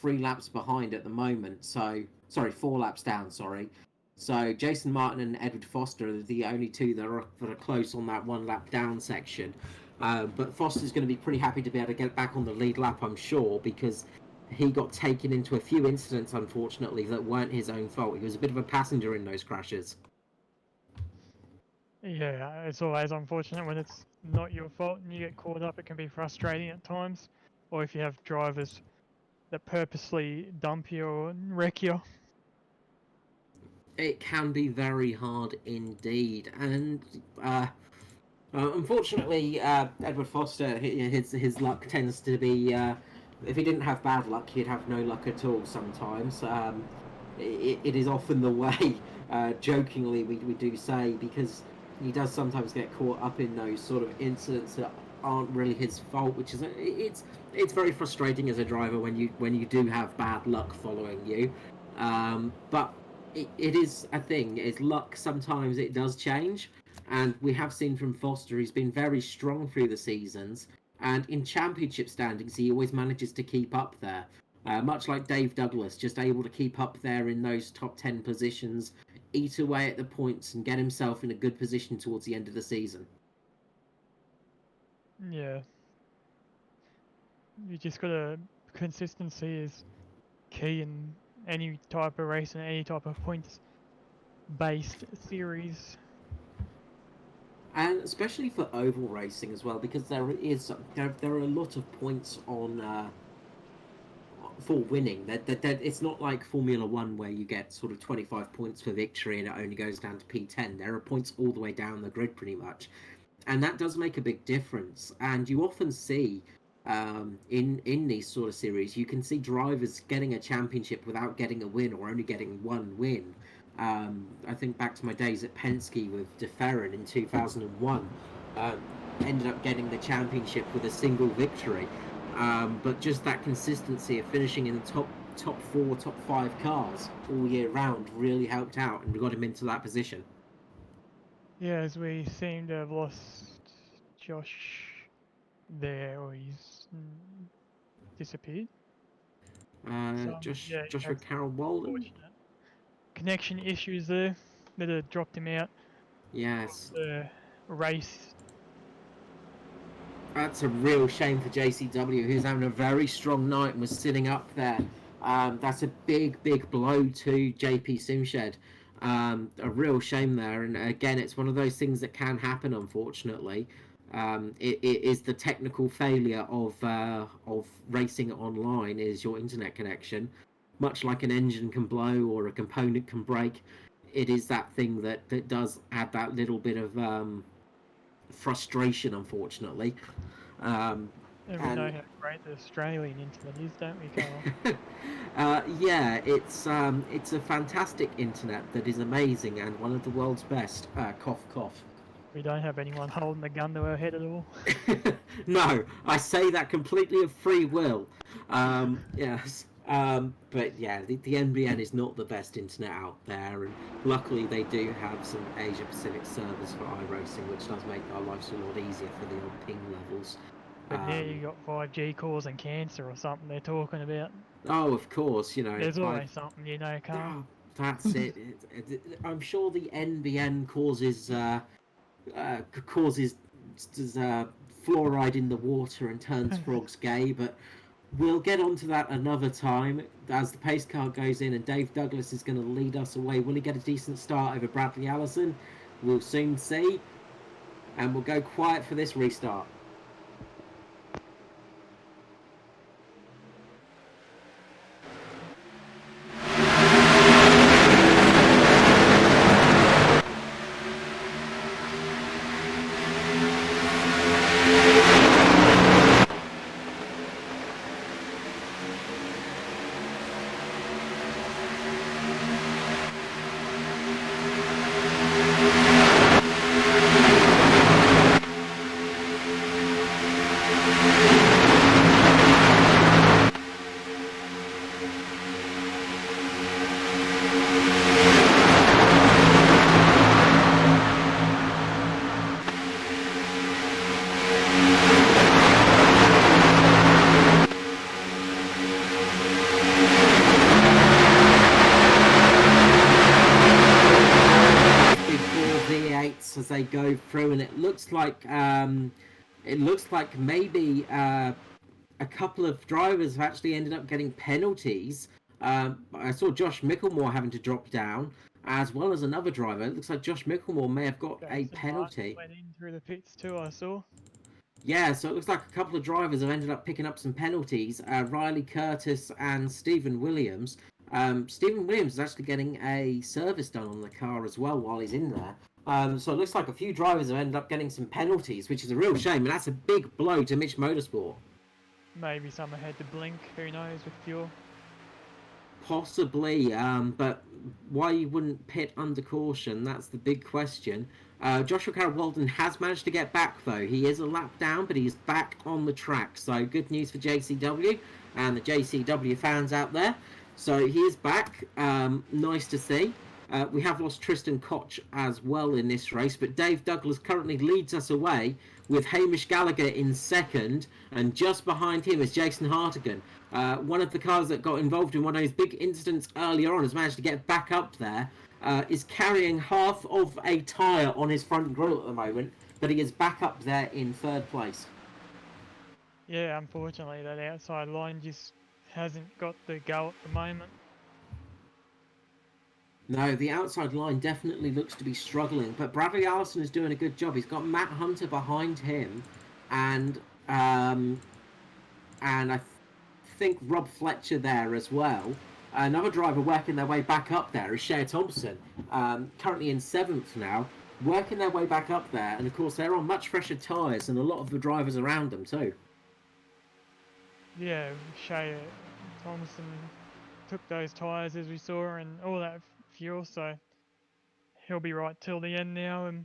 Speaker 1: 3 laps behind at the moment. So, sorry, 4 laps down, sorry. So Jason Martin and Edward Foster are the only two that are close on that 1 lap down section. But Foster's going to be pretty happy to be able to get back on the lead lap, I'm sure, because he got taken into a few incidents, unfortunately, that weren't his own fault. He was a bit of a passenger in those crashes.
Speaker 2: Yeah, it's always unfortunate when it's not your fault and you get caught up. It can be frustrating at times, or if you have drivers that purposely dump you or wreck you.
Speaker 1: It can be very hard indeed, and unfortunately, Edward Foster, his luck tends to be, if he didn't have bad luck, he'd have no luck at all sometimes. It is often the way, jokingly, we do say, because he does sometimes get caught up in those sort of incidents that aren't really his fault, which is, it's very frustrating as a driver when you do have bad luck following you. But it is a thing, is luck, sometimes it does change. And we have seen from Foster, he's been very strong through the seasons. And in championship standings, he always manages to keep up there. Much like Dave Douglas, just able to keep up there in those top 10 positions, eat away at the points, and get himself in a good position towards the end of the season.
Speaker 2: Yeah. You just gotta, consistency is key in any type of race and any type of points-based series.
Speaker 1: And especially for oval racing as well, because there are a lot of points on for winning. That it's not like Formula One where you get sort of 25 points for victory and it only goes down to P10. There are points all the way down the grid pretty much, and that does make a big difference. And you often see in these sort of series, you can see drivers getting a championship without getting a win or only getting one win. I think back to my days at Penske with De Ferran in 2001. Ended up getting the championship with a single victory. But just that consistency of finishing in the top 4, top 5 cars all year round really helped out and got him into that position.
Speaker 2: Yeah, as we seem to have lost Josh there, or he's disappeared.
Speaker 1: Joshua Carroll Walden.
Speaker 2: Connection issues there that have dropped him out.
Speaker 1: Yes.
Speaker 2: The race.
Speaker 1: That's a real shame for JCW, who's having a very strong night and was sitting up there. That's a big blow to JP Simshed. A real shame there. And again, it's one of those things that can happen, unfortunately. It is the technical failure of racing online is your internet connection. Much like an engine can blow or a component can break, it is that thing that does add that little bit of frustration, unfortunately.
Speaker 2: And we know how great the Australian internet is, don't we, Carl?
Speaker 1: Yeah, it's a fantastic internet that is amazing and one of the world's best. Cough, cough.
Speaker 2: We don't have anyone holding the gun to our head at all.
Speaker 1: No, I say that completely of free will. Yes. But yeah, the NBN is not the best internet out there, and luckily they do have some Asia Pacific servers for iRacing, which does make our lives a lot easier for the old ping levels.
Speaker 2: But now you got 5G causing cancer or something they're talking about.
Speaker 1: Oh, of course,
Speaker 2: There's always something, Carl.
Speaker 1: Oh, that's it. I'm sure the NBN causes fluoride in the water and turns frogs gay, but we'll get onto that another time as the pace car goes in and Dave Douglas is going to lead us away. Will he get a decent start over Bradley Allison? We'll soon see. And we'll go quiet for this restart. they go through, and it looks like maybe a couple of drivers have actually ended up getting penalties. I saw Josh Micklemore having to drop down, as well as another driver. It looks like Josh Micklemore may have got a
Speaker 2: Jason
Speaker 1: penalty.
Speaker 2: Martin went in through the pits too, I saw.
Speaker 1: Yeah, so it looks like a couple of drivers have ended up picking up some penalties. Riley Curtis and Stephen Williams. Stephen Williams is actually getting a service done on the car as well while he's in there. So it looks like a few drivers have ended up getting some penalties, which is a real shame, and that's a big blow to Mitch Motorsport.
Speaker 2: Maybe someone had to blink, who knows, with fuel.
Speaker 1: Possibly, but why you wouldn't pit under caution, that's the big question. Joshua Carroll-Walden has managed to get back, though. He is a lap down, but he's back on the track. So good news for JCW and the JCW fans out there. So he is back. Nice to see. We have lost Tristan Koch as well in this race, but Dave Douglas currently leads us away with Hamish Gallagher in second, and just behind him is Jason Hartigan. One of the cars that got involved in one of those big incidents earlier on has managed to get back up there, is carrying half of a tyre on his front grille at the moment, but he is back up there in third place.
Speaker 2: Yeah, unfortunately that outside line just hasn't got the go at the moment.
Speaker 1: No, the outside line definitely looks to be struggling, but Bradley Allison is doing a good job. He's got Matt Hunter behind him, and I think Rob Fletcher there as well. Another driver working their way back up there is Shea Thompson, currently in 7th now, working their way back up there, and of course they're on much fresher tyres than a lot of the drivers around them too.
Speaker 2: Yeah, Shea Thompson took those tyres as we saw and all that fuel, so he'll be right till the end now and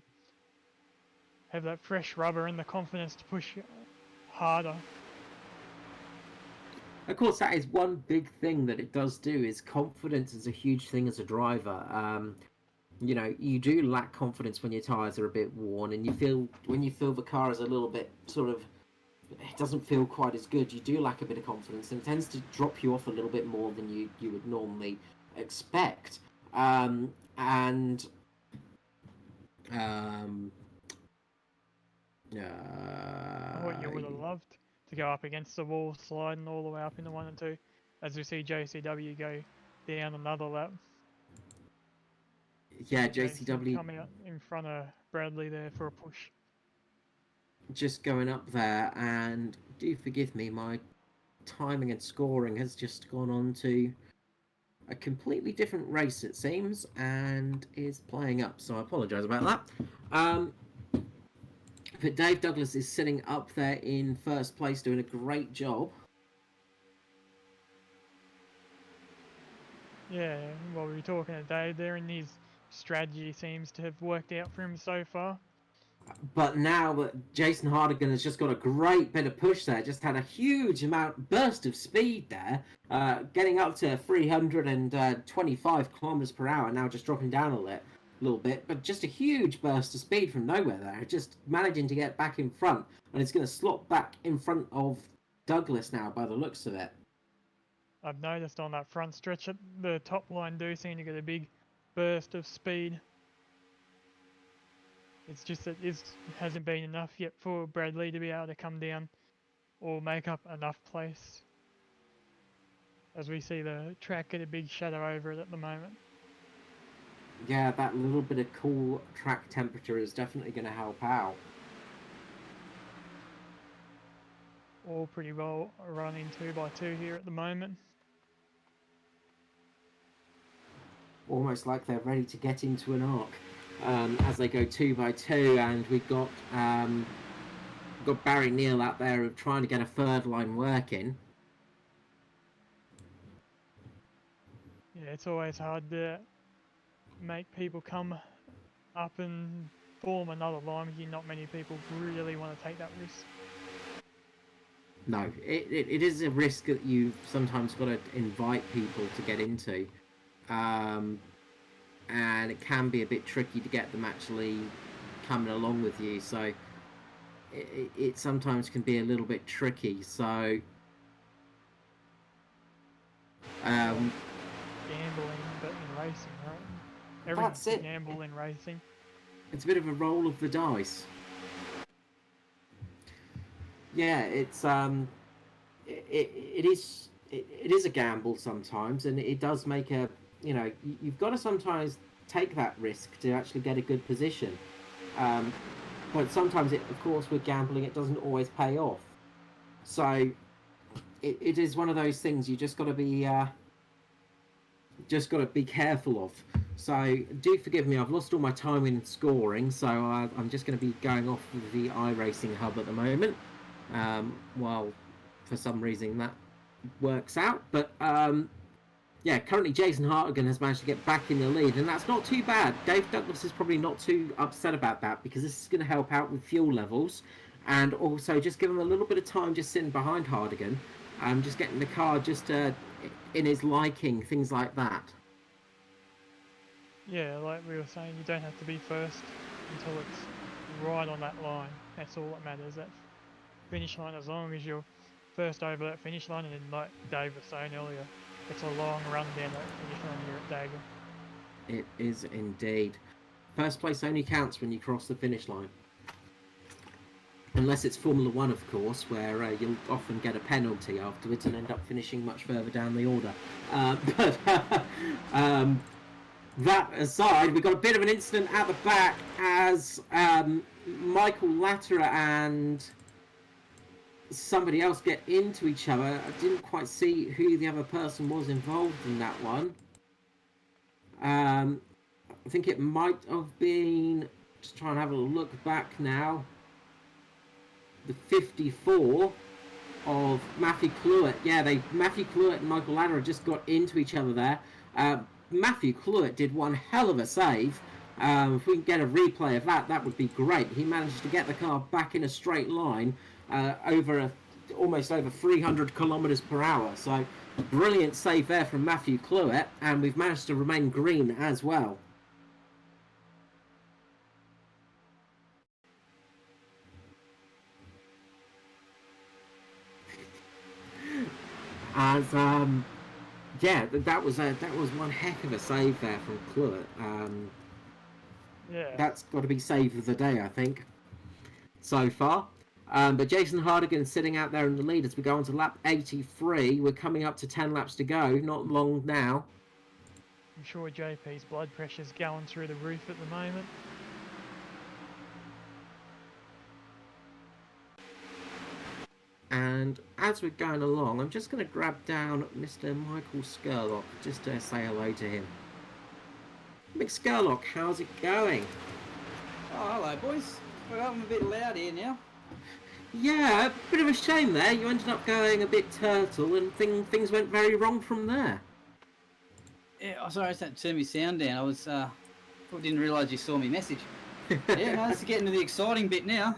Speaker 2: have that fresh rubber and the confidence to push harder.
Speaker 1: Of course, that is one big thing that it does do, is confidence is a huge thing as a driver. You know, you do lack confidence when your tyres are a bit worn, and when you feel the car is a little bit sort of, it doesn't feel quite as good, you do lack a bit of confidence, and it tends to drop you off a little bit more than you would normally expect. What
Speaker 2: you would have loved to go up against the wall, sliding all the way up into 1 and 2, as we see JCW go down another lap.
Speaker 1: Yeah, JCW
Speaker 2: coming up in front of Bradley there for a push.
Speaker 1: Just going up there, and do forgive me, my timing and scoring has just gone on to a completely different race, it seems, and is playing up, so I apologise about that. But Dave Douglas is sitting up there in first place, doing a great job.
Speaker 2: Yeah, well, we were talking to Dave there, and his strategy seems to have worked out for him so far.
Speaker 1: But now Jason Hardigan has just got a great bit of push there, just had a huge burst of speed there, getting up to 325 kilometers per hour, now just dropping down a little bit, but just a huge burst of speed from nowhere there, just managing to get back in front, and it's going to slot back in front of Douglas now by the looks of it.
Speaker 2: I've noticed on that front stretch that the top line do seem to get a big burst of speed. It's just that it hasn't been enough yet for Bradley to be able to come down or make up enough place. As we see the track get a big shadow over it at the moment.
Speaker 1: Yeah, that little bit of cool track temperature is definitely going to help out.
Speaker 2: All pretty well running 2x2 here at the moment.
Speaker 1: Almost like they're ready to get into an arc. As they go 2x2, and we've got Barry Neal out there trying to get a third line working.
Speaker 2: Yeah, it's always hard to make people come up and form another line with you. Not many people really want to take that risk.
Speaker 1: No, it is a risk that you've sometimes got to invite people to get into. And it can be a bit tricky to get them actually coming along with you, so it sometimes can be a little bit tricky. So
Speaker 2: Gambling, but in racing, right?
Speaker 1: That's
Speaker 2: Everything's
Speaker 1: it.
Speaker 2: gamble in racing.
Speaker 1: It's a bit of a roll of the dice. Yeah, it is a gamble sometimes, and it does make a, you've got to sometimes take that risk to actually get a good position. But sometimes of course, with gambling, it doesn't always pay off. So it is one of those things you just got to be careful of. So do forgive me, I've lost all my time in scoring, so I'm just going to be going off with the iRacing hub at the moment. While for some reason that works out, but yeah, currently Jason Hartigan has managed to get back in the lead, and that's not too bad. Dave Douglas is probably not too upset about that, because this is going to help out with fuel levels, and also just give him a little bit of time just sitting behind Hartigan, just getting the car just in his liking, things like that.
Speaker 2: Yeah, like we were saying, you don't have to be first until it's right on that line. That's all that matters. That finish line, as long as you're first over that finish line, and then like Dave was saying earlier, it's a long run down that finish line here at Dagger.
Speaker 1: It is indeed. First place only counts when you cross the finish line. Unless it's Formula One, of course, where you'll often get a penalty afterwards and end up finishing much further down the order. But that aside, we got a bit of an incident at the back as Michael Latterer and somebody else get into each other. I didn't quite see who the other person was involved in that one. I think it might have been, just trying to have a look back now, the 54 of Matthew Clewett. Yeah, Matthew Clewett and Michael Latterer just got into each other there. Matthew Clewett did one hell of a save. If we can get a replay of that, that would be great. He managed to get the car back in a straight line almost over 300 kilometers per hour. So brilliant save there from Matthew Clewett, and we've managed to remain green as well. As yeah, that was one heck of a save there from Clewett.
Speaker 2: Yeah.
Speaker 1: That's got to be save of the day, I think, so far. But Jason Hartigan sitting out there in the lead as we go on to lap 83. We're coming up to 10 laps to go. Not long now.
Speaker 2: I'm sure JP's blood pressure's going through the roof at the moment.
Speaker 1: And as we're going along, I'm just going to grab down Mr. Michael Skurlock just to say hello to him. Mick Skurlock, how's it going?
Speaker 7: Oh, hello, boys. Well, I'm a bit loud here now.
Speaker 1: Yeah, a bit of a shame there. You ended up going a bit turtle, and things went very wrong from there.
Speaker 7: Yeah, oh, sorry, I just had to turn my sound down. I didn't realise you saw me message. Yeah, no, it's getting to the exciting bit now.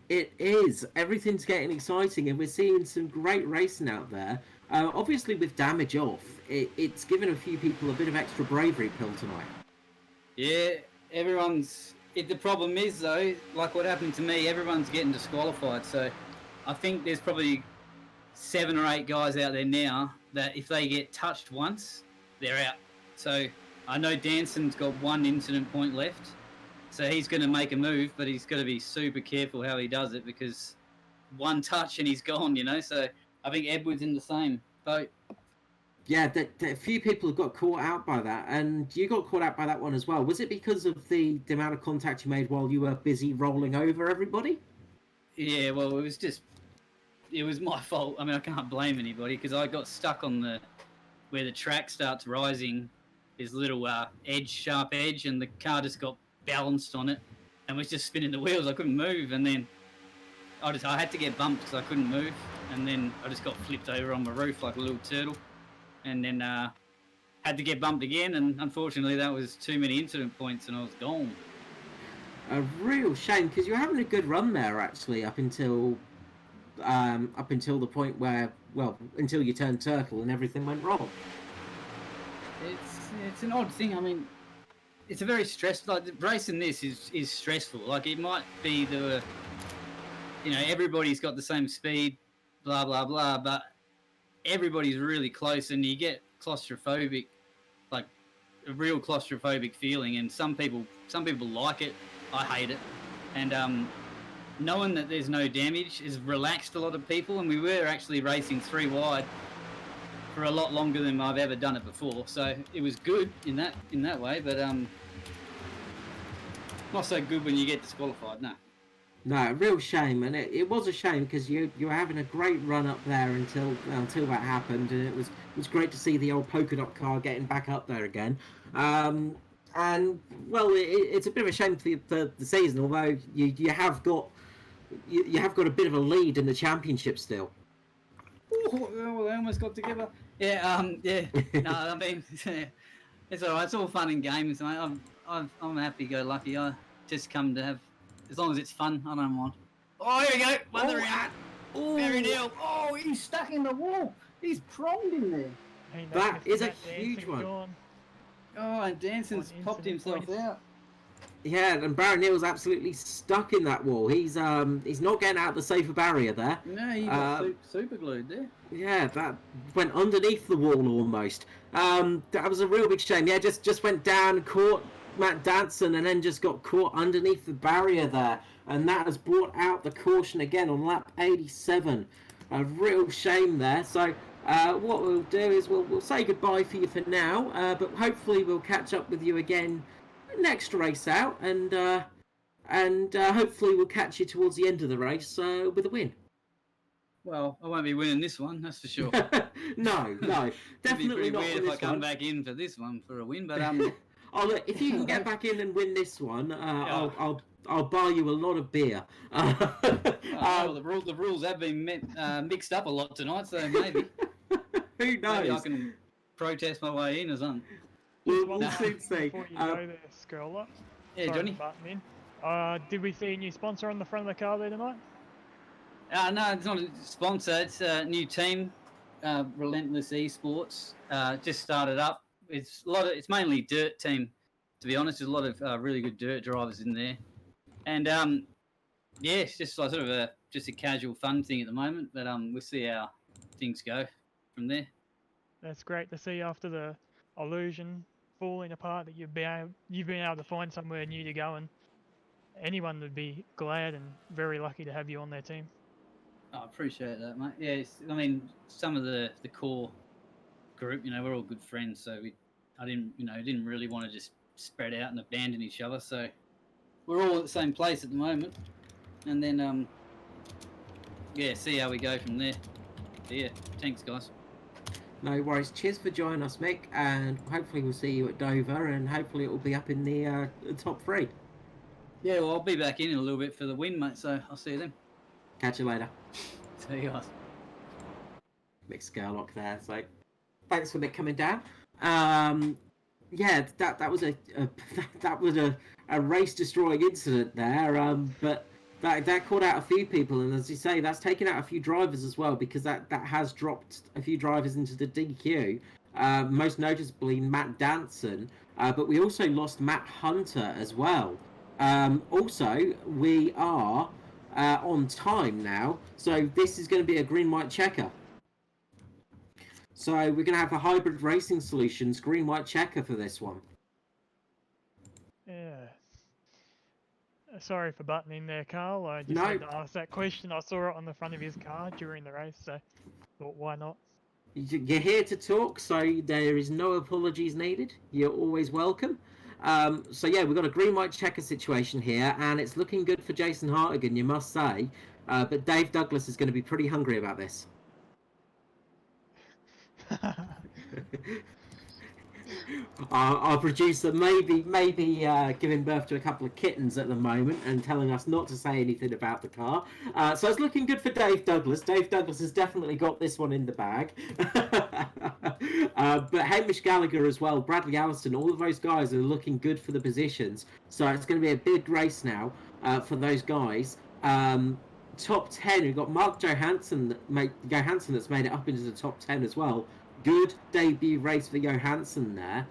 Speaker 1: It is. Everything's getting exciting, and we're seeing some great racing out there. Obviously, with damage off, it's given a few people a bit of extra bravery pill tonight.
Speaker 7: Yeah, the problem is, though, like what happened to me, everyone's getting disqualified. So I think there's probably 7 or 8 guys out there now that if they get touched once, they're out. So I know Danson's got 1 incident point left. So he's going to make a move, but he's got to be super careful how he does it, because 1 touch and he's gone, So I think Edward's in the same boat.
Speaker 1: Yeah, a few people have got caught out by that, and you got caught out by that one as well. Was it because of the amount of contact you made while you were busy rolling over everybody?
Speaker 7: Yeah, well, it was my fault. I mean, I can't blame anybody, because I got stuck on where the track starts rising, this little sharp edge, and the car just got balanced on it and was just spinning the wheels. I couldn't move, and then I had to get bumped because I couldn't move, and then I just got flipped over on my roof like a little turtle, and then had to get bumped again, and unfortunately that was too many incident points and I was gone.
Speaker 1: A real shame, because you were having a good run there actually up until the point where, well, until you turned turtle and everything went wrong.
Speaker 7: It's an odd thing. I mean, it's a very stressful. Like, racing this is stressful. Like, it might be everybody's got the same speed, blah blah blah, but everybody's really close, and you get claustrophobic, like a real claustrophobic feeling. And some people some people like it. I hate it. And knowing that there's no damage has relaxed a lot of people, and we were actually racing 3 wide for a lot longer than I've ever done it before. So it was good in that way, but not so good when you get disqualified. No.
Speaker 1: No, real shame, and it was a shame because you were having a great run up there until that happened, and it was great to see the old polka dot car getting back up there again. And well, it's a bit of a shame for the season, although you have got a bit of a lead in the championship still.
Speaker 7: Oh, they almost got together. Yeah, yeah. No, I mean, it's all right. It's all fun and games, mate. I'm happy-go-lucky. I just come to have, as long as it's fun, I don't mind. Oh, here we go. One the round. Very deal. Oh, he's stuck in the wall. He's pronged in there.
Speaker 2: Hey,
Speaker 1: That is a
Speaker 2: Matt
Speaker 1: huge
Speaker 2: Dancing
Speaker 1: one.
Speaker 2: gone.
Speaker 7: Oh, and Danson's
Speaker 2: One
Speaker 7: popped
Speaker 2: incident
Speaker 7: himself
Speaker 2: points.
Speaker 7: out.
Speaker 1: Yeah, and Baron Neal's absolutely stuck in that wall. He's not getting out the safer barrier there.
Speaker 7: No, he got super glued there.
Speaker 1: Yeah, that went underneath the wall almost. That was a real big shame. Yeah, just went down, caught Matt Danson, and then just got caught underneath the barrier there. And that has brought out the caution again on lap 87. A real shame there. So what we'll do is we'll say goodbye for you for now, but hopefully we'll catch up with you again next race out, and hopefully we'll catch you towards the end of the race with a win.
Speaker 7: Well, I won't be winning this one, that's for sure.
Speaker 1: No,
Speaker 7: It'd
Speaker 1: definitely
Speaker 7: be
Speaker 1: not.
Speaker 7: weird
Speaker 1: on
Speaker 7: if I
Speaker 1: this
Speaker 7: come
Speaker 1: one.
Speaker 7: back in for this one for a win, but
Speaker 1: Oh look, if you can get back in and win this one,
Speaker 7: Yeah.
Speaker 1: I'll buy you a lot of beer.
Speaker 7: well, the rules have been mixed up a lot tonight, so maybe
Speaker 1: Who knows?
Speaker 7: maybe I can protest my way in or something.
Speaker 1: We'll
Speaker 2: One
Speaker 1: soon see.
Speaker 2: Before you go there, Scurler.
Speaker 7: Yeah,
Speaker 2: Sorry
Speaker 7: Johnny.
Speaker 2: for butting in. Did we see a new sponsor on the front of the car there tonight?
Speaker 7: No, it's not a sponsor. It's a new team, Relentless Esports. Just started up. It's it's mainly dirt team, to be honest. There's a lot of really good dirt drivers in there, and yeah, it's just like sort of just a casual fun thing at the moment. But we'll see how things go from there.
Speaker 2: That's great to see after the illusion falling apart that you've been able to find somewhere new to go, and anyone would be glad and very lucky to have you on their team.
Speaker 7: I appreciate that, mate. Yeah, I mean, some of the core group, we're all good friends, so I didn't really want to just spread out and abandon each other. So we're all at the same place at the moment, and then yeah, see how we go from there. So, yeah, thanks, guys.
Speaker 1: No worries. Cheers for joining us, Mick, and hopefully we'll see you at Dover, and hopefully it will be up in the top 3.
Speaker 7: Yeah, well, I'll be back in a little bit for the win, mate. So I'll see you then.
Speaker 1: Catch you later.
Speaker 7: See you guys.
Speaker 1: Mick Scarlock there. So thanks for Mick coming down. Yeah, that was a race destroying incident there. But that caught out a few people, and as you say, that's taken out a few drivers as well, because that has dropped a few drivers into the DQ. Most noticeably Matt Danson, but we also lost Matt Hunter as well. Also, we are on time now, so this is going to be a green-white checker. So we're going to have a hybrid racing solutions green-white checker for this one.
Speaker 2: Yeah. Sorry for butting in there, Carl. I just
Speaker 1: No.
Speaker 2: had to ask that question. I saw it on the front of his car during the race, so thought, why not?
Speaker 1: You're here to talk, so there is no apologies needed. You're always welcome. So yeah, we've got a green-white checker situation here, and it's looking good for Jason Hartigan, you must say. But Dave Douglas is going to be pretty hungry about this. Our producer maybe giving birth to a couple of kittens at the moment and telling us not to say anything about the car. So it's looking good for Dave Douglas. Dave Douglas has definitely got this one in the bag. But Hamish Gallagher as well, Bradley Allison, all of those guys are looking good for the positions. So it's going to be a big race now for those guys. Top 10, we've got Mark Johansson that's made it up into the top 10 as well. Good debut race for Johansson there.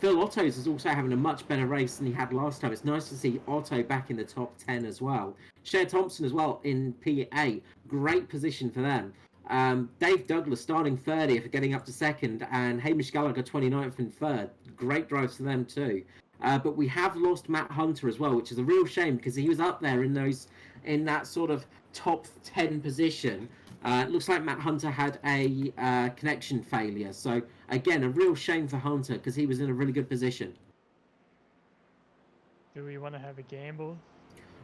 Speaker 1: Phil Otto's is also having a much better race than he had last time. It's nice to see Otto back in the top 10 as well. Cher Thompson as well in P8. Great position for them. Dave Douglas starting 30th, getting up to second, and Hamish Gallagher 29th and third. Great drives for them too. but we have lost Matt Hunter as well, which is a real shame because he was up there in that sort of top 10 position. It looks like Matt Hunter had a connection failure. So, again, a real shame for Hunter because he was in a really good position.
Speaker 2: Do we want to have a gamble?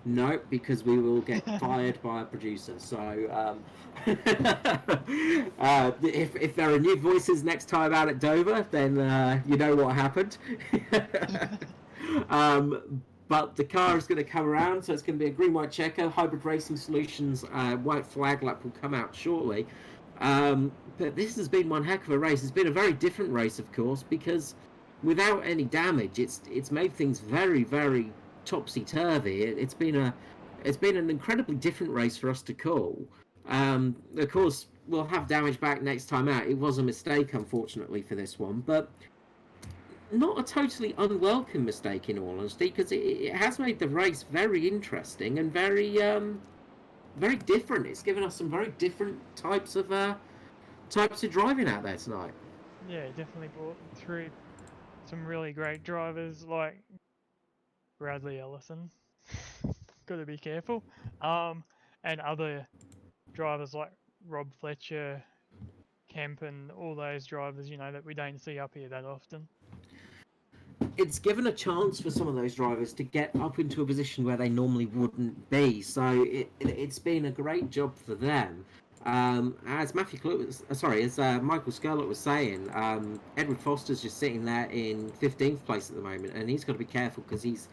Speaker 1: No, because we will get fired by a producer. So, if there are new voices next time out at Dover, then you know what happened. But the car is going to come around, so it's going to be a green, white checker. Hybrid Racing Solutions white flag lap will come out shortly. But this has been one heck of a race. It's been a very different race, of course, because without any damage, it's made things very, very topsy-turvy. It's been an incredibly different race for us to call. Of course, we'll have damage back next time out. It was a mistake, unfortunately, for this one, but not a totally unwelcome mistake, in all honesty, because it has made the race very interesting and very very different. It's given us some very different types of driving out there tonight.
Speaker 2: Yeah, it definitely brought through some really great drivers like Bradley Ellison. Got to be careful. And other drivers like Rob Fletcher, Kemp, and all those drivers, that we don't see up here that often.
Speaker 1: It's given a chance for some of those drivers to get up into a position where they normally wouldn't be. So it's been a great job for them. As Michael Scarlett was saying, Edward Foster's just sitting there in 15th place at the moment, and he's got to be careful because he's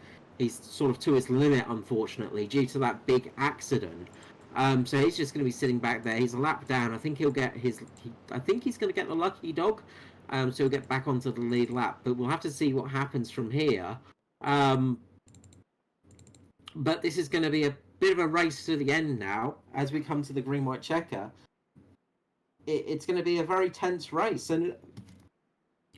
Speaker 1: sort of to his limit, unfortunately, due to that big accident. So he's just going to be sitting back there. He's a lap down. I think he'll get I think he's going to get the lucky dog. So he'll get back onto the lead lap, but we'll have to see what happens from here. But this is going to be a bit of a race to the end now, as we come to the green-white checker. It's going to be a very tense race, and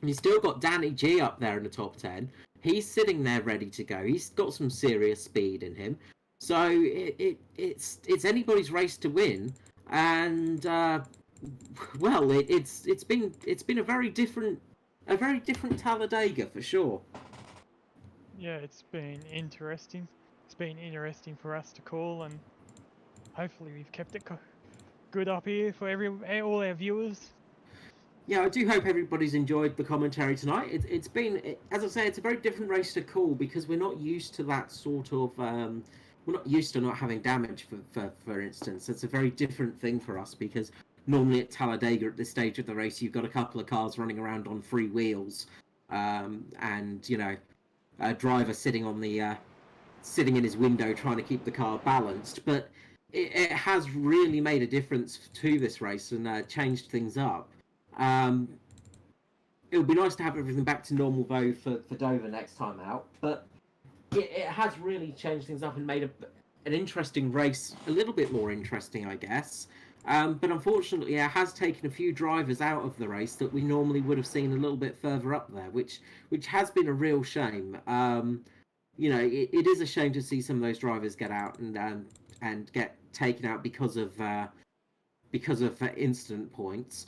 Speaker 1: you've still got Danny G up there in the top 10. He's sitting there ready to go. He's got some serious speed in him, so it's anybody's race to win, and. Well, it's been a very different Talladega for sure.
Speaker 2: Yeah, it's been interesting. It's been interesting for us to call, and hopefully we've kept it good up here for all our viewers.
Speaker 1: Yeah, I do hope everybody's enjoyed the commentary tonight. It's been, as I say, it's a very different race to call because we're not used to that sort of. We're not used to not having damage, for instance. It's a very different thing for us because. Normally at Talladega at this stage of the race, you've got a couple of cars running around on free wheels, and a driver sitting in his window trying to keep the car balanced. But it has really made a difference to this race and changed things up. It would be nice to have everything back to normal though for Dover next time out, but it has really changed things up and made an interesting race a little bit more interesting, I guess. But unfortunately, it has taken a few drivers out of the race that we normally would have seen a little bit further up there, which has been a real shame. It is a shame to see some of those drivers get out and get taken out because of incident points.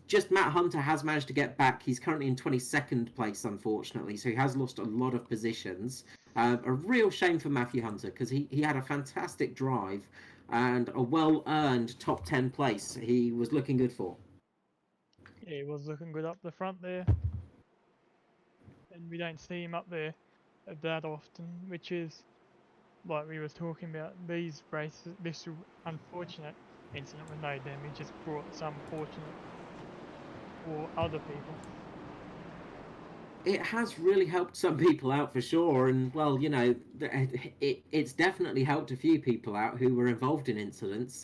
Speaker 1: Just Matt Hunter has managed to get back. He's currently in 22nd place, unfortunately, so he has lost a lot of positions. A real shame for Matthew Hunter because he had a fantastic drive. And a well-earned top 10 place he was looking good for.
Speaker 2: Yeah, he was looking good up the front there. And we don't see him up there that often, which is, like we was talking about, these races, this unfortunate incident with no damage just brought some fortunate for other people.
Speaker 1: It has really helped some people out for sure, and well, it's definitely helped a few people out who were involved in incidents.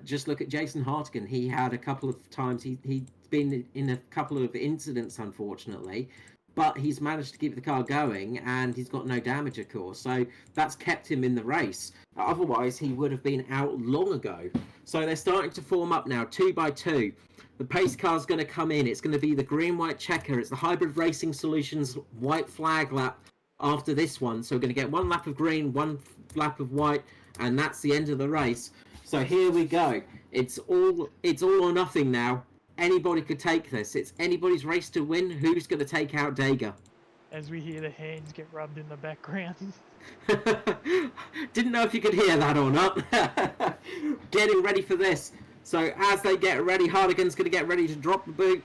Speaker 1: Just look at Jason Hartigan. He had a couple of times, he'd been in a couple of incidents, unfortunately, but he's managed to keep the car going, and he's got no damage, of course, so that's kept him in the race. Otherwise, he would have been out long ago. So they're starting to form up now, 2 by 2. The pace car's going to come in. It's going to be the green-white checker. It's the Hybrid Racing Solutions white flag lap after this one. So we're going to get 1 lap of green, 1 lap of white, and that's the end of the race. So here we go. It's all or nothing now. Anybody could take this. It's anybody's race to win. Who's going to take out Dega?
Speaker 2: as we hear the hands get rubbed in the background.
Speaker 1: Didn't know if you could hear that or not. Getting ready for this. So as they get ready, Hardigan's going to get ready to drop the boot.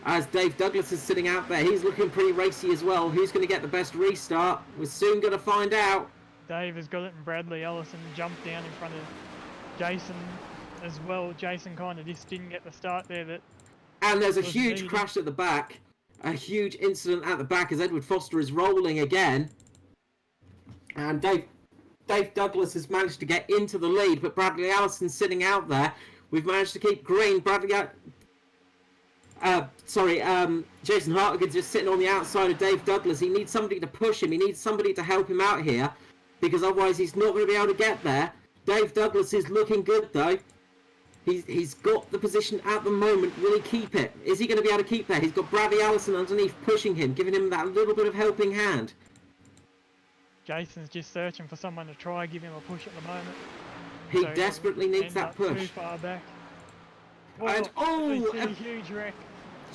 Speaker 1: As Dave Douglas is sitting out there, he's looking pretty racy as well. Who's going to get the best restart? We're soon going to find out.
Speaker 2: Dave has got it, and Bradley Ellison jumped down in front of Jason as well. Jason kind of just didn't get the start there.
Speaker 1: And there's a
Speaker 2: was
Speaker 1: huge
Speaker 2: needed.
Speaker 1: crash at the back. A huge incident at the back as Edward Foster is rolling again. And Dave Douglas has managed to get into the lead, but Bradley Allison's sitting out there. We've managed to keep green. Jason Hartigan's just sitting on the outside of Dave Douglas. He needs somebody to push him. He needs somebody to help him out here, because otherwise he's not going to be able to get there. Dave Douglas is looking good though. He's got the position at the moment. Will he keep it? Is he going to be able to keep that? He's got Bradley Allison underneath pushing him, giving him that little bit of helping hand.
Speaker 2: Jason's just searching for someone to try give him a push at the moment.
Speaker 1: He
Speaker 2: So
Speaker 1: desperately needs
Speaker 2: ends
Speaker 1: that
Speaker 2: up Too
Speaker 1: push.
Speaker 2: far back.
Speaker 1: And
Speaker 2: we see a huge wreck.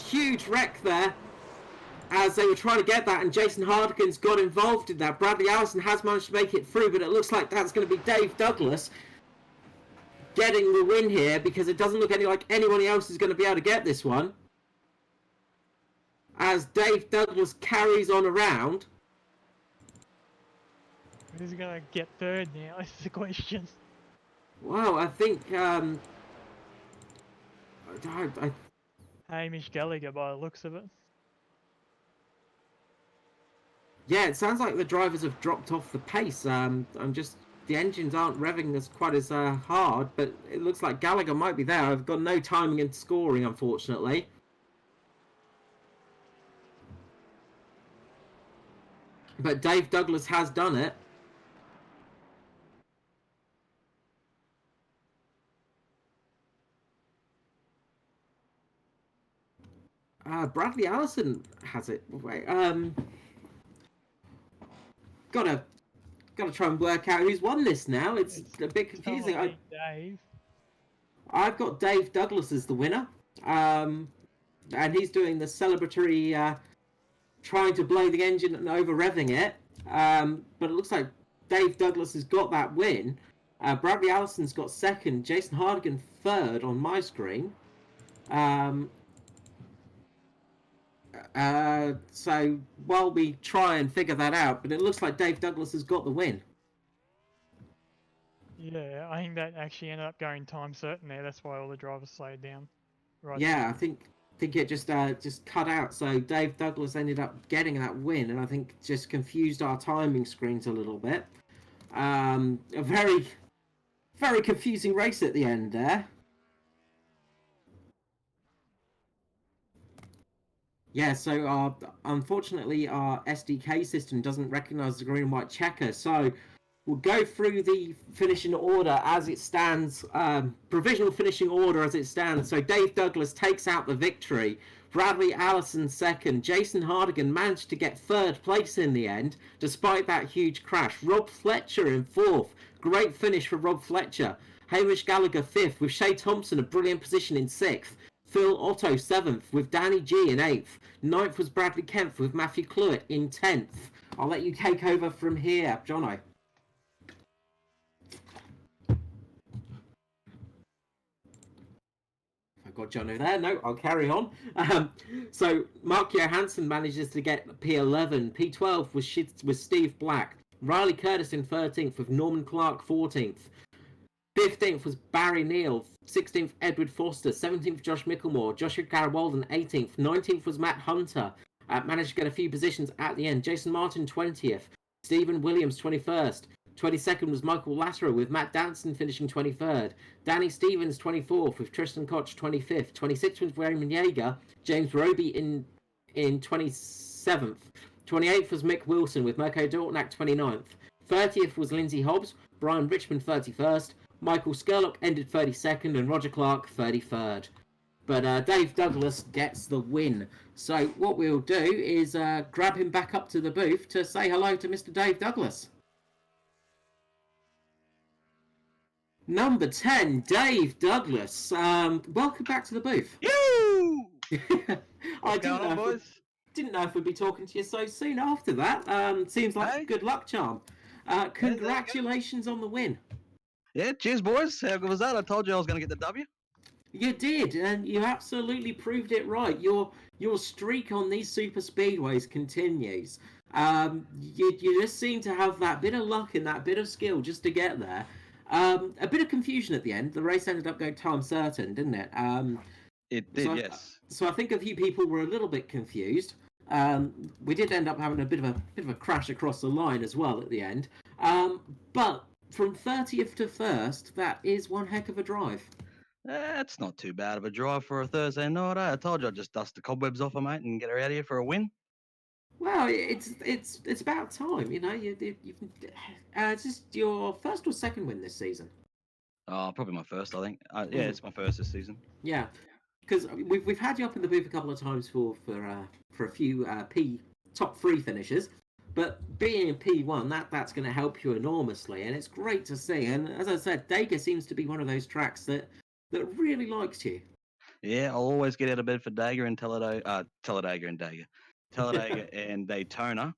Speaker 1: Huge wreck there as they were trying to get that, and Jason Hardigan's got involved in that. Bradley Allison has managed to make it through, but it looks like that's going to be Dave Douglas getting the win here, because it doesn't look like anyone else is going to be able to get this one. As Dave Douglas carries on around.
Speaker 2: Who's going to get third now is the question.
Speaker 1: Wow, I think
Speaker 2: Hamish Gallagher by the looks of it.
Speaker 1: yeah, it sounds like the drivers have dropped off the pace. The engines aren't revving as quite as hard, but it looks like Gallagher might be there. I've got no timing and scoring, unfortunately. But Dave Douglas has done it. Bradley Allison has it. Wait, gotta try and work out who's won this now. It's a bit confusing.
Speaker 2: Dave.
Speaker 1: I've got Dave Douglas as the winner, and he's doing the celebratory, trying to blow the engine and over revving it. But it looks like Dave Douglas has got that win. Bradley Allison's got second. Jason Hardigan third on my screen. So while we try and figure that out, but it looks like Dave Douglas has got the win.
Speaker 2: Yeah, I think that actually ended up going time certain there. That's why all the drivers slowed down. Right.
Speaker 1: Yeah, I think it just cut out. So Dave Douglas ended up getting that win, and I think just confused our timing screens a little bit. A very, very confusing race at the end there. Yeah, so unfortunately our SDK system doesn't recognise the green and white checker, so we'll go through the finishing order as it stands, provisional finishing order as it stands. So Dave Douglas takes out the victory, Bradley Allison second, Jason Hardigan managed to get third place in the end, despite that huge crash. Rob Fletcher in fourth, great finish for Rob Fletcher. Hamish Gallagher fifth, with Shay Thompson a brilliant position in sixth. Phil Otto 7th, with Danny G in 8th. 9th was Bradley Kempf, with Matthew Cluett in 10th. I'll let you take over from here, Jono. I've got Jono there. No, I'll carry on. So Mark Johansson manages to get P11. P12 was Steve Black. Riley Curtis in 13th, with Norman Clark 14th. 15th was Barry Neal, 16th Edward Foster, 17th Josh Micklemore, Joshua Garwalden 18th, 19th was Matt Hunter, managed to get a few positions at the end. Jason Martin 20th, Stephen Williams 21st, 22nd was Michael Latterer, with Matt Danson finishing 23rd, Danny Stevens 24th, with Tristan Koch 25th, 26th was Raymond Yeager, James Roby in 27th, 28th was Mick Wilson, with Mirko Dortnack 29th, 30th was Lindsay Hobbs, Brian Richmond 31st, Michael Skurlock ended 32nd, and Roger Clark 33rd. But Dave Douglas gets the win. So what we'll do is grab him back up to the booth to say hello to Mr. Dave Douglas. Number 10, Dave Douglas. Welcome back to the booth.
Speaker 8: Yoo!
Speaker 1: I
Speaker 8: What's going on, boys?
Speaker 1: Didn't know if we'd be talking to you so soon after that. Seems like
Speaker 6: Hey.
Speaker 1: good luck charm.
Speaker 6: there you go.
Speaker 1: Congratulations on the win.
Speaker 6: Yeah, cheers, boys. How good was that? I told you I was going to get the W.
Speaker 1: You did, and you absolutely proved it right. Your streak on these super speedways continues. You just seem to have that bit of luck and that bit of skill just to get there. A bit of confusion at the end. The race ended up going time certain, didn't it?
Speaker 6: It did,
Speaker 1: so
Speaker 6: yes.
Speaker 1: So I think a few people were a little bit confused. We did end up having a bit of a crash across the line as well at the end. But from 30th to 1st, that is one heck of a drive.
Speaker 6: It's not too bad of a drive for a Thursday night. I told you I'd just dust the cobwebs off her, mate, and get her out of here for a win.
Speaker 1: Well, it's about time, you know. It's just your first or second win this season.
Speaker 6: Oh, probably my first, I think. Yeah, it's my first this season.
Speaker 1: Yeah, because we've had you up in the booth a couple of times for a few top 3 finishes, but being in P1 that's going to help you enormously, and it's great to see. And as I said, Dega seems to be one of those tracks that really likes you.
Speaker 6: Yeah, I'll always get out of bed for Talladega and Talladega and Daytona.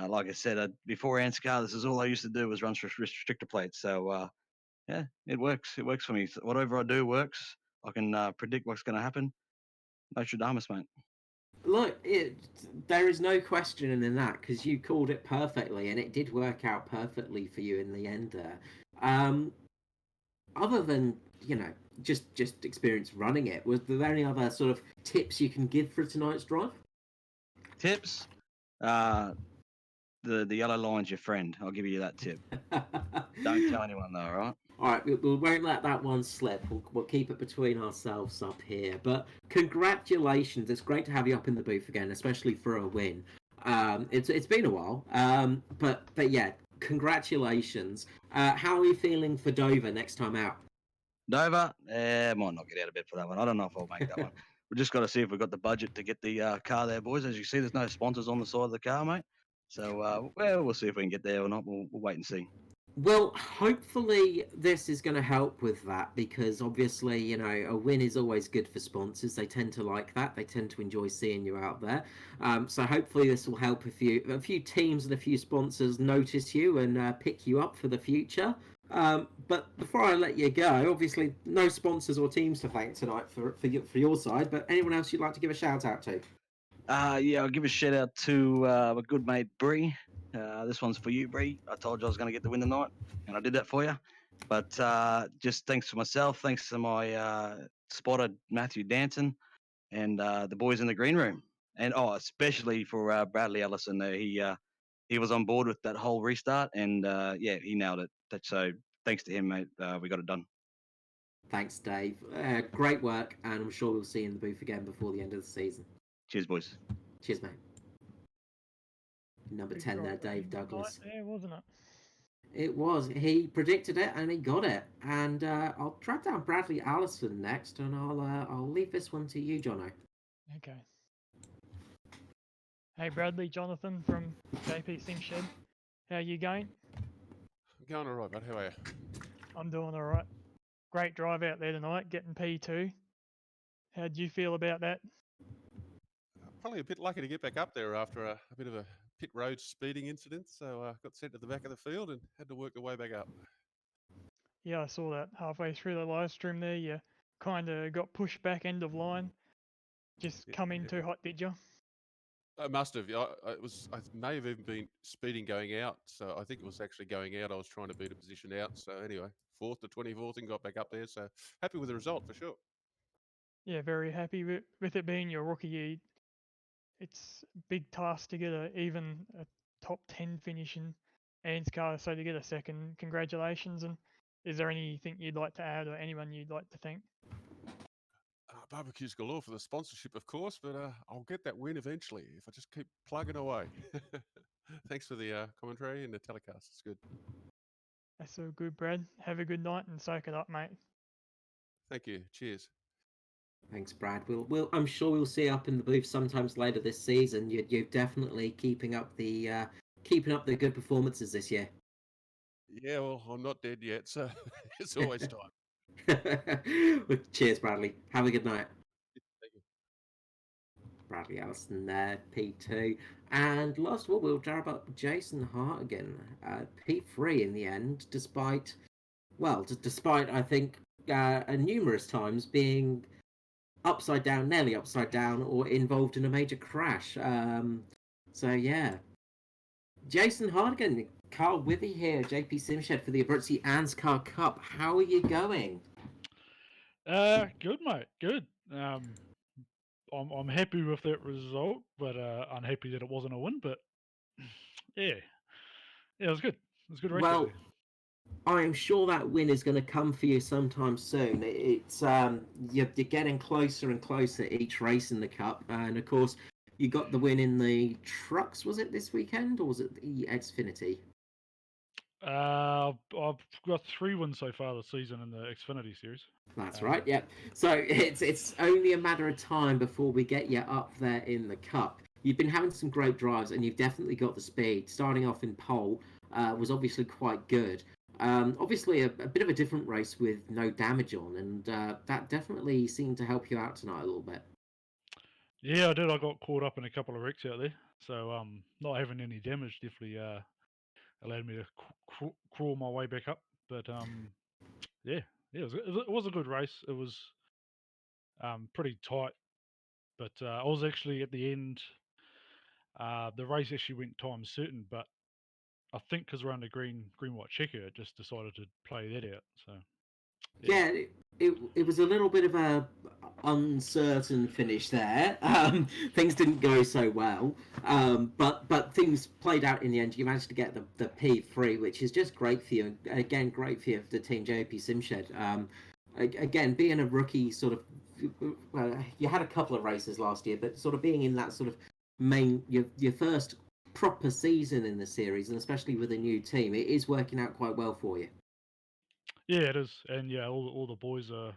Speaker 6: Like I said, before ANZCAR, this is all I used to do was run for restrictor plates. So yeah, it works. It works for me. Whatever I do works. I can predict what's going to happen. Nostradamus, mate.
Speaker 1: Look, there is no question in that because you called it perfectly, and it did work out perfectly for you in the end there. Other than just experience running it, was there any other sort of tips you can give for tonight's drive?
Speaker 6: Tips. The yellow line's your friend. I'll give you that tip. Don't tell anyone though, all right?
Speaker 1: All right, we won't let that one slip. We'll keep it between ourselves up here. But congratulations! It's great to have you up in the booth again, especially for a win. It's been a while, but yeah, congratulations. How are you feeling for Dover next time out?
Speaker 6: Dover, might not get out of bed for that one. I don't know if I'll make that one. We just got to see if we've got the budget to get the car there, boys. As you see, there's no sponsors on the side of the car, mate. So, well, we'll see if we can get there or not. We'll wait and see.
Speaker 1: Well, hopefully this is going to help with that because obviously, a win is always good for sponsors. They tend to like that. They tend to enjoy seeing you out there. So hopefully this will help a few teams and a few sponsors notice you and pick you up for the future. But before I let you go, obviously no sponsors or teams to thank tonight for your side. But anyone else you'd like to give a shout out to?
Speaker 6: Yeah, I'll give a shout out to my good mate Bree. This one's for you, Bree. I told you I was going to get the win tonight, and I did that for you. But just thanks to myself, thanks to my spotter Matthew Danton, and the boys in the green room, and especially for Bradley Ellison there. He was on board with that whole restart, and yeah, he nailed it. So thanks to him, mate. We got it done.
Speaker 1: Thanks, Dave. Great work, and I'm sure we'll see you in the booth again before the end of the season.
Speaker 6: Cheers, boys.
Speaker 1: Cheers, mate. Number 10 there, Dave Douglas.
Speaker 2: Yeah, wasn't it?
Speaker 1: It was. He predicted it and he got it. And I'll track down Bradley Allison next, and I'll leave this one to you, Jono.
Speaker 2: Okay. Hey, Bradley, Jonathan from JP Sim Shed. How you going?
Speaker 4: I'm going all right, bud. How are you?
Speaker 2: I'm doing all right. Great drive out there tonight, getting P2. How did you feel about that?
Speaker 4: Probably a bit lucky to get back up there after a bit of a pit road speeding incident. So got sent to the back of the field and had to work the way back up.
Speaker 2: Yeah, I saw that halfway through the live stream there. You kind of got pushed back end of line. Just come in too hot, did you?
Speaker 4: I must have. I may have even been speeding going out. So I think it was actually going out. I was trying to beat a position out. So anyway, 4th to 24th and got back up there. So happy with the result for sure.
Speaker 2: Yeah, very happy with it being your rookie year. It's a big task to get even a top 10 finish in ANZCAR, so to get a second, congratulations. And is there anything you'd like to add or anyone you'd like to thank?
Speaker 4: Barbecues galore for the sponsorship, of course, but I'll get that win eventually if I just keep plugging away. Thanks for the commentary and the telecast. It's good.
Speaker 2: That's all good, Brad. Have a good night and soak it up, mate.
Speaker 4: Thank you. Cheers.
Speaker 1: Thanks, Brad. I'm sure we'll see you up in the booth sometimes later this season. You're definitely keeping up the good performances this year.
Speaker 4: Yeah, well, I'm not dead yet, so it's always time.
Speaker 1: Cheers, Bradley. Have a good night.
Speaker 4: Thank you.
Speaker 1: Bradley Allison there, P2. And last of all, we'll grab up Jason Hartigan, P3 in the end, despite I think numerous times being upside down, nearly upside down, or involved in a major crash. So yeah, Jason Hardigan, Carl Withy here, JP Simshed for the Abruzzi ANZCAR Cup. How are you going?
Speaker 8: Good, mate. Good. I'm happy with that result, but unhappy that it wasn't a win. But yeah, it was good. It was a good race
Speaker 1: Well,
Speaker 8: today.
Speaker 1: I am sure that win is going to come for you sometime soon. It's you're getting closer and closer each race in the cup, and of course, you got the win in the trucks. Was it this weekend, or was it the Xfinity?
Speaker 8: I've got 3 wins so far this season in the Xfinity series.
Speaker 1: That's right. Yep. So it's only a matter of time before we get you up there in the cup. You've been having some great drives, and you've definitely got the speed. Starting off in pole was obviously quite good. Obviously, a bit of a different race with no damage on, and that definitely seemed to help you out tonight a little bit.
Speaker 8: Yeah, I did. I got caught up in a couple of wrecks out there, so not having any damage definitely allowed me to crawl my way back up. But yeah, it was a good race. It was pretty tight, but I was actually at the end. The race actually went time certain, but I think because we're under green white checker, it just decided to play that out. So
Speaker 1: Yeah, it was a little bit of a uncertain finish there. Things didn't go so well, but things played out in the end. You managed to get the P3, which is just great for you. And again, great for you for the team JP Simshed. Again, being a rookie, sort of, well, you had a couple of races last year, but sort of being in that sort of your first proper season in the series, and especially with a new team, it is working out quite well for you.
Speaker 8: yeah, it is, and yeah, all the boys are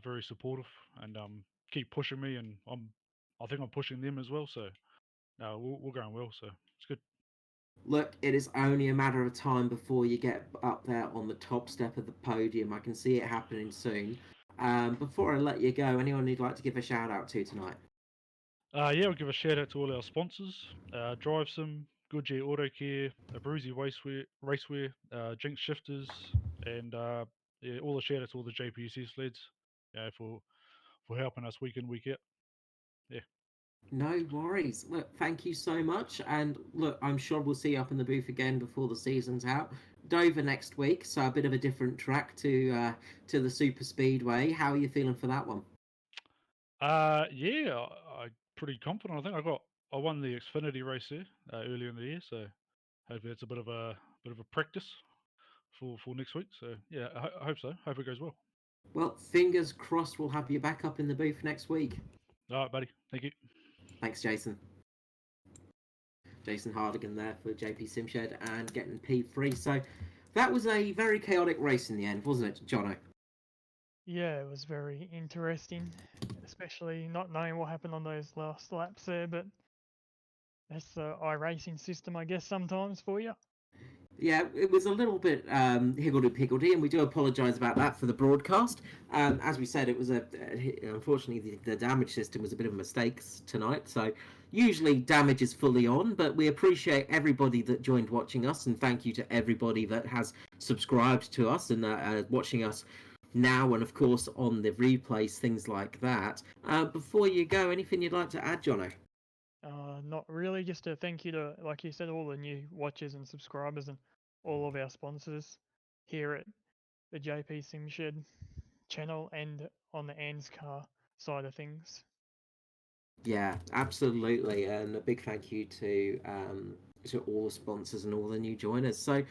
Speaker 8: very supportive and keep pushing me, and I think I'm pushing them as well. So we're going well, so it's good.
Speaker 1: Look, it is only a matter of time before you get up there on the top step of the podium. I can see it happening soon. Before I let you go, anyone you'd like to give a shout out to tonight?
Speaker 8: Yeah, I'll give a shout out to all our sponsors: DriveSim, Goodyear Auto Care, Abruzzi Racewear, Jinx Shifters, and yeah, all the shout outs to all the JPSS lads, for helping us week in week out. Yeah.
Speaker 1: No worries. Look, thank you so much. And look, I'm sure we'll see you up in the booth again before the season's out. Dover next week, so a bit of a different track to the Super Speedway. How are you feeling for that one?
Speaker 8: Yeah, I'm pretty confident. I think I won the Xfinity race there earlier in the year, so hopefully it's a bit of a practice for next week. So yeah, I hope so. Hope it goes well.
Speaker 1: Well, fingers crossed we'll have you back up in the booth next week.
Speaker 8: All right, buddy. Thank you.
Speaker 1: Thanks, Jason. Jason Hardigan there for JP Simshed and getting P3. So that was a very chaotic race in the end, wasn't it, Jono?
Speaker 2: Yeah, it was very interesting, especially not knowing what happened on those last laps there. But that's the iRacing system, I guess, sometimes for you.
Speaker 1: Yeah, it was a little bit higgledy-piggledy, and we do apologise about that for the broadcast. As we said, it was unfortunately the damage system was a bit of a mistake tonight. So usually damage is fully on, but we appreciate everybody that joined watching us, and thank you to everybody that has subscribed to us and watching us now, and of course on the replays, things like that. Before you go, anything you'd like to add, Jono?
Speaker 2: Not really, just a thank you to, like you said, all the new watchers and subscribers and all of our sponsors here at the JP Simshed channel and on the ANZCAR side of things.
Speaker 1: Yeah, absolutely, and a big thank you to all the sponsors and all the new joiners. So,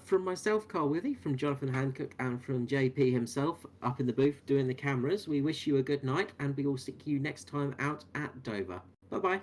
Speaker 1: from myself, Carl Withy, from Jonathan Hancock, and from JP himself up in the booth doing the cameras, we wish you a good night, and we will see you next time out at Dover. Bye bye.